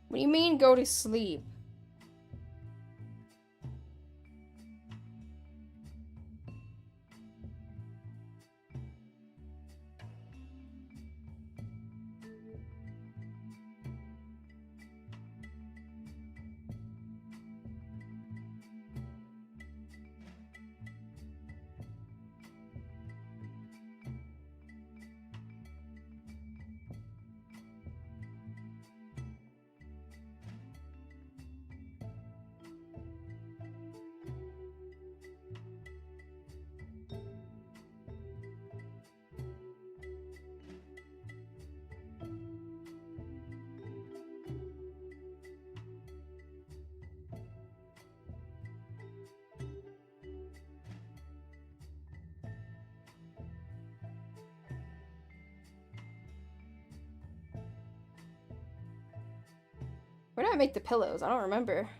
What do you mean go to sleep? Where did I make the pillows? I don't remember.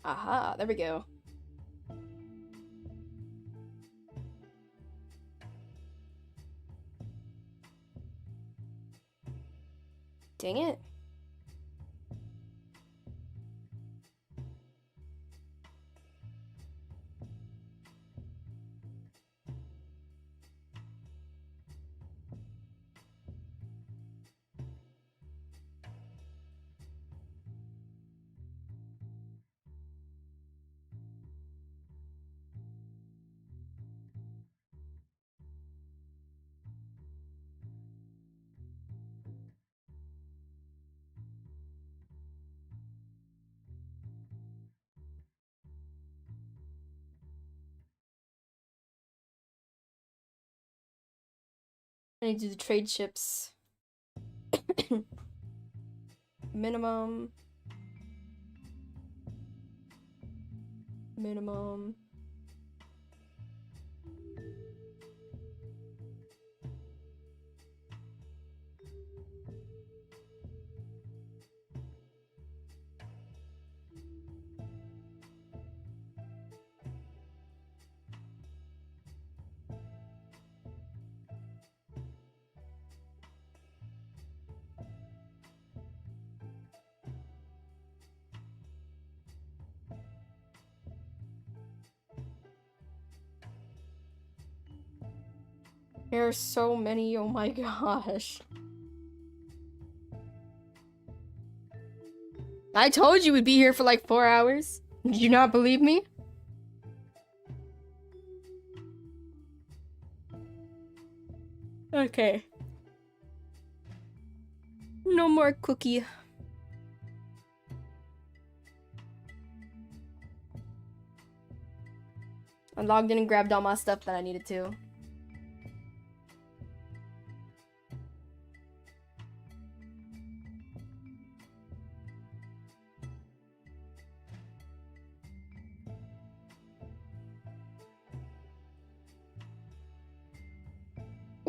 Aha, there we go. Dang it. I need to do the trade ships. Minimum. Minimum. There are so many, oh my gosh. I told you we'd be here for like 4 hours. Did you not believe me? Okay. No more cookie. I logged in and grabbed all my stuff that I needed to.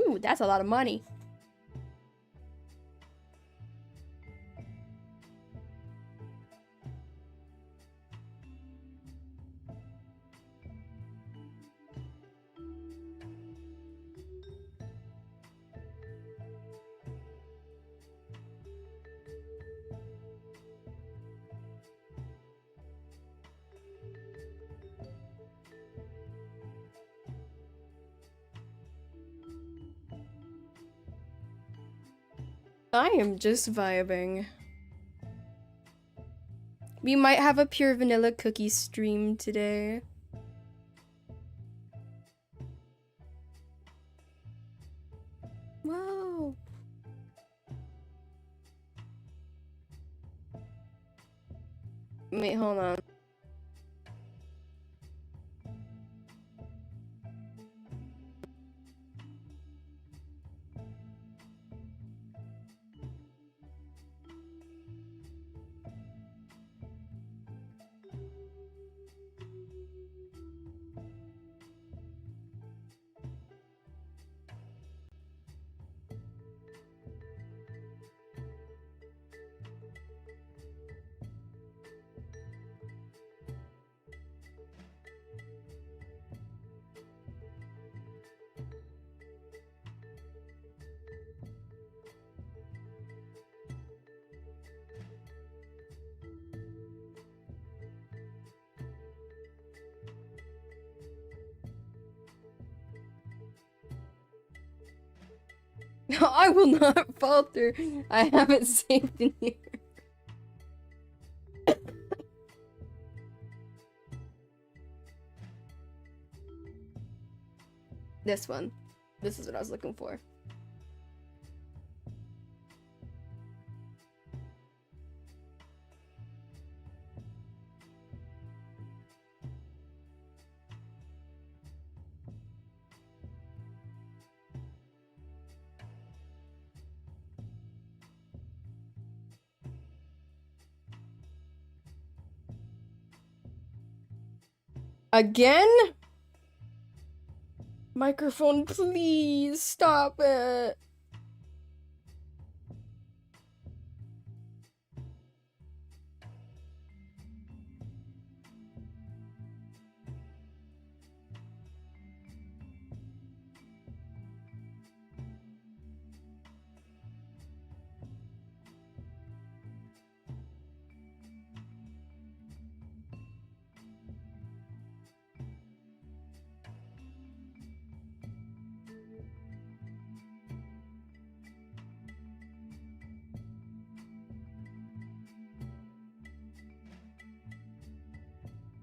Ooh, that's a lot of money. I am just vibing. We might have a pure vanilla cookie stream today. Whoa. Wait, hold on. I will not falter. I have it saved in here. This one. This is what I was looking for. Again? Microphone, please stop it.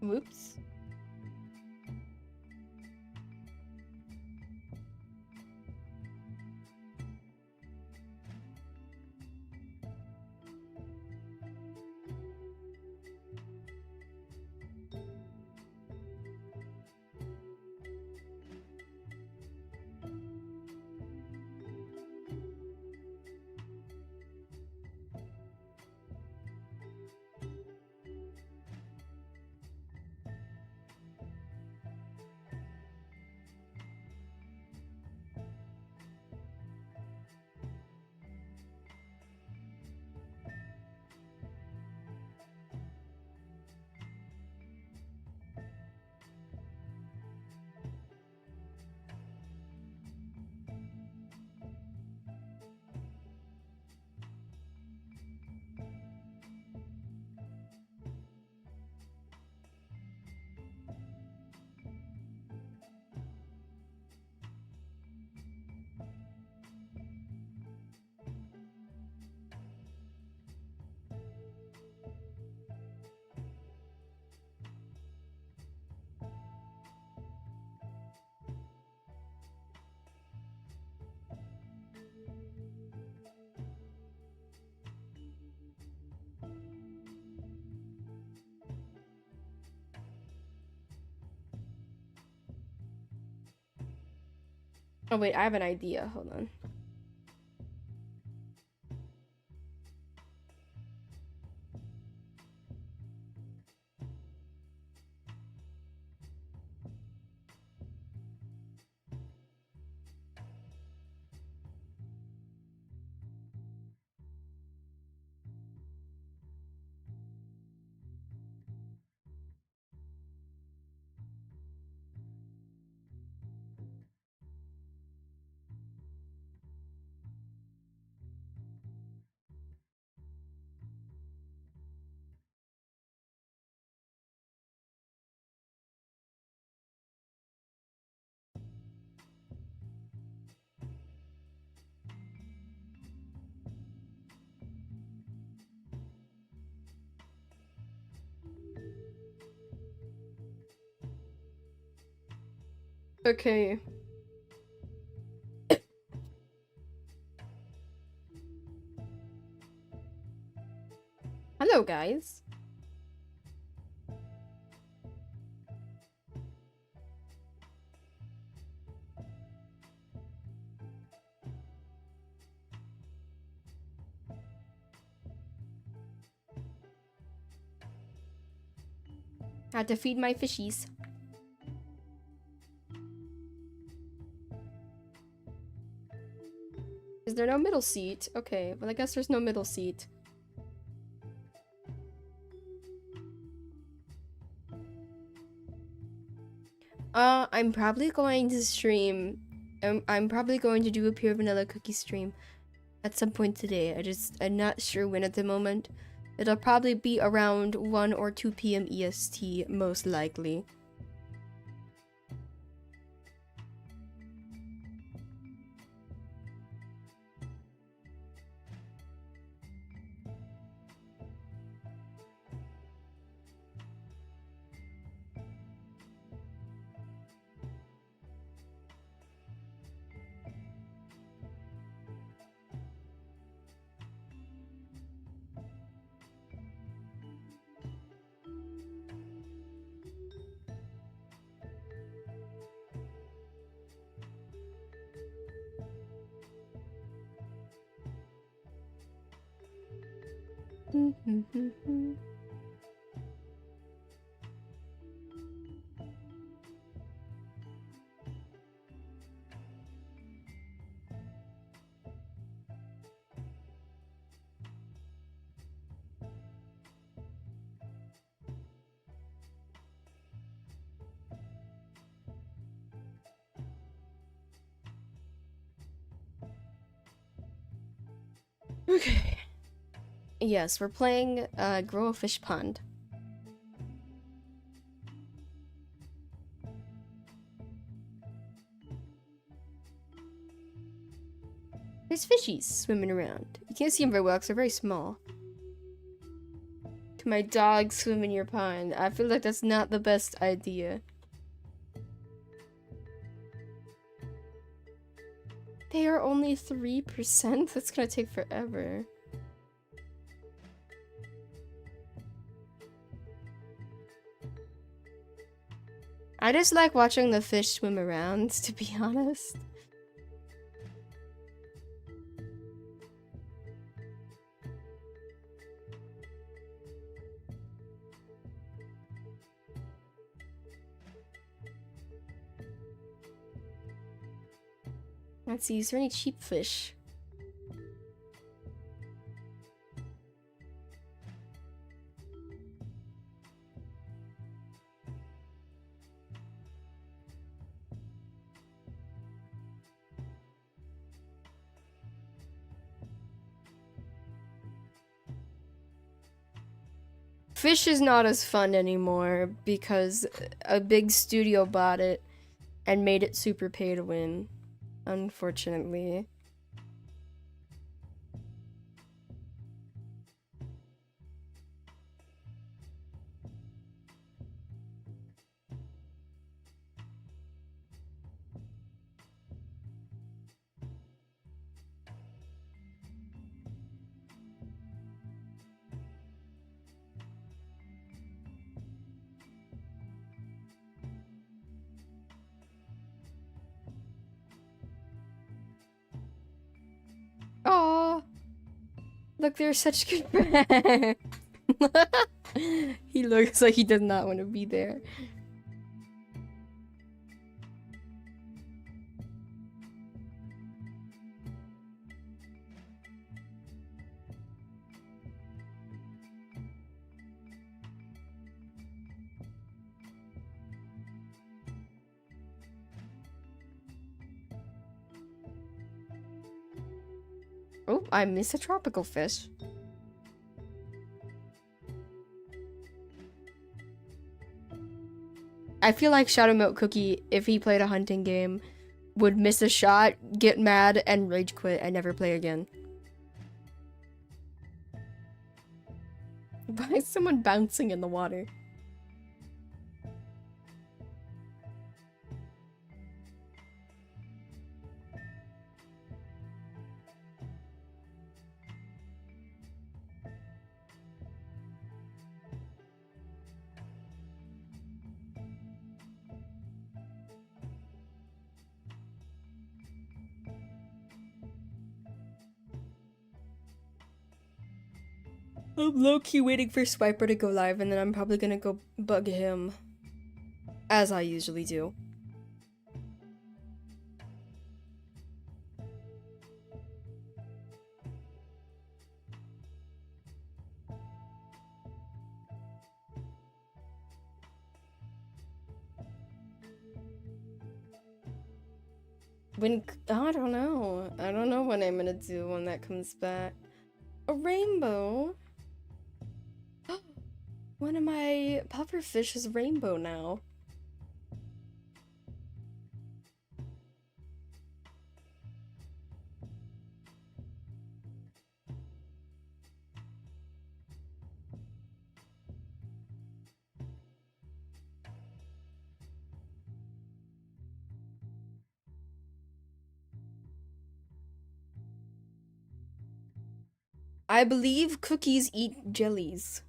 Whoops. Oh wait, I have an idea. Hold on. Okay. Hello, guys. Had to feed my fishies. Is there no middle seat? Okay, well I guess there's no middle seat. I'm probably going to stream. I'm probably going to do a pure vanilla cookie stream at some point today. I'm not sure when at the moment. It'll probably be around 1 or 2 p.m. EST, most likely. Okay. Yes, we're playing Grow a Fish Pond. There's fishies swimming around. You can't see them very well because they're very small. To my dog swim in your pond. I feel like that's not the best idea. They are only 3%? That's gonna take forever. I just like watching the fish swim around, to be honest. Let's see, is there any cheap fish? Fish is not as fun anymore because a big studio bought it and made it super pay to win, unfortunately. Oh, look, they're such good friends. He looks like he does not want to be there. Oh, I miss a tropical fish. I feel like Shadow Milk Cookie, if he played a hunting game, would miss a shot, get mad, and rage quit and never play again. Why is someone bouncing in the water? I'm low-key waiting for Swiper to go live, and then I'm probably gonna go bug him. As I usually do. I don't know. I don't know what I'm gonna do when that comes back. A rainbow? One of my pufferfish is rainbow now. I believe cookies eat jellies.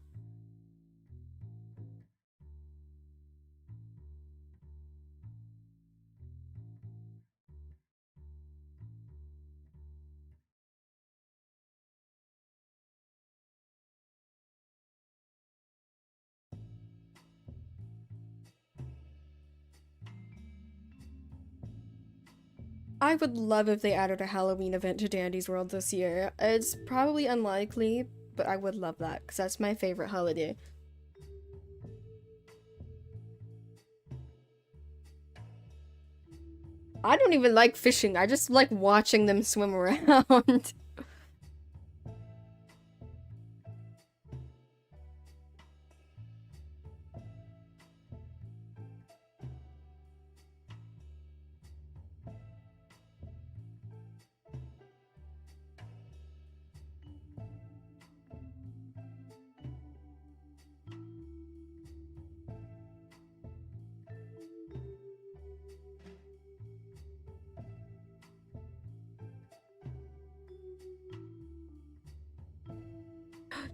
I would love if they added a Halloween event to Dandy's World this year. It's probably unlikely, but I would love that, because that's my favorite holiday. I don't even like fishing, I just like watching them swim around.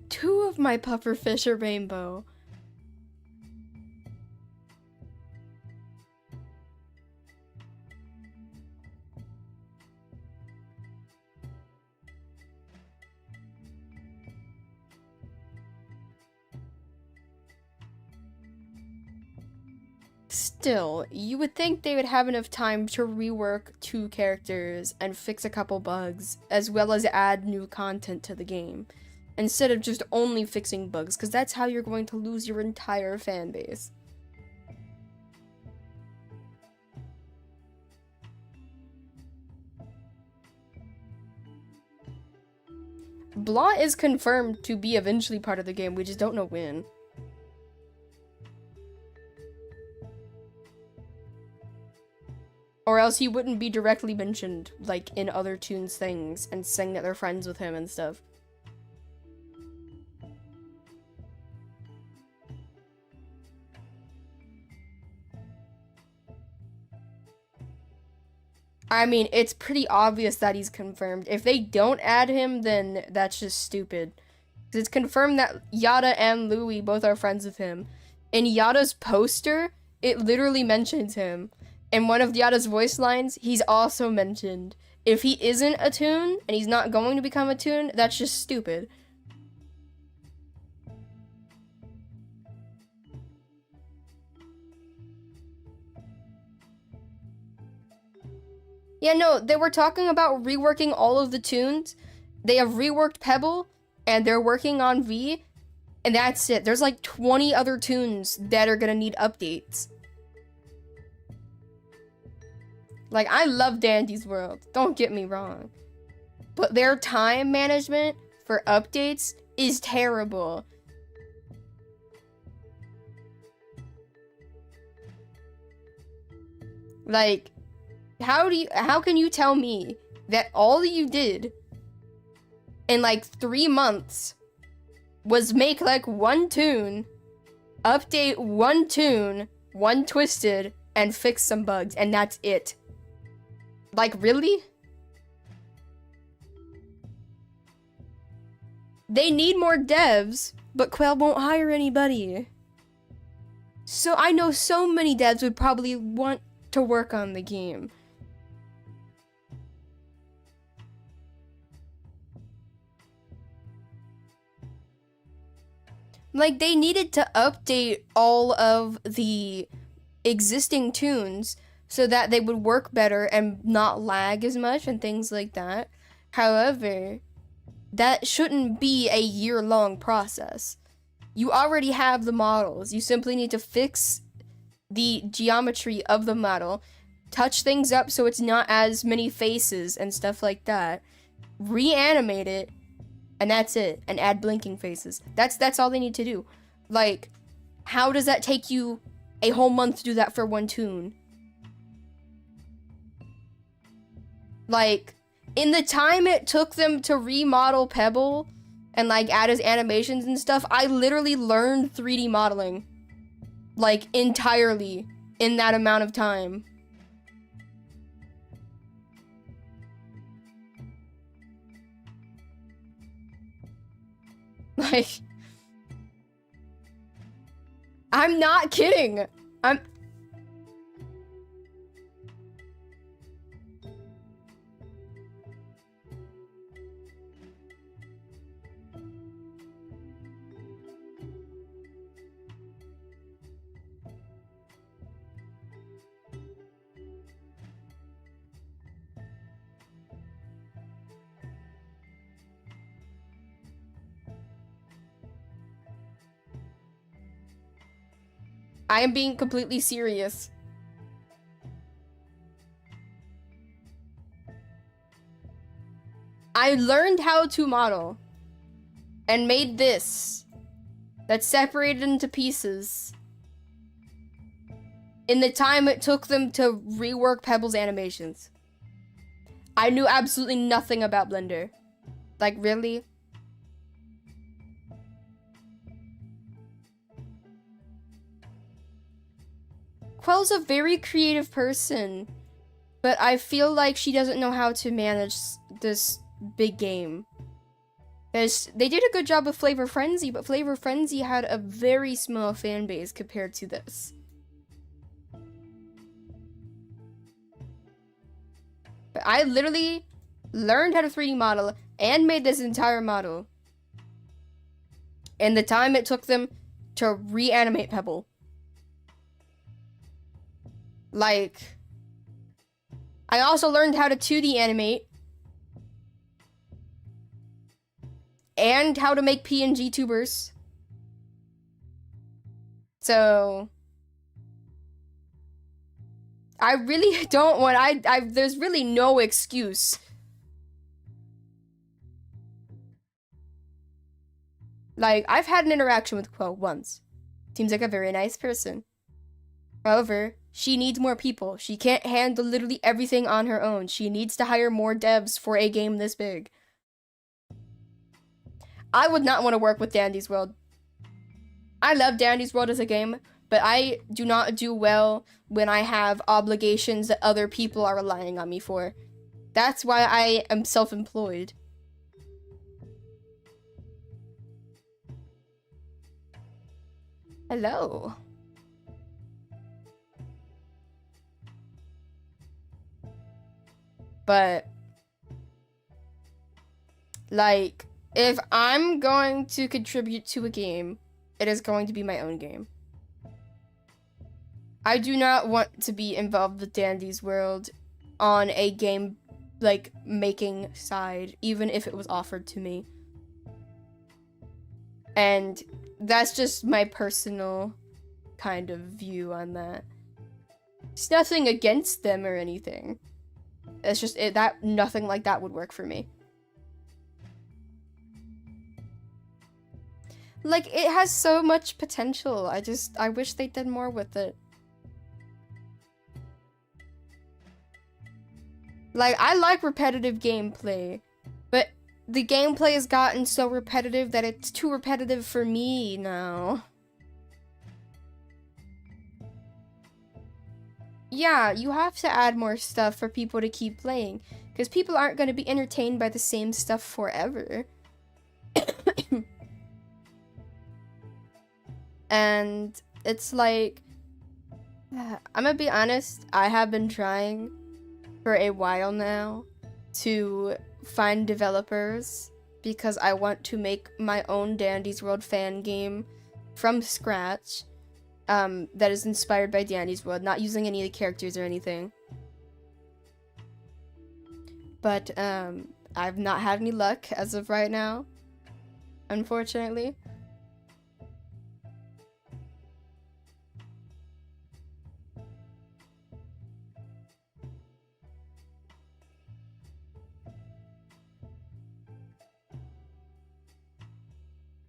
Two of my pufferfish are rainbow. Still, you would think they would have enough time to rework 2 characters and fix a couple bugs, as well as add new content to the game, instead of just only fixing bugs, because that's how you're going to lose your entire fan base. Blah is confirmed to be eventually part of the game, we just don't know when. Or else he wouldn't be directly mentioned, like, in other Toons things, and saying that they're friends with him and stuff. I mean, it's pretty obvious that he's confirmed. If they don't add him, then that's just stupid. Because it's confirmed that Yada and Louie both are friends with him. In Yada's poster, it literally mentions him. In one of Yada's voice lines, he's also mentioned. If he isn't a Toon, and he's not going to become a Toon, that's just stupid. Yeah, no, they were talking about reworking all of the Toons. They have reworked Pebble, and they're working on V, and that's it. There's like 20 other Toons that are gonna need updates. Like, I love Dandy's World, don't get me wrong. But their time management for updates is terrible. Like, how can you tell me that all you did in like 3 months was make like 1 Toon, update 1 Toon, 1 Twisted, and fix some bugs, and that's it? Like, really? They need more devs, but Quail won't hire anybody. So I know so many devs would probably want to work on the game. Like, they needed to update all of the existing tunes so that they would work better and not lag as much and things like that. However, that shouldn't be a year-long process. You already have the models. You simply need to fix the geometry of the model, touch things up so it's not as many faces and stuff like that, reanimate it, and that's it. And add blinking faces. That's all they need to do. Like, how does that take you a whole month to do that for one tune? Like, in the time it took them to remodel Pebble and like add his animations and stuff, I literally learned 3D modeling. Like, entirely in that amount of time. Like, I'm not kidding. I am being completely serious. I learned how to model and made this that's separated into pieces in the time it took them to rework Pebble's animations. I knew absolutely nothing about Blender. Like, really? Quelle's a very creative person, but I feel like she doesn't know how to manage this big game. They did a good job with Flavor Frenzy, but Flavor Frenzy had a very small fan base compared to this. But I literally learned how to 3D model and made this entire model in the time it took them to reanimate Pebble. Like, I also learned how to 2D animate and how to make PNG tubers. So I really don't want, there's really no excuse. Like, I've had an interaction with Quell once. Seems like a very nice person. However, she needs more people. She can't handle literally everything on her own. She needs to hire more devs for a game this big. I would not want to work with Dandy's World. I love Dandy's World as a game, but I do not do well when I have obligations that other people are relying on me for. That's why I am self-employed. Hello. But, like, if I'm going to contribute to a game, it is going to be my own game. I do not want to be involved with Dandy's World on a game, like, making side, even if it was offered to me. And that's just my personal kind of view on that. It's nothing against them or anything. It's just that nothing like that would work for me. Like, it has so much potential. I wish they did more with it. Like, I like repetitive gameplay, but the gameplay has gotten so repetitive that it's too repetitive for me now. Yeah, you have to add more stuff for people to keep playing, because people aren't going to be entertained by the same stuff forever. And it's like, I'm gonna be honest, I have been trying for a while now to find developers because I want to make my own Dandy's World fan game from scratch, that is inspired by Dandy's World, not using any of the characters or anything. But, I've not had any luck as of right now, unfortunately.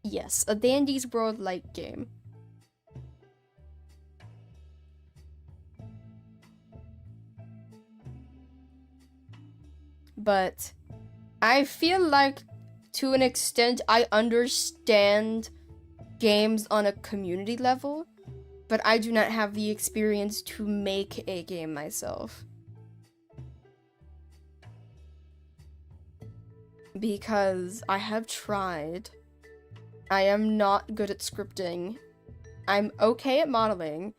Yes, a Dandy's World-like game. But I feel like, to an extent, I understand games on a community level, but I do not have the experience to make a game myself. Because I have tried. I am not good at scripting. I'm okay at modeling,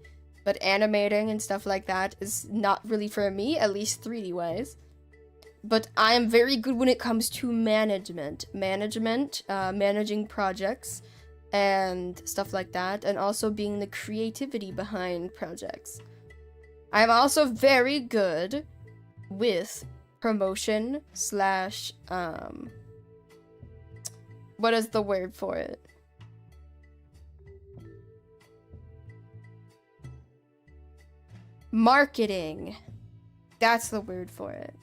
but animating and stuff like that is not really for me, at least 3D wise. But I am very good when it comes to management, managing projects and stuff like that, and also being the creativity behind projects. I'm also very good with promotion slash, what is the word for it? Marketing. That's the word for it.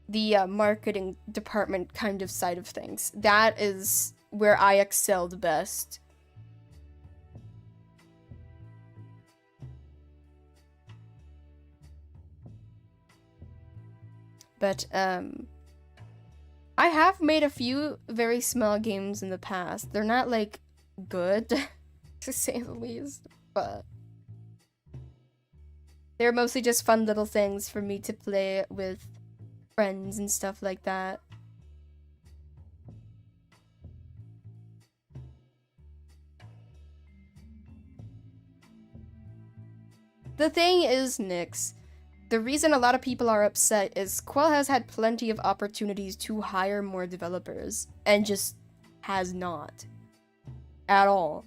The marketing department kind of side of things. That is where I excel the best. But, I have made a few very small games in the past. They're not, like, good, to say the least, but they're mostly just fun little things for me to play with friends and stuff like that. The thing is, Nyx, the reason a lot of people are upset is Quell has had plenty of opportunities to hire more developers, and just has not. At all.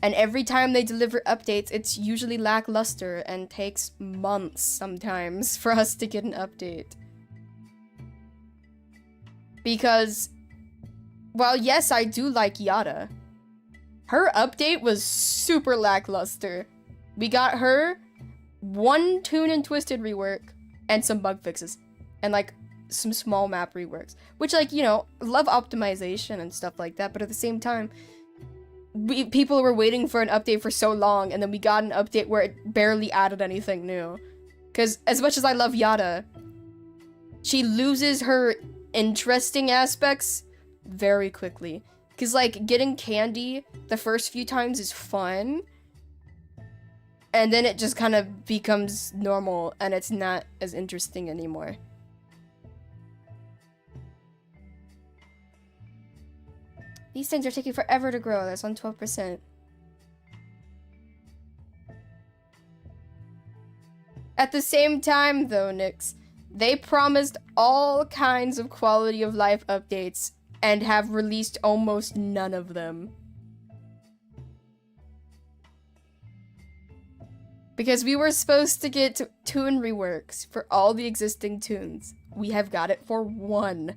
And every time they deliver updates, it's usually lackluster and takes months sometimes for us to get an update. Because, while yes, I do like Yada, her update was super lackluster. We got her one Tune and Twisted rework and some bug fixes. And, like, some small map reworks. Which, like, you know, love optimization and stuff like that, but at the same time, people were waiting for an update for so long, and then we got an update where it barely added anything new. Because as much as I love Yada, she loses her interesting aspects very quickly. Because, like, getting candy the first few times is fun, and then it just kind of becomes normal, and it's not as interesting anymore. These things are taking forever to grow. That's on 12%. At the same time, though, Nyx, they promised all kinds of quality of life updates and have released almost none of them. Because we were supposed to get tune reworks for all the existing tunes. We have got it for one.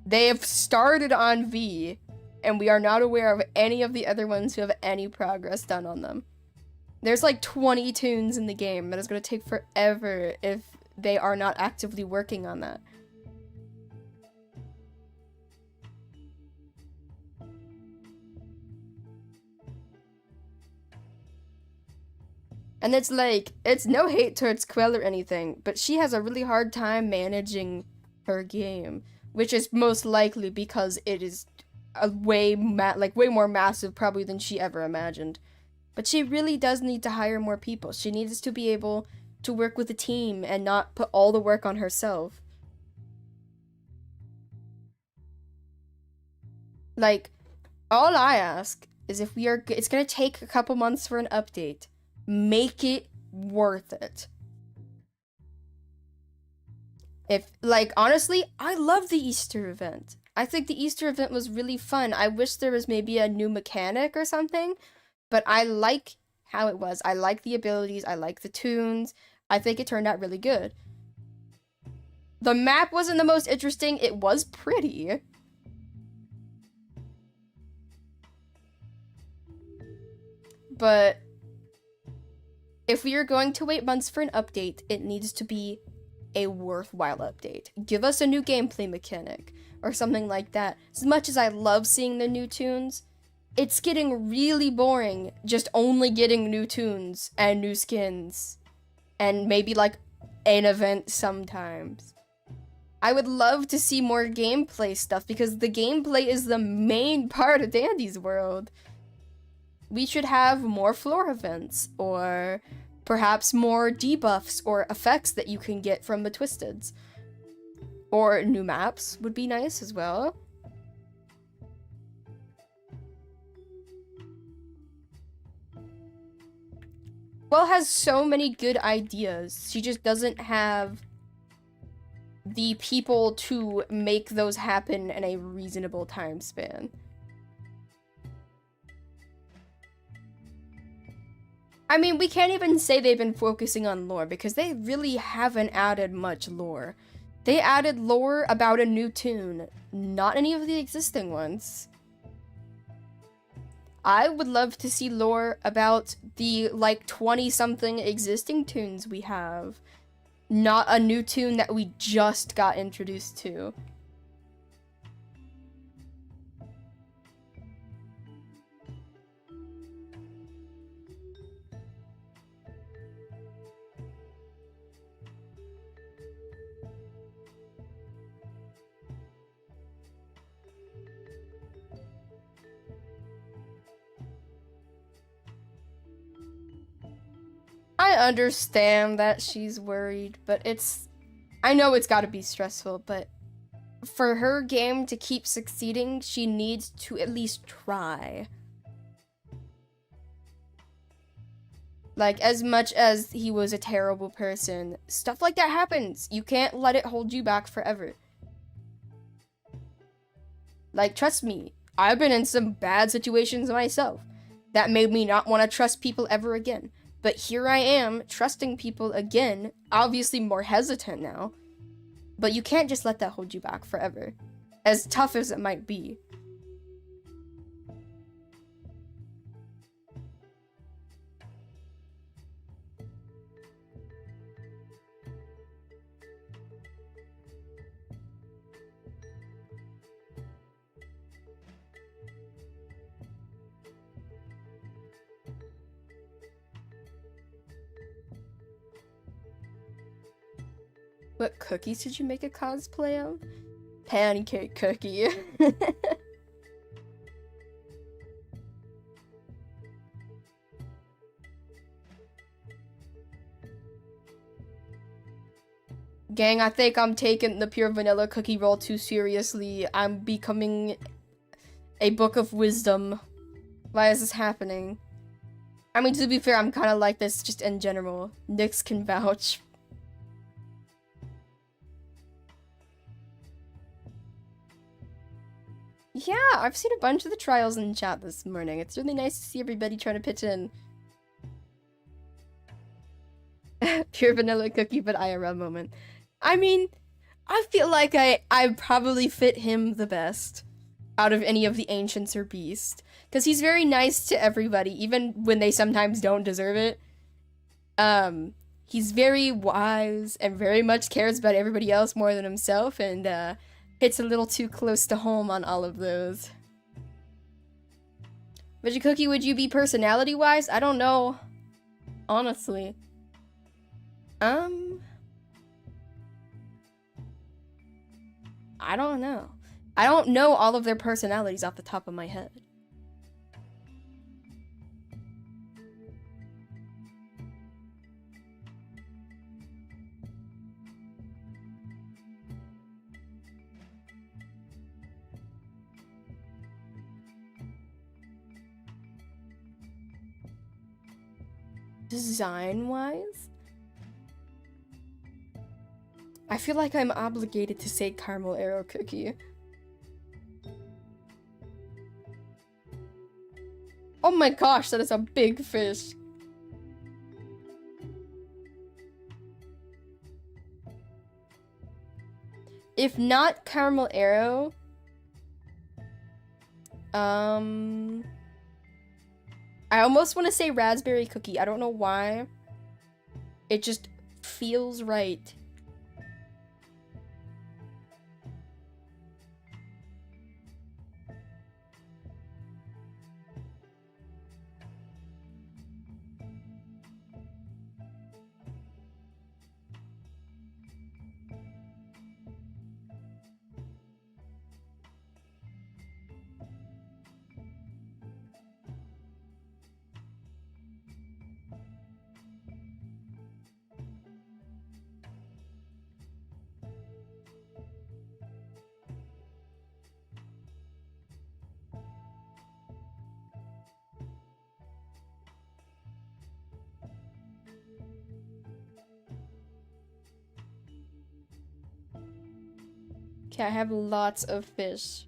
They have started on V, and we are not aware of any of the other ones who have any progress done on them. There's like 20 tunes in the game, but it's going to take forever if they are not actively working on that. And it's like, it's no hate towards Quell or anything, but she has a really hard time managing her game, which is most likely because it is a way more massive probably than she ever imagined. But she really does need to hire more people. She needs to be able to work with a team and not put all the work on herself. Like, all I ask is if it's gonna take a couple months for an update. Make it worth it. If, like, honestly, I love the Easter event. I think the Easter event was really fun. I wish there was maybe a new mechanic or something, but I like how it was. I like the abilities, I like the tunes. I think it turned out really good. The map wasn't the most interesting, it was pretty. But if we are going to wait months for an update, it needs to be a worthwhile update. Give us a new gameplay mechanic or something like that. As much as I love seeing the new tunes, it's getting really boring just only getting new tunes and new skins and maybe like an event sometimes. I would love to see more gameplay stuff because the gameplay is the main part of Dandy's world. We should have more floor events or perhaps more debuffs or effects that you can get from the Twisteds. Or new maps would be nice as well. Well has so many good ideas. She just doesn't have the people to make those happen in a reasonable time span. I mean, we can't even say they've been focusing on lore because they really haven't added much lore. They added lore about a new tune, not any of the existing ones. I would love to see lore about the, like, 20-something existing tunes we have. Not a new tune that we just got introduced to. I understand that she's worried, but I know it's gotta be stressful, but for her game to keep succeeding, she needs to at least try. Like, as much as he was a terrible person, stuff like that happens. You can't let it hold you back forever. Like, trust me, I've been in some bad situations myself that made me not want to trust people ever again. But here I am, trusting people again, obviously more hesitant now. But you can't just let that hold you back forever, as tough as it might be. What cookies did you make a cosplay of? Pancake cookie. Gang, I think I'm taking the pure vanilla cookie roll too seriously. I'm becoming a book of wisdom. Why is this happening? I mean, to be fair, I'm kind of like this just in general. Nyx can vouch. Yeah, I've seen a bunch of the trials in chat this morning. It's really nice to see everybody trying to pitch in. Pure vanilla cookie, but IRL moment. I mean, I feel like I probably fit him the best out of any of the ancients or beasts. Because he's very nice to everybody, even when they sometimes don't deserve it. He's very wise and very much cares about everybody else more than himself, and hits a little too close to home on all of those. Veggie Cookie, would you be personality-wise? I don't know. Honestly. I don't know. I don't know all of their personalities off the top of my head. Design-wise? I feel like I'm obligated to say caramel arrow cookie. Oh my gosh, that is a big fish. If not caramel arrow, I almost want to say raspberry cookie. I don't know why. It just feels right. Okay, I have lots of fish.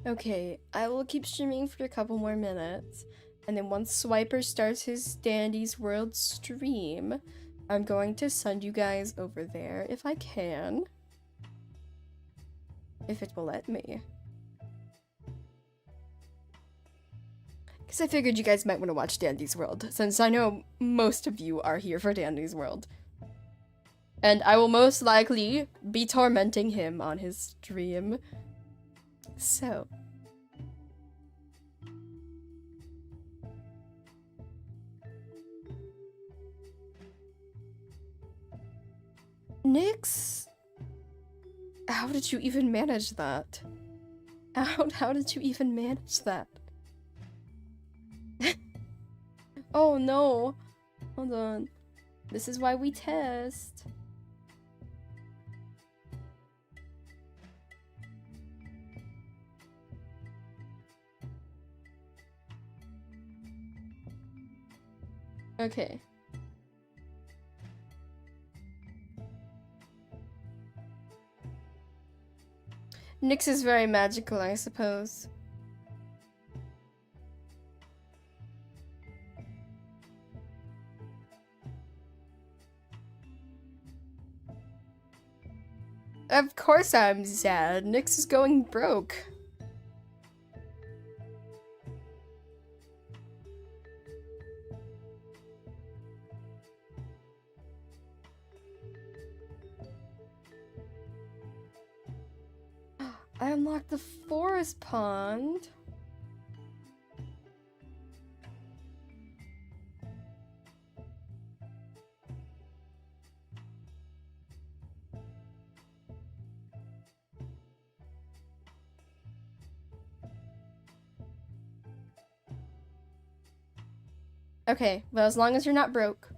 Okay, I will keep streaming for a couple more minutes, and then once Swiper starts his Dandy's World stream, I'm going to send you guys over there if I can. If it will let me. Because I figured you guys might want to watch Dandy's World, since I know most of you are here for Dandy's World. And I will most likely be tormenting him on his stream. So. Nyx? How did you even manage that? How did you even manage that? Oh no. Hold on. This is why we test. Okay. Nyx is very magical, I suppose. Of course I'm sad. Nyx is going broke. I unlocked the forest pond. Okay, well, as long as you're not broke.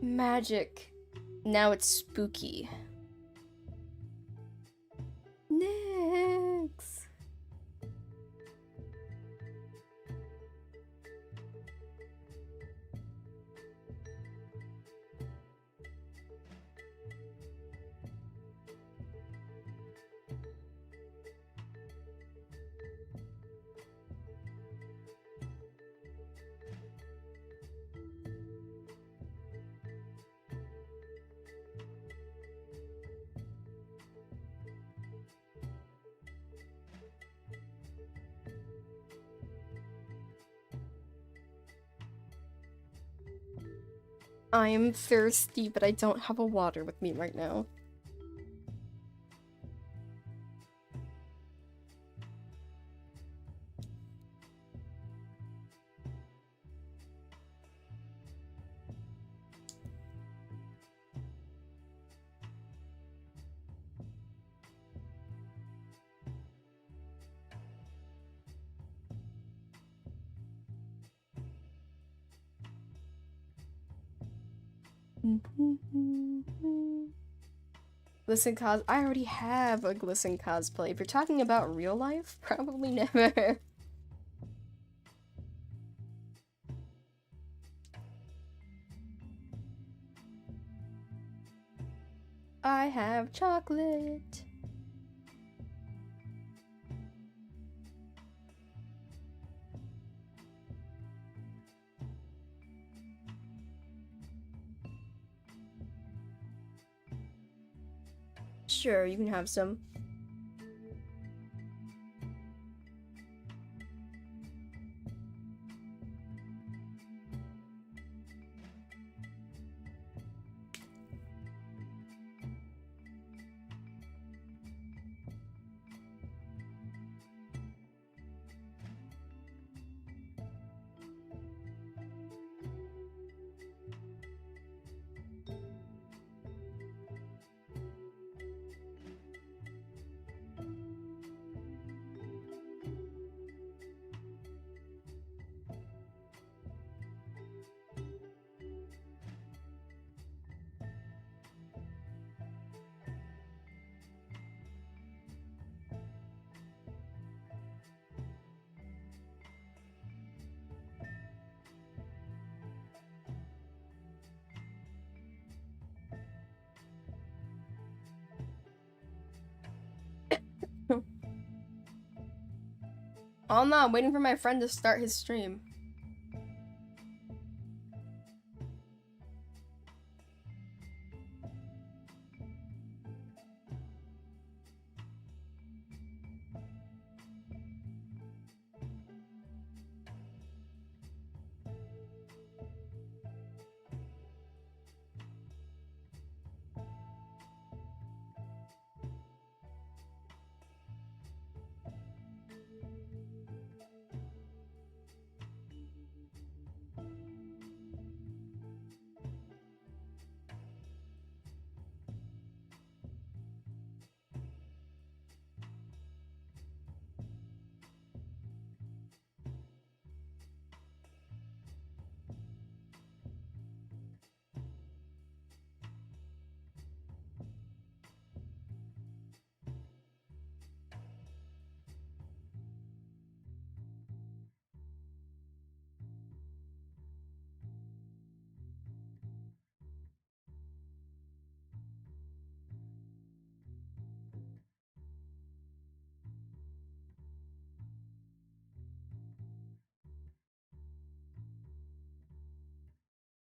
Magic. Now it's spooky. Nyx. I am thirsty, but I don't have a water with me right now. Glisten cos- I already have a Glisten cosplay. If you're talking about real life, probably never. I have chocolate. Sure, you can have some. Oh no, I'm waiting for my friend to start his stream.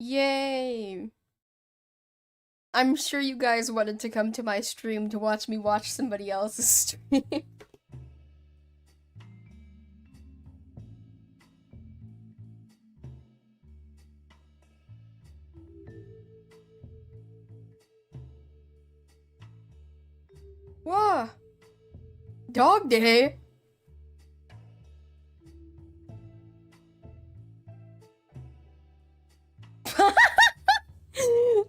Yay! I'm sure you guys wanted to come to my stream to watch me watch somebody else's stream. Whoa! Dog day?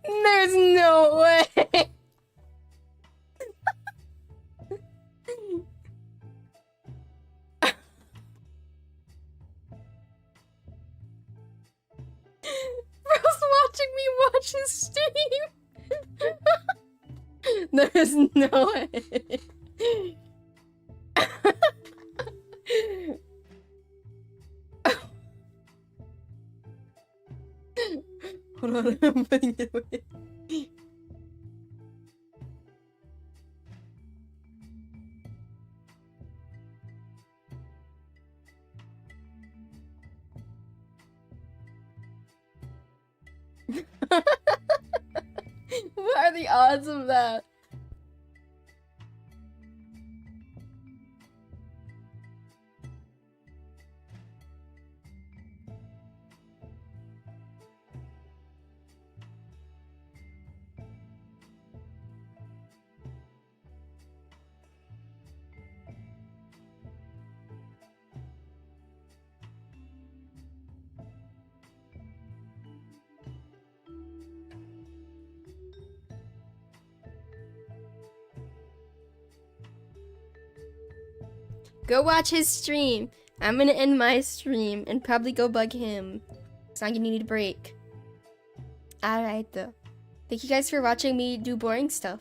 There's no way! Bro's watching me watch his stream! There's no way. Hold on, I'm putting it away. What are the odds of that? Go watch his stream. I'm gonna end my stream and probably go bug him. So I'm gonna need a break. Alright though. Thank you guys for watching me do boring stuff.